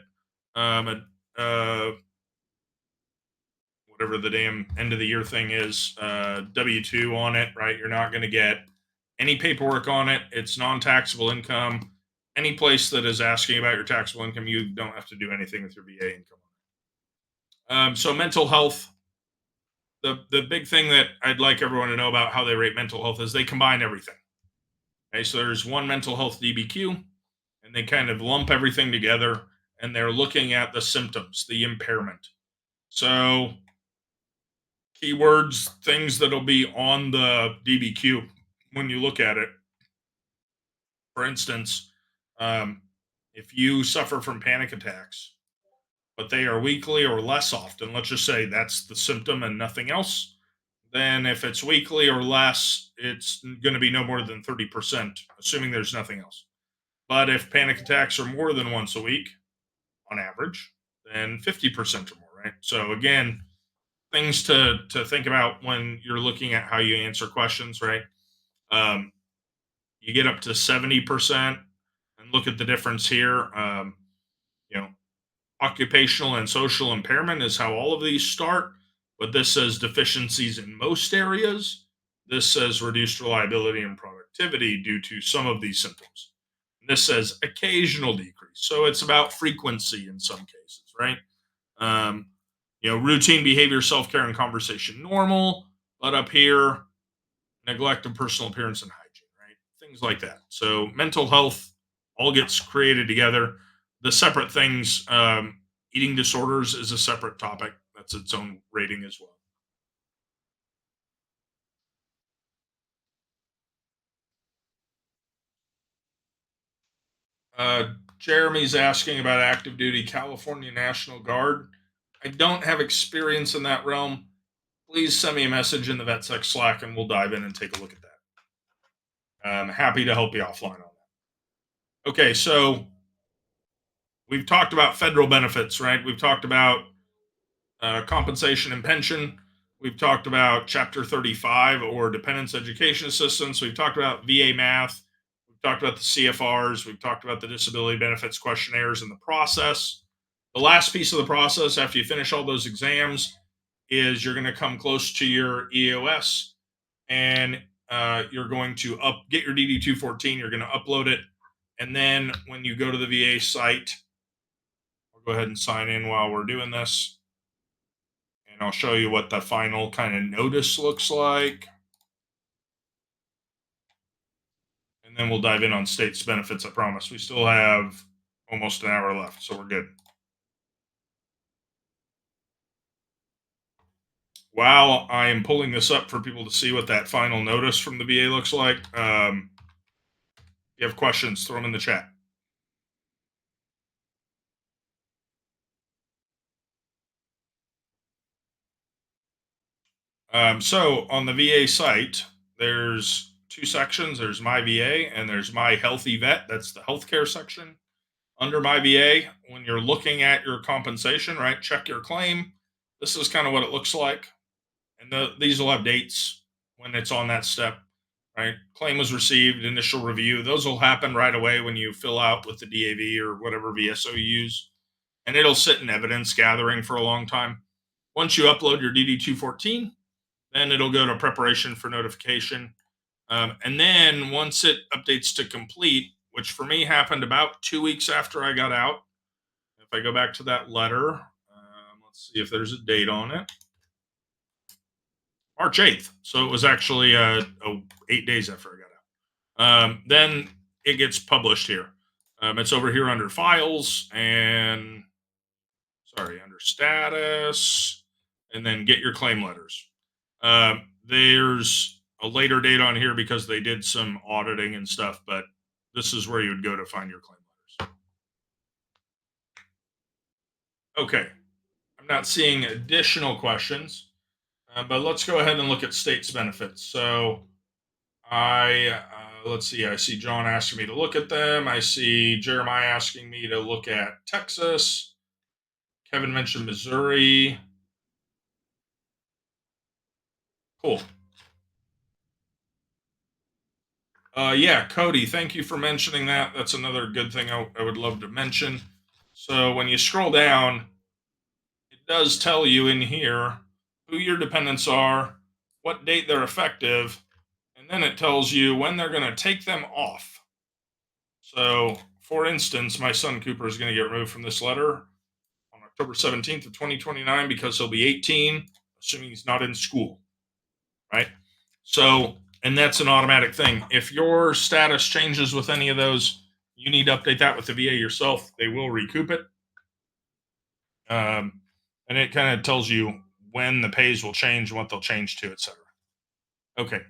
whatever the damn end of the year thing is, W-2 on it, right? You're not going to get any paperwork on it. It's non-taxable income. Any place that is asking about your taxable income, you don't have to do anything with your VA income. So mental health, the big thing that I'd like everyone to know about how they rate mental health is they combine everything. Okay, so there's one mental health DBQ, and they kind of lump everything together, and they're looking at the symptoms, the impairment. So keywords, things that'll be on the DBQ when you look at it. For instance, if you suffer from panic attacks, but they are weekly or less often, let's just say that's the symptom and nothing else, then if it's weekly or less, it's going to be no more than 30%, assuming there's nothing else. But if panic attacks are more than once a week on average, then 50% or more, right? So again, things to think about when you're looking at how you answer questions, right? Um, you get up to 70%, and look at the difference here. You know, occupational and social impairment is how all of these start, but this says deficiencies in most areas. This says reduced reliability and productivity due to some of these symptoms. This says occasional decrease. So it's about frequency in some cases, right? Um, routine behavior, self care, and conversation normal, but up here, neglect of personal appearance and hygiene, right? Things like that. So mental health all gets created together. The separate things, eating disorders is a separate topic. That's its own rating as well. Jeremy's asking about active duty California National Guard. I don't have experience in that realm. Please send me a message in the VetSec Slack and we'll dive in and take a look at that. I'm happy to help you offline on that. Okay, so we've talked about federal benefits, right? We've talked about compensation and pension. We've talked about Chapter 35 or dependents education assistance. We've talked about VA math. We've talked about the CFRs. We've talked about the disability benefits questionnaires and the process. The last piece of the process, after you finish all those exams, is you're going to come close to your EOS and you're going to get your DD 214. You're going to upload it. And then when you go to the VA site, I'll go ahead and sign in while we're doing this. And I'll show you what the final kind of notice looks like. And then we'll dive in on states benefits, I promise. We still have almost an hour left, so we're good. While I am pulling this up for people to see what that final notice from the VA looks like, if you have questions, throw them in the chat. So on the VA site, there's two sections. There's My VA and there's My Healthy Vet. That's the healthcare section. Under My VA, when you're looking at your compensation, right, check your claim. This is kind of what it looks like. And these will have dates when it's on that step, right? Claim was received, initial review. Those will happen right away when you fill out with the DAV or whatever VSO you use. And it'll sit in evidence gathering for a long time. Once you upload your DD 214, then it'll go to preparation for notification. And then once it updates to complete, which for me happened about 2 weeks after I got out, if I go back to that letter, let's see if there's a date on it. March 8th. So it was actually 8 days after I got out. Then it gets published here. It's over here under files and under status, and then get your claim letters. There's a later date on here because they did some auditing and stuff, but this is where you would go to find your claim letters. Okay, I'm not seeing additional questions, but let's go ahead and look at states benefits. So let's see. I see John asking me to look at them. I see Jeremiah asking me to look at Texas. Kevin mentioned Missouri. Cool. Yeah, Cody, thank you for mentioning that. That's another good thing I would love to mention. So when you scroll down, it does tell you in here who your dependents are, what date they're effective, and then it tells you when they're going to take them off. So, for instance, my son Cooper is going to get removed from this letter on October 17th of 2029 because he'll be 18, assuming he's not in school, right? So, and that's an automatic thing. If your status changes with any of those, you need to update that with the VA yourself. They will recoup it. And it kind of tells you when the pays will change, what they'll change to, etc. Okay.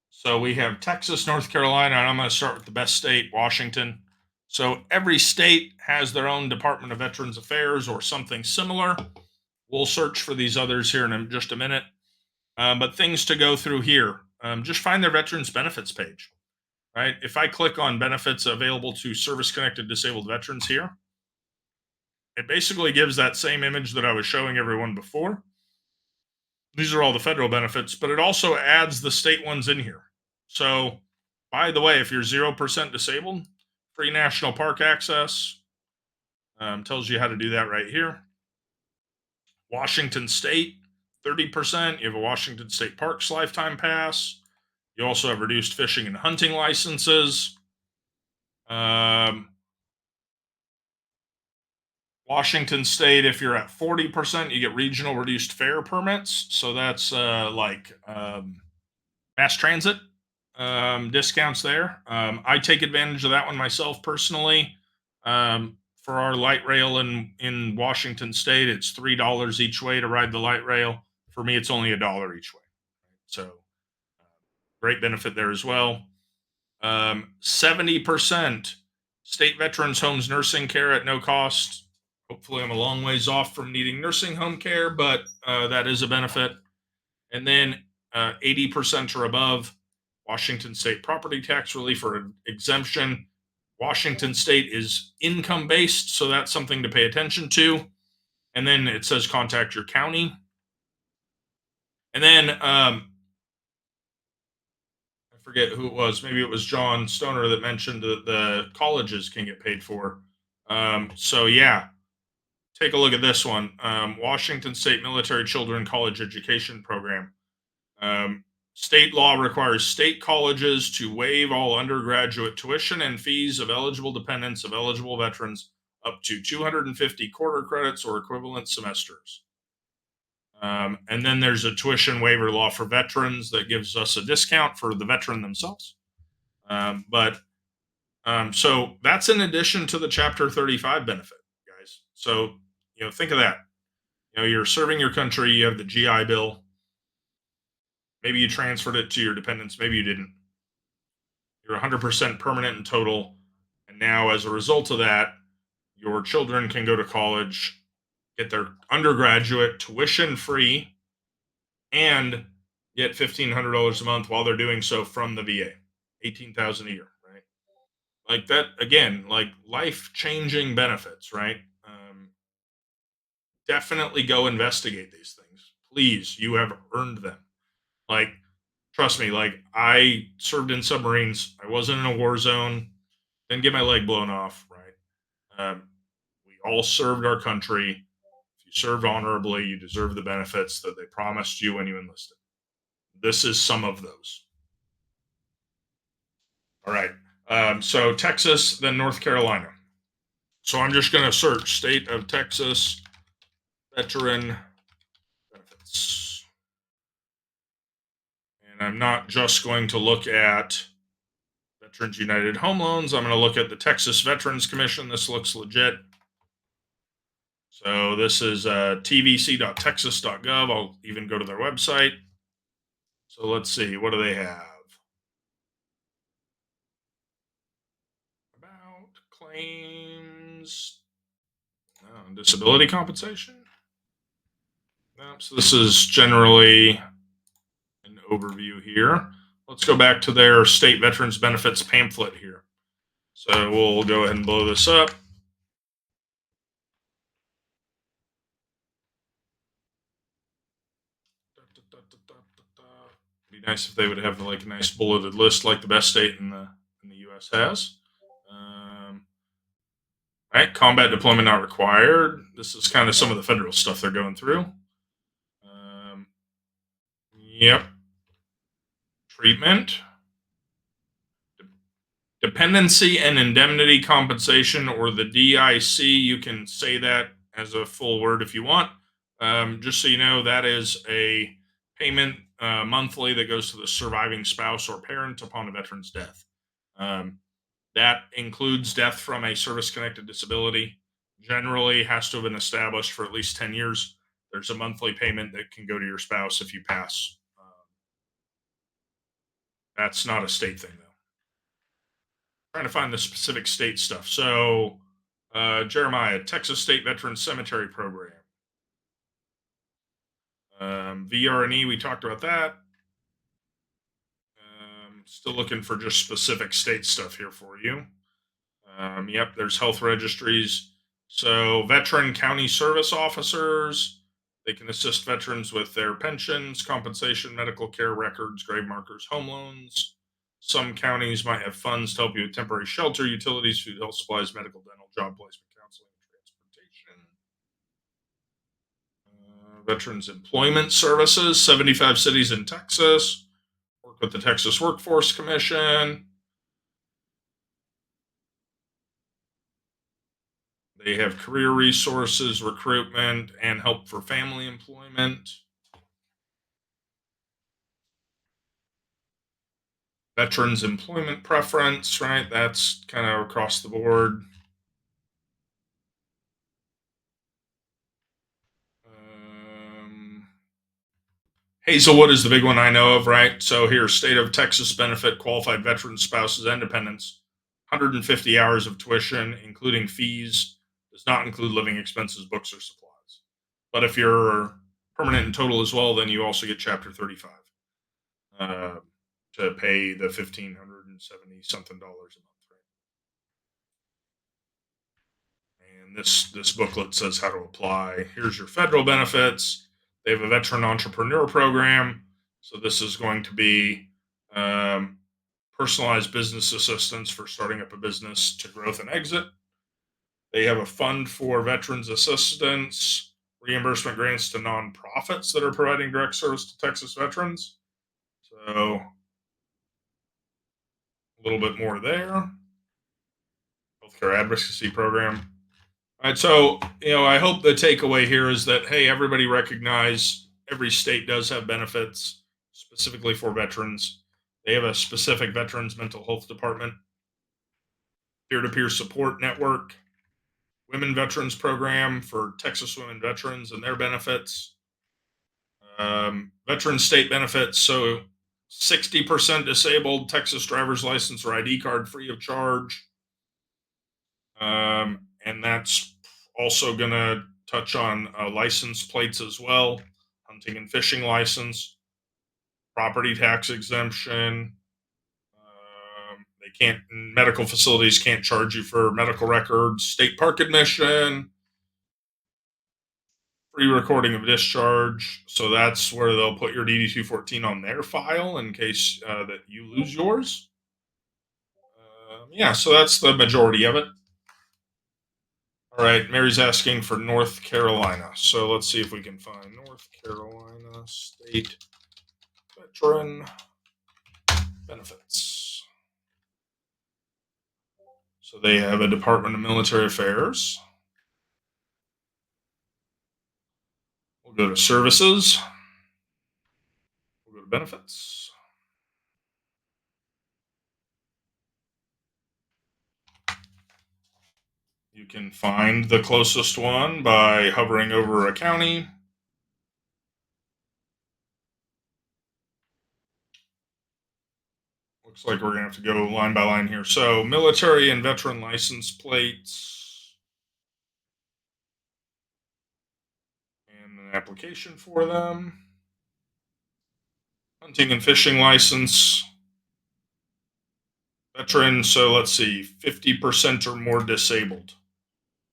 So we have Texas, North Carolina, and I'm going to start with the best state, Washington. So every state has their own Department of Veterans Affairs or something similar. We'll search for these others here in just a minute. But things to go through here, just find their Veterans Benefits page, right? If I click on benefits available to service-connected disabled veterans here, it basically gives that same image that I was showing everyone before. These are all the federal benefits, but it also adds the state ones in here. So, by the way, if you're 0% disabled, free national park access, tells you how to do that right here. Washington State, 30%. You have a Washington State Parks lifetime pass. You also have reduced fishing and hunting licenses. Washington State, if you're at 40%, you get regional reduced fare permits. So that's mass transit discounts there. I take advantage of that one myself personally. For our light rail in Washington State, it's $3 each way to ride the light rail. For me, it's only $1 each way. So great benefit there as well. 70% state veterans homes nursing care at no cost. Hopefully, I'm a long ways off from needing nursing home care, but that is a benefit. And then 80% or above, Washington State property tax relief or exemption. Washington State is income based, so that's something to pay attention to. And then it says contact your county. And then I forget who it was. Maybe it was John Stoner that mentioned that the colleges can get paid for. So yeah, take a look at this one. Washington State Military Children College Education Program. State law requires state colleges to waive all undergraduate tuition and fees of eligible dependents of eligible veterans up to 250 quarter credits or equivalent semesters. And then there's a tuition waiver law for veterans that gives us a discount for the veteran themselves. So that's in addition to the Chapter 35 benefit, guys. So, think of that. You're serving your country, you have the GI Bill. Maybe you transferred it to your dependents, maybe you didn't. You're 100% permanent in total. And now, as a result of that, your children can go to college, get their undergraduate tuition free, and get $1,500 a month while they're doing so from the VA. $18,000 a year, right? Like that, again, like life-changing benefits, right? Definitely go investigate these things. Please, you have earned them. Like, trust me, like I served in submarines. I wasn't in a war zone. Didn't get my leg blown off, right? We all served our country. If you served honorably, you deserve the benefits that they promised you when you enlisted. This is some of those. All right. So Texas, then North Carolina. So I'm just going to search state of Texas veteran benefits. And I'm not just going to look at Veterans United Home Loans. I'm going to look at the Texas Veterans Commission. This looks legit. So this is tvc.texas.gov. I'll even go to their website. So let's see. What do they have? About claims. Disability compensation. So this is generally an overview here. Let's go back to their state veterans benefits pamphlet here. So we'll go ahead and blow this up. Be nice if they would have like a nice bulleted list like the best state in the U.S. has. Right, combat deployment not required. This is kind of some of the federal stuff they're going through. Yep. Treatment. Dependency and indemnity compensation, or the DIC. You can say that as a full word if you want. Just so you know, that is a payment monthly that goes to the surviving spouse or parent upon a veteran's death. That includes death from a service-connected disability. Generally has to have been established for at least 10 years. There's a monthly payment that can go to your spouse if you pass. That's not a state thing, though. Trying to find the specific state stuff. So, Jeremiah, Texas State Veterans Cemetery Program. VRNE, we talked about that. Still looking for just specific state stuff here for you. Yep, there's health registries. So, veteran county service officers, they can assist veterans with their pensions, compensation, medical care records, grave markers, home loans. Some counties might have funds to help you with temporary shelter, utilities, food, health supplies, medical, dental, job placement, counseling, transportation. Veterans Employment Services, 75 cities in Texas. Work with the Texas Workforce Commission. They have career resources, recruitment, and help for family employment. Veterans employment preference, right? That's kind of across the board. Hazelwood is the big one I know of, right? So here, state of Texas benefit qualified veteran spouses and dependents, 150 hours of tuition, including fees, does not include living expenses, books, or supplies. But if you're permanent and total as well, then you also get Chapter 35 uh, to pay the $1,570 something dollars a month. And this booklet says how to apply. Here's your federal benefits. They have a veteran entrepreneur program. So this is going to be um, personalized business assistance for starting up a business to growth and exit. They have a fund for veterans assistance, reimbursement grants to nonprofits that are providing direct service to Texas veterans. So a little bit more there. Healthcare advocacy program. All right, so I hope the takeaway here is that hey, everybody recognize every state does have benefits specifically for veterans. They have a specific veterans mental health department, peer-to-peer support network, women veterans program for Texas women veterans and their benefits, veteran state benefits. So 60% disabled, Texas driver's license or ID card free of charge. And that's also going to touch on license plates as well, hunting and fishing license, property tax exemption. They can't, medical facilities can't charge you for medical records, state park admission, free recording of discharge. So that's where they'll put your DD 214 on their file in case that you lose yours. Yeah, so that's the majority of it. All right, Mary's asking for North Carolina. So let's see if we can find North Carolina State Veteran Benefits. So they have a Department of Military Affairs. We'll go to Services. We'll go to Benefits. You can find the closest one by hovering over a county. Looks like we're going to have to go line by line here. So, military and veteran license plates. And an application for them. Hunting and fishing license. Veteran, so let's see, 50% or more disabled.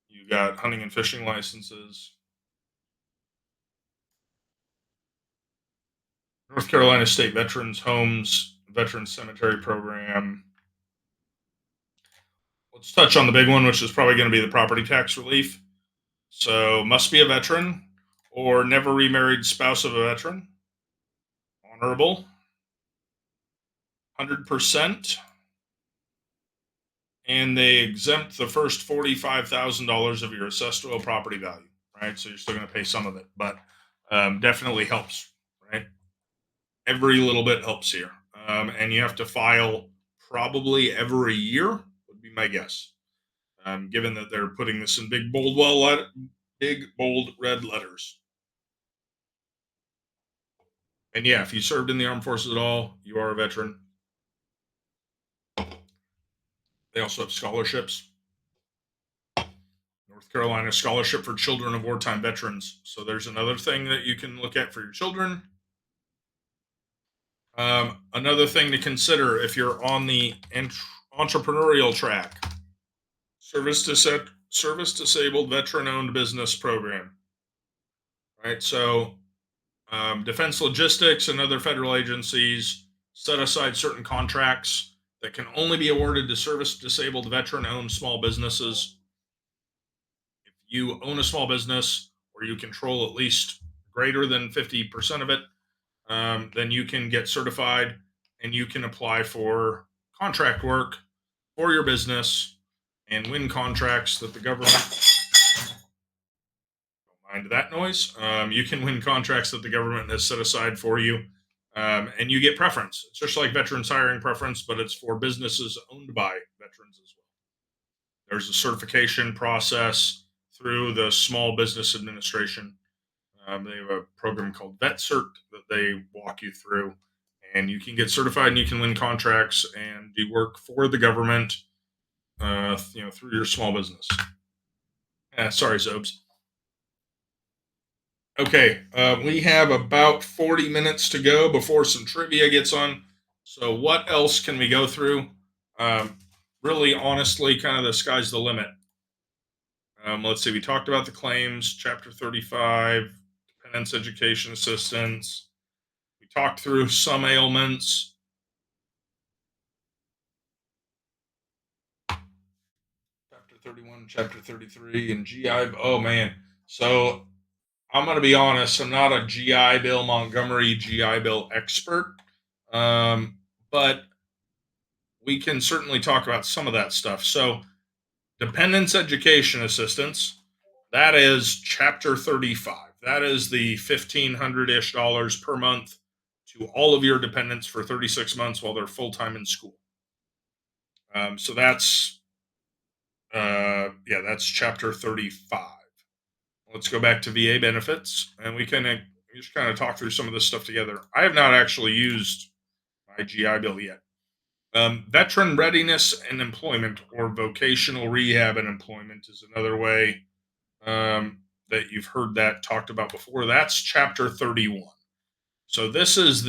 You got hunting and fishing licenses. North Carolina State Veterans Homes, Veterans Cemetery Program. Let's touch on the big one, which is probably going to be the property tax relief. So, must be a veteran or never remarried spouse of a veteran. Honorable. 100%. And they exempt the first $45,000 of your assessed real property value, right? So you're still going to pay some of it, but definitely helps, right? Every little bit helps here. And you have to file probably every year, would be my guess. Given that they're putting this in big bold red letters. And yeah, if you served in the armed forces at all, you are a veteran. They also have scholarships. North Carolina Scholarship for Children of Wartime Veterans. So there's another thing that you can look at for your children. Another thing to consider if you're on the entrepreneurial track, service to service disabled veteran owned business program, right? So, Defense Logistics and other federal agencies set aside certain contracts that can only be awarded to service disabled veteran owned small businesses. If you own a small business or you control at least greater than 50% of it, then you can get certified and you can apply for contract work for your business and win contracts that the government, don't mind that noise, you can win contracts that the government has set aside for you. And you get preference. It's just like veterans hiring preference, but it's for businesses owned by veterans as well. There's a certification process through the Small Business Administration. They have a program called VetCert that they walk you through, and you can get certified and you can win contracts and do work for the government, through your small business. Sorry, Zobes. Okay, we have about 40 minutes to go before some trivia gets on. So, what else can we go through? Really, honestly, kind of the sky's the limit. Let's see, we talked about the claims, Chapter 35, dependents education assistance. We talked through some ailments. Chapter 31, Chapter 33, and GI. Oh, man. So, I'm going to be honest, I'm not a GI Bill, Montgomery GI Bill expert. But we can certainly talk about some of that stuff. So, dependents education assistance, that is Chapter 35. That is the $1,500-ish per month to all of your dependents for 36 months while they're full time in school. So that's Chapter 35. Let's go back to VA benefits, and we can just kind of talk through some of this stuff together. I have not actually used my GI Bill yet. Veteran readiness and employment, or vocational rehab and employment, is another way that you've heard that talked about before. That's Chapter 31. So this is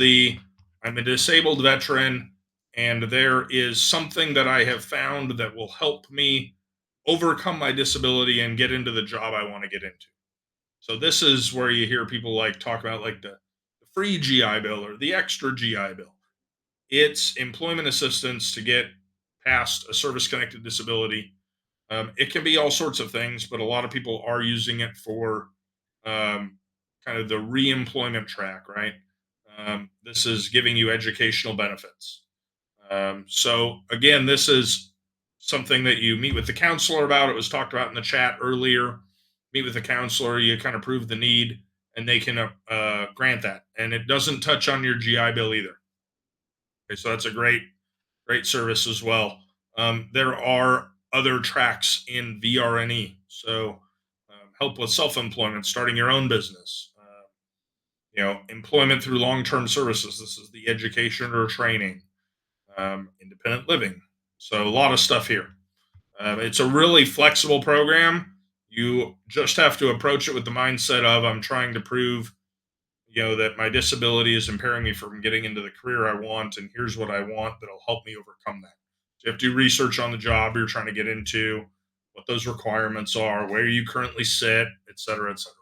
I'm a disabled veteran, and there is something that I have found that will help me overcome my disability and get into the job I want to get into. So this is where you hear people like talk about like the free GI Bill or the extra GI Bill. It's employment assistance to get past a service connected disability. It can be all sorts of things, but a lot of people are using it for kind of the re-employment track, right? This is giving you educational benefits. So again, this is something that you meet with the counselor about. It was talked about in the chat earlier. Meet with the counselor, you kind of prove the need, and they can grant that. And it doesn't touch on your GI Bill either. Okay, so that's a great service as well. There are other tracks in VRNE. So help with self-employment, starting your own business. Employment through long-term services. This is the education or training. Independent living. So a lot of stuff here. It's a really flexible program. You just have to approach it with the mindset of I'm trying to prove, that my disability is impairing me from getting into the career I want, and here's what I want that'll help me overcome that. So you have to do research on the job you're trying to get into, what those requirements are, where you currently sit, et cetera, et cetera.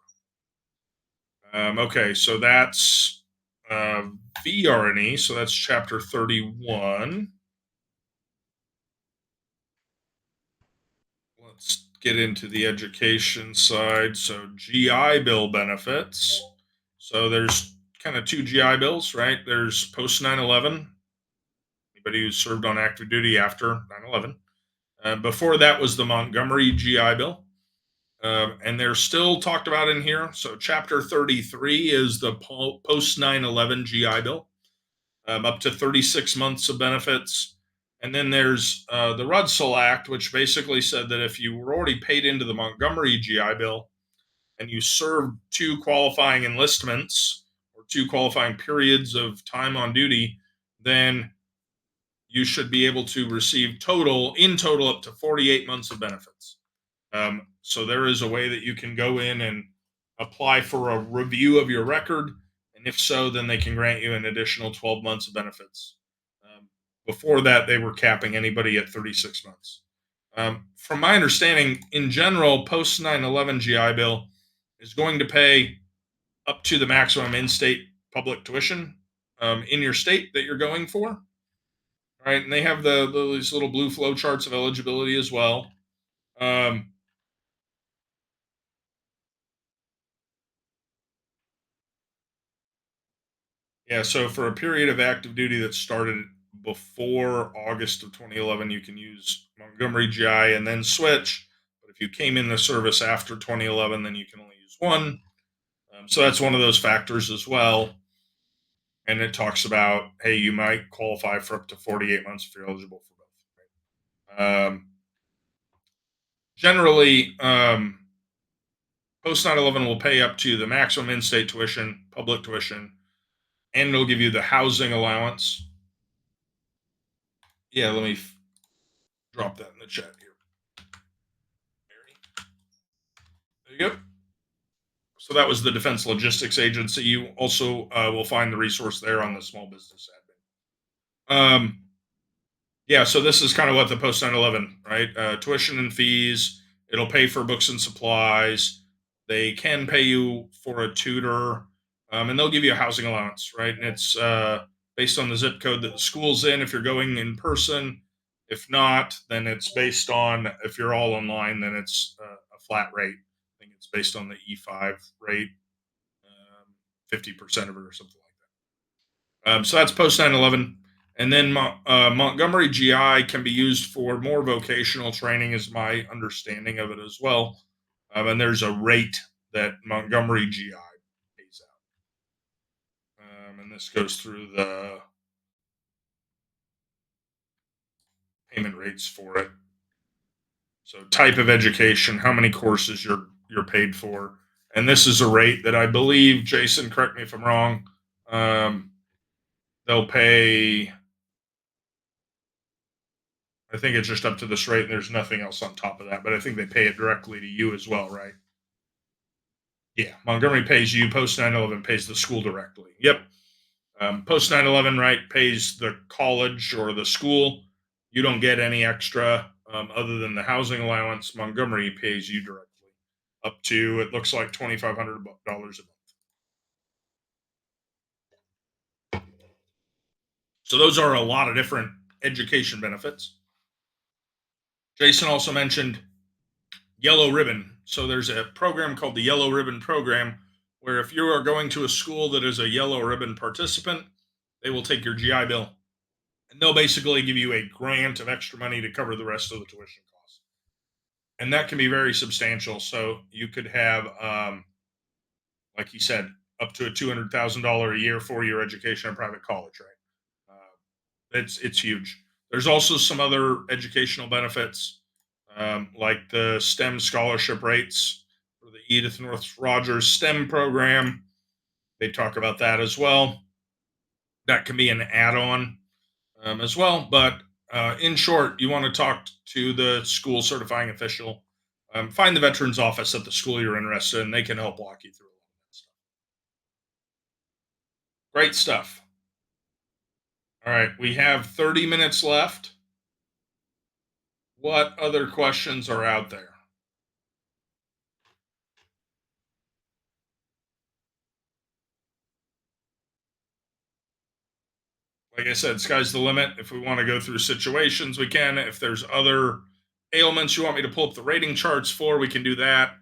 Okay, so that's VRNE, so that's Chapter 31. Let's get into the education side. So GI Bill benefits. So there's kind of two GI Bills, right? There's post 9/11. Anybody who served on active duty after 9/11. Before that was the Montgomery GI Bill. And they're still talked about in here. So Chapter 33 is the post 9/11 GI Bill, up to 36 months of benefits. And then there's the Rudsell Act, which basically said that if you were already paid into the Montgomery GI Bill and you served 2 qualifying enlistments or 2 qualifying periods of time on duty, then you should be able to receive in total up to 48 months of benefits. So there is a way that you can go in and apply for a review of your record. And if so, then they can grant you an additional 12 months of benefits. Before that, they were capping anybody at 36 months. From my understanding, in general, post 9/11 GI Bill is going to pay up to the maximum in-state public tuition in your state that you're going for, right? And they have these little blue flow charts of eligibility as well. Um, yeah, so for a period of active duty that started before August of 2011, you can use Montgomery GI and then switch. But if you came in the service after 2011, then you can only use one. So that's one of those factors as well. And it talks about, hey, you might qualify for up to 48 months if you're eligible for both. Generally, post 9/11 will pay up to the maximum in-state tuition, public tuition, and it'll give you the housing allowance. Yeah, let me drop that in the chat here. There you go. So that was the Defense Logistics Agency. You also will find the resource there on the small business admin. Yeah, so this is kind of what the post 9/11, right? Tuition and fees. It'll pay for books and supplies. They can pay you for a tutor, and they'll give you a housing allowance, right? And it's based on the zip code that the school's in. If you're going in person, if not, then it's based on if you're all online, then it's a flat rate. I think it's based on the E5 rate, 50% of it or something like that. So that's post 9/11. And then Montgomery GI can be used for more vocational training, is my understanding of it as well. And there's a rate that Montgomery GI pays out. And this goes through the payment rates for it. So type of education, how many courses you're paid for, and this is a rate that I believe, Jason, correct me if I'm wrong. They'll pay. I think it's just up to this rate, and there's nothing else on top of that. But I think they pay it directly to you as well, right? Yeah, Montgomery pays you. Post 9/11 pays the school directly. Yep. Post 9/11, right, pays the college or the school. You don't get any extra other than the housing allowance. Montgomery pays you directly, up to it looks like $2,500 a month. So those are a lot of different education benefits. Jason also mentioned Yellow Ribbon. So there's a program called the Yellow Ribbon Program where if you are going to a school that is a Yellow Ribbon participant, they will take your GI Bill and they'll basically give you a grant of extra money to cover the rest of the tuition costs. And that can be very substantial. So you could have, like he said, up to a $200,000 a year for your education in private college, right? It's huge. There's also some other educational benefits, like the STEM scholarship rates for the Edith North Rogers STEM program. They talk about that as well. That can be an add-on as well. But in short, you want to talk to the school certifying official. Find the veterans office at the school you're interested in. They can help walk you through a lot of that stuff. Great stuff. All right, we have 30 minutes left. What other questions are out there? Like I said, sky's the limit. If we want to go through situations, we can. If there's other ailments you want me to pull up the rating charts for, we can do that.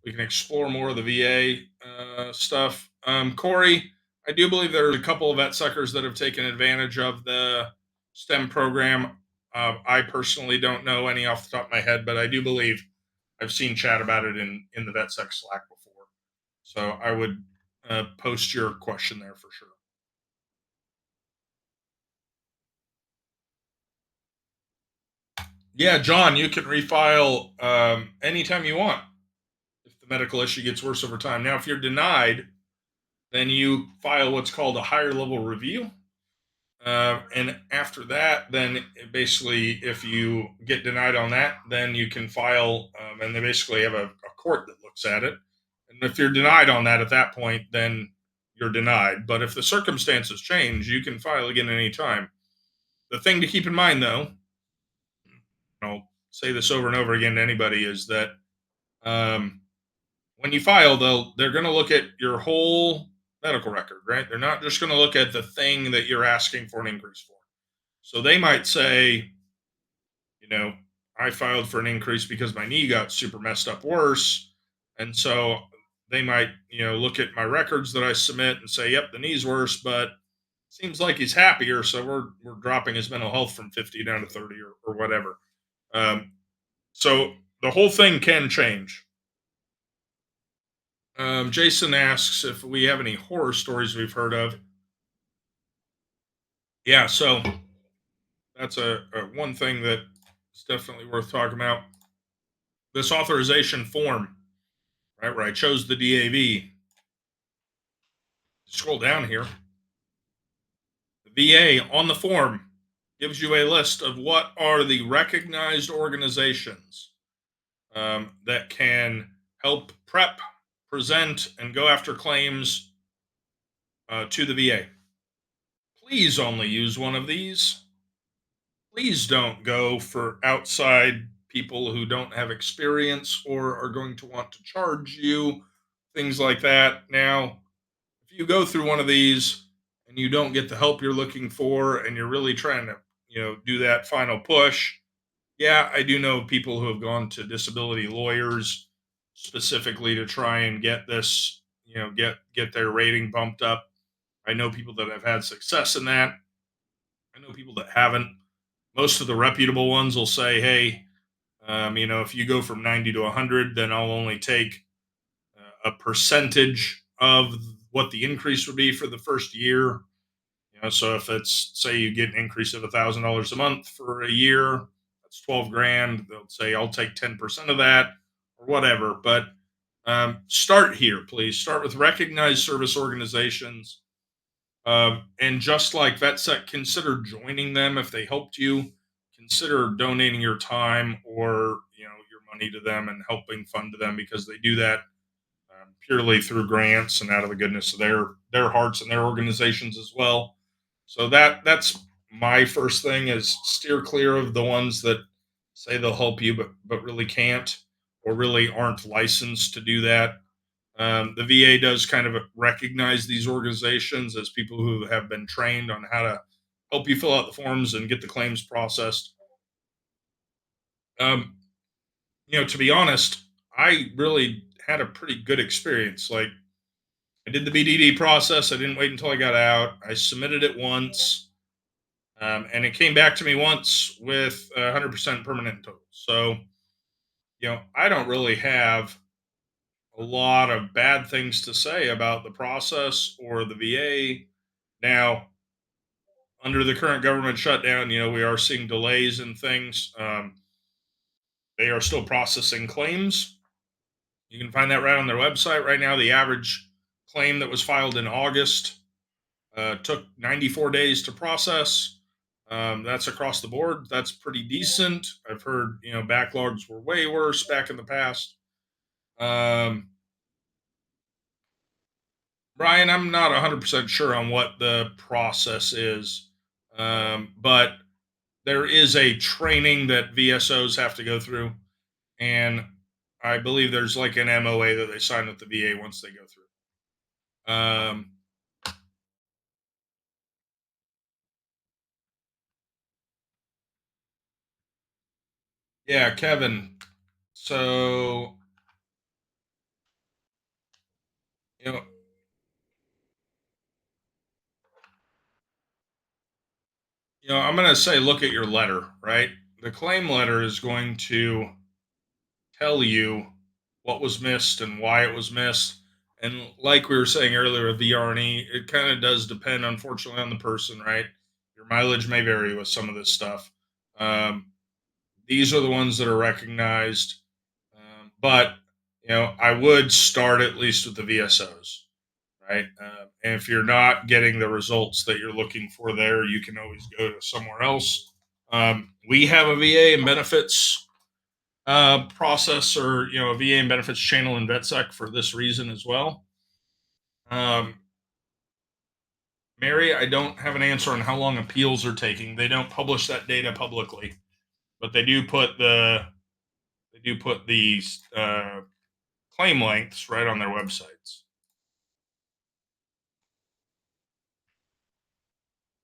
We can explore more of the VA stuff. Corey, I do believe there are a couple of vet suckers that have taken advantage of the STEM program. I personally don't know any off the top of my head, but I do believe I've seen chat about it in the vet suck Slack before. So I would post your question there for sure. Yeah, John, you can refile anytime you want if the medical issue gets worse over time. Now, if you're denied, then you file what's called a higher level review. And after that, then basically, if you get denied on that, then you can file, and they basically have a court that looks at it. And if you're denied on that at that point, then you're denied. But if the circumstances change, you can file again at any time. The thing to keep in mind, though, I'll say this over and over again to anybody, is that um, when you file, they're going to look at your whole medical record, right? They're not just going to look at the thing that you're asking for an increase for. So they might say, you know, I filed for an increase because my knee got super messed up worse. And so they might, look at my records that I submit and say, yep, the knee's worse, but seems like he's happier. So we're dropping his mental health from 50 down to 30 or whatever. Um, so the whole thing can change. Jason asks if we have any horror stories we've heard of. Yeah, so that's a one thing that is definitely worth talking about. This authorization form, right, where I chose the DAV. Scroll down here. The VA on the form gives you a list of what are the recognized organizations that can help prep, present, and go after claims to the VA. Please only use one of these. Please don't go for outside people who don't have experience or are going to want to charge you, things like that. Now, if you go through one of these and you don't get the help you're looking for and you're really trying to, do that final push, yeah, I do know people who have gone to disability lawyers specifically to try and get this, get their rating bumped up. I know people that have had success in that. I know people that haven't. Most of the reputable ones will say, hey, if you go from 90 to 100, then I'll only take a percentage of what the increase would be for the first year. So if it's, say you get an increase of $1,000 a month for a year, that's 12 grand. They'll say I'll take 10% of that or whatever. But start here, please. Start with recognized service organizations. And just like VetSec, consider joining them if they helped you. Consider donating your time or your money to them and helping fund them, because they do that purely through grants and out of the goodness of their hearts and their organizations as well. So that's my first thing, is steer clear of the ones that say they'll help you but really can't, or really aren't licensed to do that. The VA does kind of recognize these organizations as people who have been trained on how to help you fill out the forms and get the claims processed. Um, to be honest, I really had a pretty good experience. Like, I did the BDD process. I didn't wait until I got out. I submitted it once, and it came back to me once with 100% permanent total. So, I don't really have a lot of bad things to say about the process or the VA. Now, under the current government shutdown, we are seeing delays in things. They are still processing claims. You can find that right on their website right now. The average claim that was filed in August took 94 days to process. That's across the board. That's pretty decent. I've heard, backlogs were way worse back in the past. Um, Brian, I'm not 100% sure on what the process is, but there is a training that VSOs have to go through. And I believe there's like an MOA that they sign with the VA once they go through. Yeah, Kevin. So, you know, I'm going to say look at your letter, right? The claim letter is going to tell you what was missed and why it was missed. And like we were saying earlier with VRNE, it kind of does depend, unfortunately, on the person, right? Your mileage may vary with some of this stuff. Um, these are the ones that are recognized. But, I would start at least with the VSOs, right? And if you're not getting the results that you're looking for there, you can always go to somewhere else. We have a VA and benefits process, or a VA and benefits channel in VetSec for this reason as well. Um, Mary, I don't have an answer on how long appeals are taking. They don't publish that data publicly, but they do put these claim lengths right on their websites.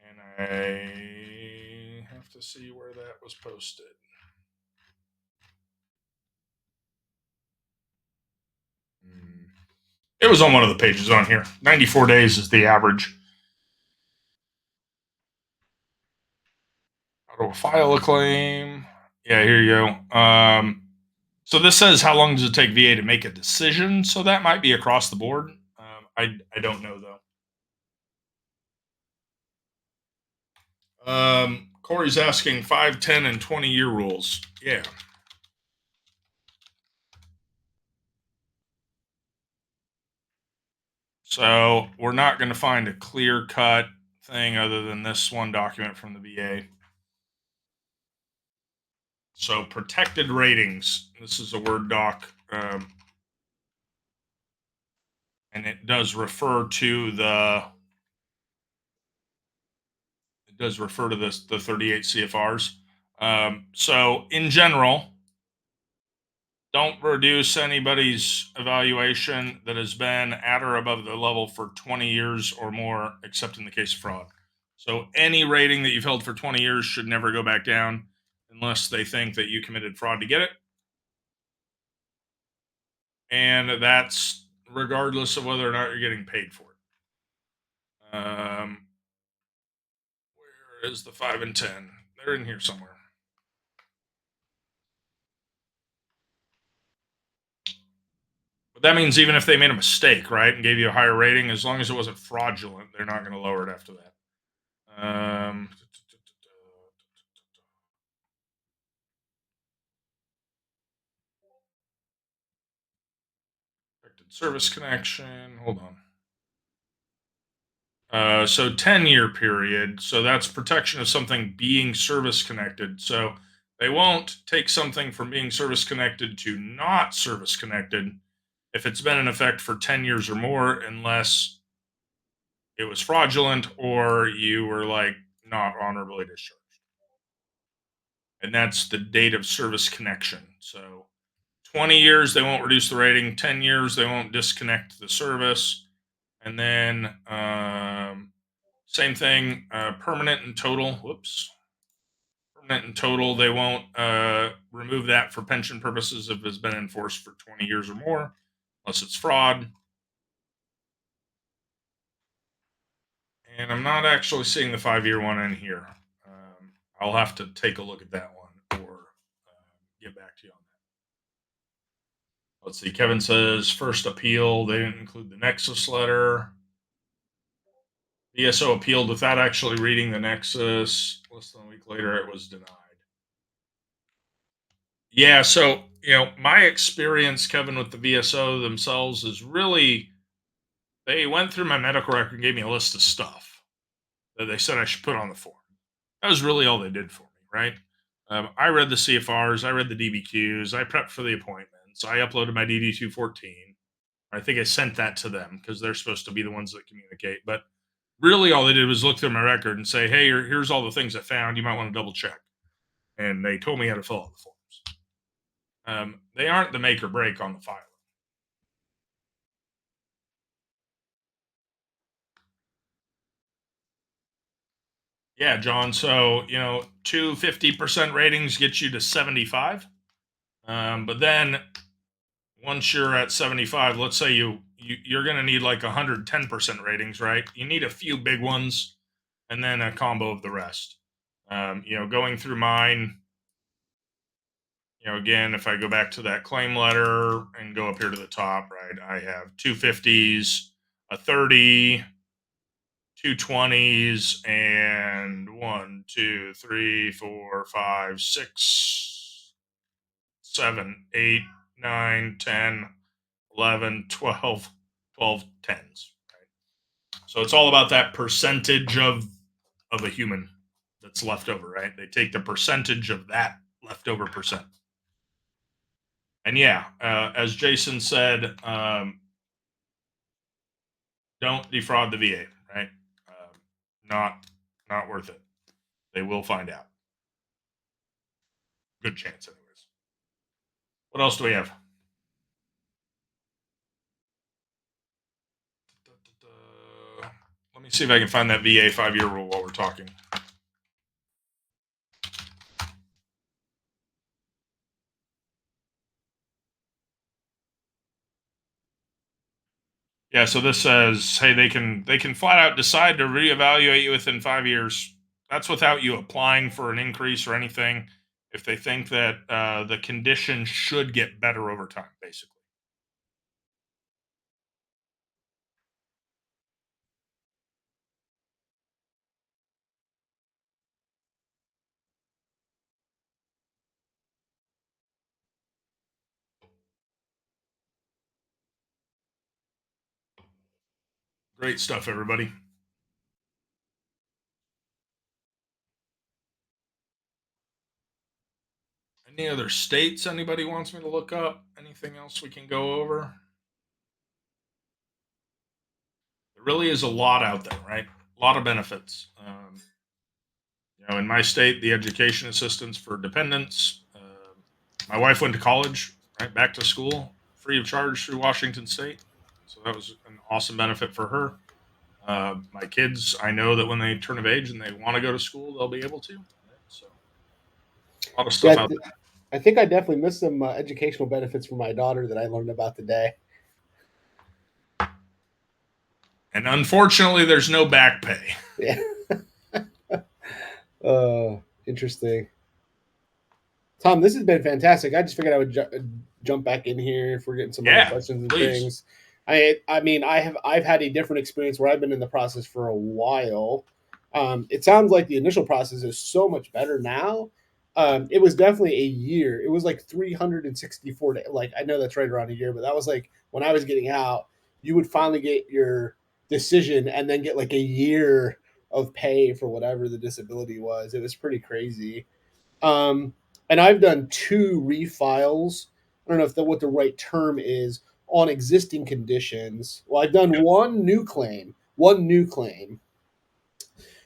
And I have to see where that was posted. It was on one of the pages on here. 94 days is the average. How to file a claim? Yeah, here you go. So this says how long does it take VA to make a decision? So that might be across the board. I don't know though. Corey's asking 5, 10, and 20-year rules. Yeah. So we're not going to find a clear cut thing other than this one document from the VA. So protected ratings. This is a Word doc, and it does refer to the 38 CFRs. So in general, don't reduce anybody's evaluation that has been at or above the level for 20 years or more, except in the case of fraud. So any rating that you've held for 20 years should never go back down unless they think that you committed fraud to get it. And that's regardless of whether or not you're getting paid for it. Where is the 5 and 10? They're in here somewhere. But that means even if they made a mistake, right, and gave you a higher rating, as long as it wasn't fraudulent, they're not going to lower it after that. Affected service connection. Hold on. So 10-year period. So that's protection of something being service connected. So they won't take something from being service connected to not service connected if it's been in effect for 10 years or more, unless it was fraudulent or you were like not honorably discharged. And that's the date of service connection. So 20 years, they won't reduce the rating. 10 years, they won't disconnect the service. And then same thing, permanent and total. Whoops. Permanent and total, they won't remove that for pension purposes if it's been enforced for 20 years or more, unless it's fraud. And I'm not actually seeing the 5-year one in here. I'll have to take a look at that one or get back to you on that. Let's see. Kevin says first appeal, they didn't include the Nexus letter. VSO appealed without actually reading the Nexus. Less than a week later, it was denied. Yeah, so my experience, Kevin, with the VSO themselves is really they went through my medical record and gave me a list of stuff that they said I should put on the form. That was really all they did for me, right? I read the CFRs, I read the DBQs, I prepped for the appointments, I uploaded my DD 214. I think I sent that to them because they're supposed to be the ones that communicate. But really, all they did was look through my record and say, "Hey, here's all the things I found. You might want to double check." And they told me how to fill out the forms. They aren't the make or break on the file. Yeah, John. So 250% ratings get you to 75. But then once you're at 75, let's say you're going to need like 110% ratings, right? You need a few big ones and then a combo of the rest. Going through mine, again, if I go back to that claim letter and go up here to the top, right, I have 250s, a 30, 220s, and 1, 2, 3, 4, 5, 6, 7, 8, 9, 10, 11, 12, 12 10s. Right? So it's all about that percentage of a human that's left over, right? They take the percentage of that leftover percent. And yeah, as Jason said, don't defraud the VA, right? Not worth it. They will find out. Good chance, anyways. What else do we have? Let me see if I can find that VA 5-year rule while we're talking. Yeah, so this says, hey, they can flat out decide to reevaluate you within 5 years. That's without you applying for an increase or anything. If they think that the condition should get better over time, basically. Great stuff, everybody. Any other states anybody wants me to look up? Anything else we can go over? There really is a lot out there, right? A lot of benefits. In my state, the education assistance for dependents. My wife went to college, right, back to school, free of charge through Washington State. So that was an awesome benefit for her. My kids, I know that when they turn of age and they want to go to school, they'll be able to. Right? So a lot of Yeah, stuff out there. I think I definitely missed some educational benefits for my daughter that I learned about today. And unfortunately, there's no back pay. Yeah. Interesting. Tom, this has been fantastic. I just figured I would jump back in here if we're getting some other Yeah, questions and please. things. I mean, I've had a different experience where I've been in the process for a while. It sounds like the initial process is so much better now. It was definitely a year. It was like 364 days. Like I know that's right around a year, but that was like when I was getting out, you would finally get your decision and then get like a year of pay for whatever the disability was. It was pretty crazy. Um, and I've done two refiles. I don't know if what the right term is on existing conditions. Well, I've done Yep. one new claim.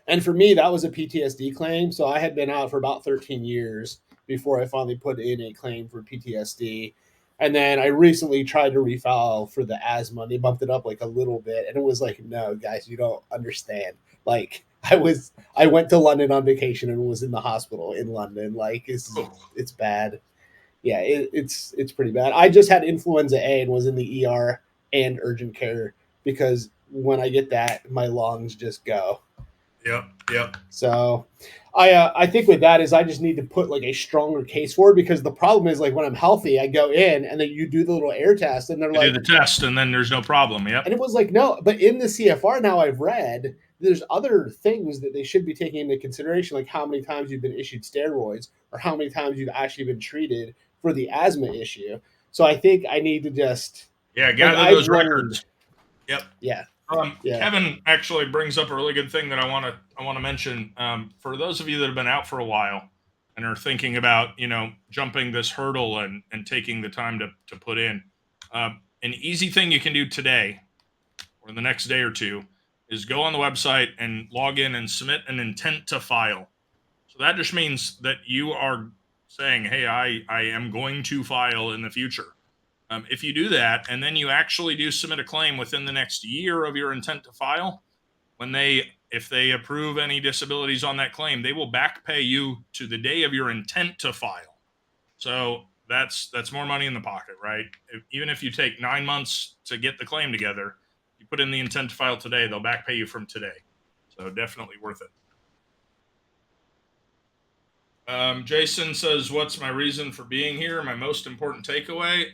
And for me, that was a PTSD claim. So I had been out for about 13 years before I finally put in a claim for PTSD. And then I recently tried to refile for the asthma. They bumped it up like a little bit. And it was like, no, guys, you don't understand. Like I went to London on vacation and was in the hospital in London. Like Oh, it's bad. Yeah, it's pretty bad. I just had influenza A and was in the ER and urgent care because when I get that, my lungs just go. yep, yep. So I think with that is I just need to put like a stronger case for it because the problem is like when I'm healthy, I go in and then you do the little air test and they're You do like, the test, and then there's no problem. Yep. and it was like, no, but in the CFR now I've read there's other things that they should be taking into consideration, like how many times you've been issued steroids or how many times you've actually been treated for the asthma issue. So I think I need to just Yeah, like gather I've those learned, records. Yep. yeah, yeah, Kevin actually brings up a really good thing that I want to mention. For those of you that have been out for a while and are thinking about jumping this hurdle and taking the time to put in, an easy thing you can do today or the next day or two is go on the website and log in and submit an intent to file. So that just means that you are saying, hey, I am going to file in the future. If you do that and then you actually do submit a claim within the next year of your intent to file, if they approve any disabilities on that claim, they will back pay you to the day of your intent to file. So that's more money in the pocket, right? Even if you take 9 months to get the claim together, you put in the intent to file today, they'll back pay you from today. So definitely worth it. Jason says, "What's my reason for being here? My most important takeaway?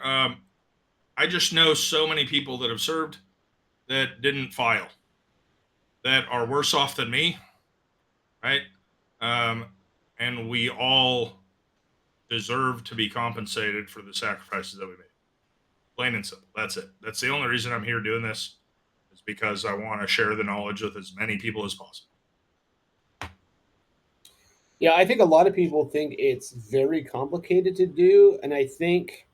I just know so many people that have served that didn't file, that are worse off than me, right? Um, and we all deserve to be compensated for the sacrifices that we made. Plain and simple. That's it. That's the only reason I'm here doing this, is because I want to share the knowledge with as many people as possible." yeah. I think a lot of people think it's very complicated to do, and I think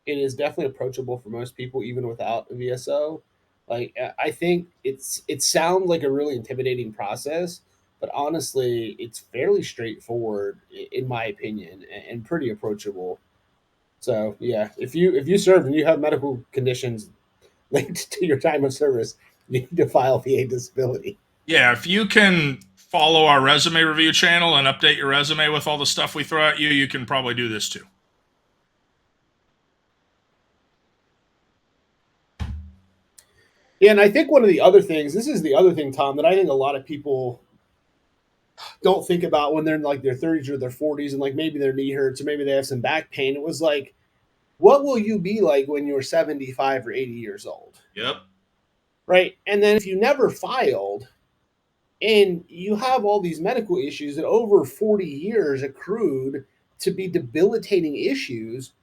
it is definitely approachable for most people, even without a VSO. Like I think it sounds like a really intimidating process, but honestly, it's fairly straightforward in my opinion, and pretty approachable. So yeah, if you serve and you have medical conditions linked to your time of service, you need to file VA disability. Yeah, if you can follow our resume review channel and update your resume with all the stuff we throw at you, you can probably do this too. Yeah, and I think one of the other things, this is the other thing, Tom, that I think a lot of people don't think about when they're in like their 30s or their 40s and like maybe their knee hurts or maybe they have some back pain. It was like, what will you be like when you're 75 or 80 years old? Yep. Right. And then if you never filed and you have all these medical issues that over 40 years accrued to be debilitating issues,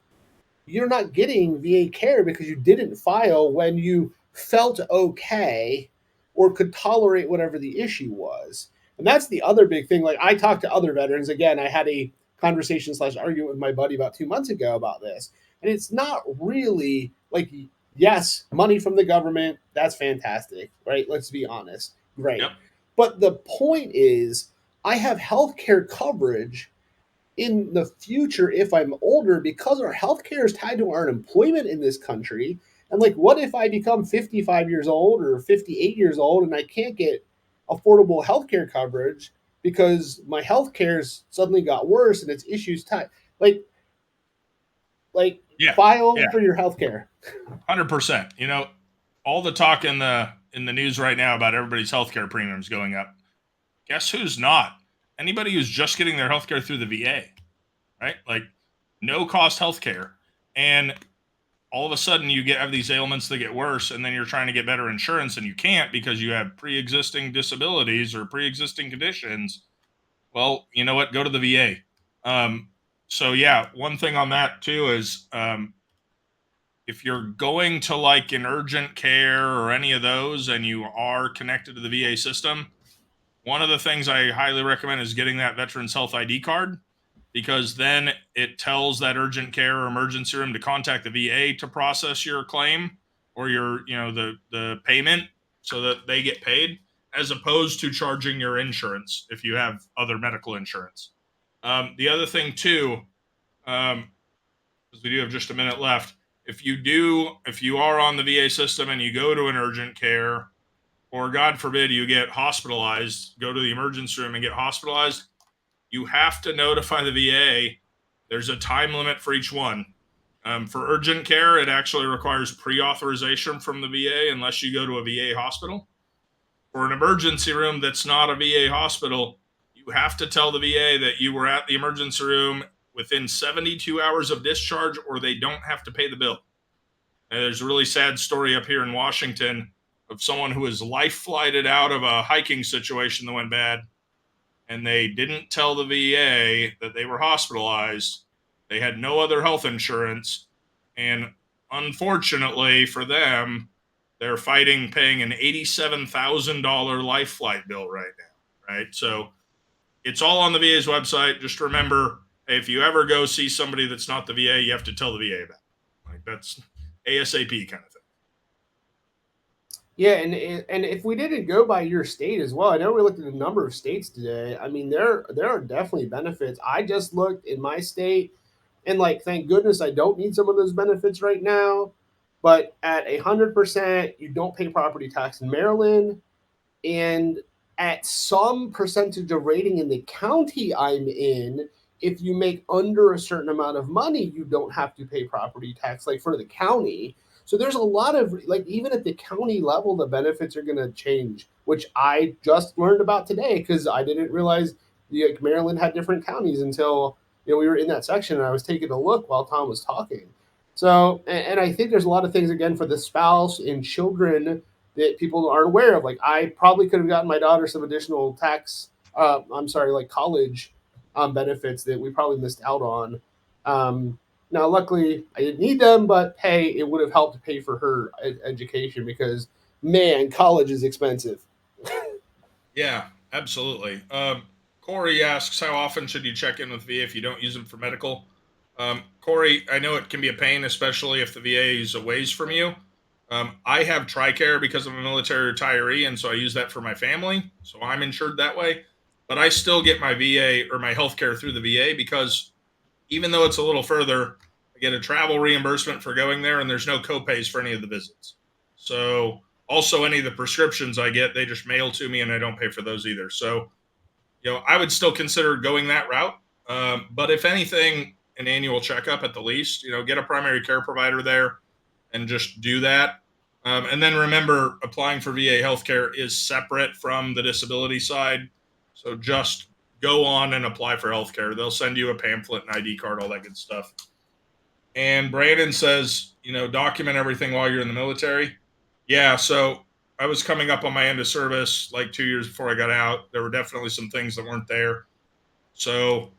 you're not getting VA care because you didn't file when you felt okay or could tolerate whatever the issue was. And that's the other big thing. Like I talked to other veterans. Again, I had a conversation slash argument with my buddy about 2 months ago about this. And it's not really like, yes, money from the government, that's fantastic, right? Let's be honest. Great. Yep. But the point is, I have healthcare coverage in the future if I'm older because our healthcare is tied to our employment in this country. And like, what if I become 55 years old or 58 years old and I can't get affordable healthcare coverage because my healthcare's suddenly got worse and it's issues tied? Like, like Yeah. file Yeah. for your healthcare. 100%. You know, all the talk in the news right now about everybody's healthcare premiums going up. Guess who's not? Anybody who's just getting their healthcare through the VA, right? Like no cost healthcare. And all of a sudden you have these ailments that get worse and then you're trying to get better insurance and you can't because you have pre-existing disabilities or pre-existing conditions. Well, you know what? Go to the VA. So yeah, one thing on that too is if you're going to like an urgent care or any of those and you are connected to the VA system, one of the things I highly recommend is getting that Veterans Health ID card because then it tells that urgent care or emergency room to contact the VA to process your claim or your, the payment so that they get paid as opposed to charging your insurance if you have other medical insurance. The other thing too, because we do have just a minute left, if you are on the VA system and you go to an urgent care or God forbid you get hospitalized, go to the emergency room and get hospitalized, you have to notify the VA. There's a time limit for each one. For urgent care, it actually requires pre-authorization from the VA unless you go to a VA hospital. For an emergency room that's not a VA hospital, you have to tell the VA that you were at the emergency room within 72 hours of discharge or they don't have to pay the bill. And there's a really sad story up here in Washington of someone who was life flighted out of a hiking situation that went bad and they didn't tell the VA that they were hospitalized. They had no other health insurance. And unfortunately for them, they're fighting paying an $87,000 life flight bill right now. Right. So it's all on the VA's website. Just remember, if you ever go see somebody that's not the VA, you have to tell the VA about it. Like that's ASAP kind of thing. Yeah, and if we didn't go by your state as well, I know we looked at a number of states today. I mean, there are definitely benefits. I just looked in my state, and like, thank goodness I don't need some of those benefits right now. But at 100%, you don't pay property tax in Maryland, and at some percentage of rating in the county I'm in, if you make under a certain amount of money, you don't have to pay property tax, like for the county. So there's a lot of like, even at the county level, the benefits are going to change, which I just learned about today because I didn't realize like Maryland had different counties until we were in that section and I was taking a look while Tom was talking. So, and I think there's a lot of things again for the spouse and children that people aren't aware of. Like I probably could have gotten my daughter some additional like college benefits that we probably missed out on. Now, luckily, I didn't need them, but hey, it would have helped pay for her education because, man, college is expensive. Yeah, absolutely. Corey asks, how often should you check in with VA if you don't use them for medical? Corey, I know it can be a pain, especially if the VA is a ways from you. I have TRICARE because I'm a military retiree, and so I use that for my family. So I'm insured that way. but I still get my VA or my healthcare through the VA because even though it's a little further, I get a travel reimbursement for going there, and there's no copays for any of the visits. So also any of the prescriptions I get, they just mail to me, and I don't pay for those either. So I would still consider going that route. But if anything, an annual checkup at the least. Get a primary care provider there and just do that. And then remember, applying for VA healthcare is separate from the disability side. So just go on and apply for healthcare. They'll send you a pamphlet, an ID card, all that good stuff. And Brandon says, document everything while you're in the military. Yeah. So I was coming up on my end of service like 2 years before I got out. There were definitely some things that weren't there. So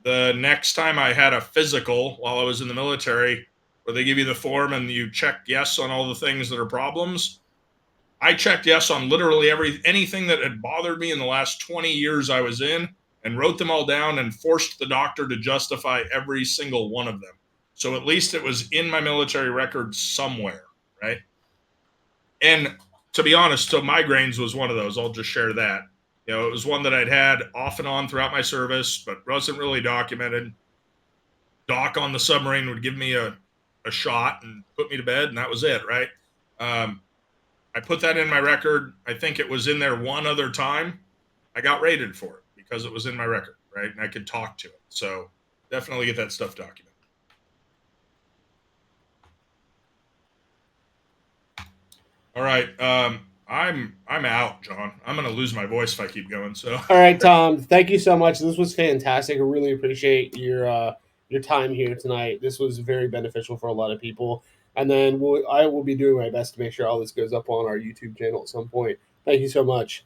the next time I had a physical while I was in the military, where they give you the form and you check yes on all the things that are problems, I checked yes on literally anything that had bothered me in the last 20 years I was in, and wrote them all down and forced the doctor to justify every single one of them. So at least it was in my military record somewhere, right? And to be honest, so migraines was one of those. I'll just share that. It was one that I'd had off and on throughout my service, but wasn't really documented. Doc on the submarine would give me a shot and put me to bed, and that was it, right? I put that in my record. I think it was in there one other time. I got rated for it because it was in my record, right? And I could talk to it. So definitely get that stuff documented. All right. I'm out, John. I'm gonna lose my voice if I keep going. So All right, Tom. Thank you so much. This was fantastic. I really appreciate your time here tonight. This was very beneficial for a lot of people. And then I will be doing my best to make sure all this goes up on our YouTube channel at some point. Thank you so much.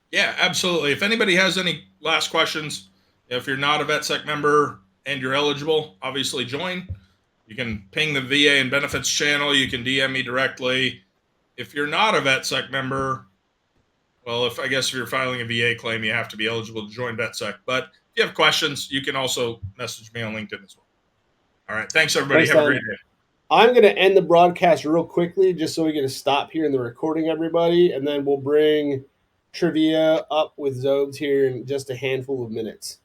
Yeah, absolutely. If anybody has any last questions, if you're not a VetSec member and you're eligible, obviously join. You can ping the VA and benefits channel. You can DM me directly. If you're not a VetSec member, well, I guess if you're filing a VA claim, you have to be eligible to join VetSec. But if you have questions, you can also message me on LinkedIn as well. All right. Thanks, everybody. Thanks, have Tom. a great day. I'm going to end the broadcast real quickly just so we get to stop here in the recording, everybody. And then we'll bring trivia up with Zobes here in just a handful of minutes.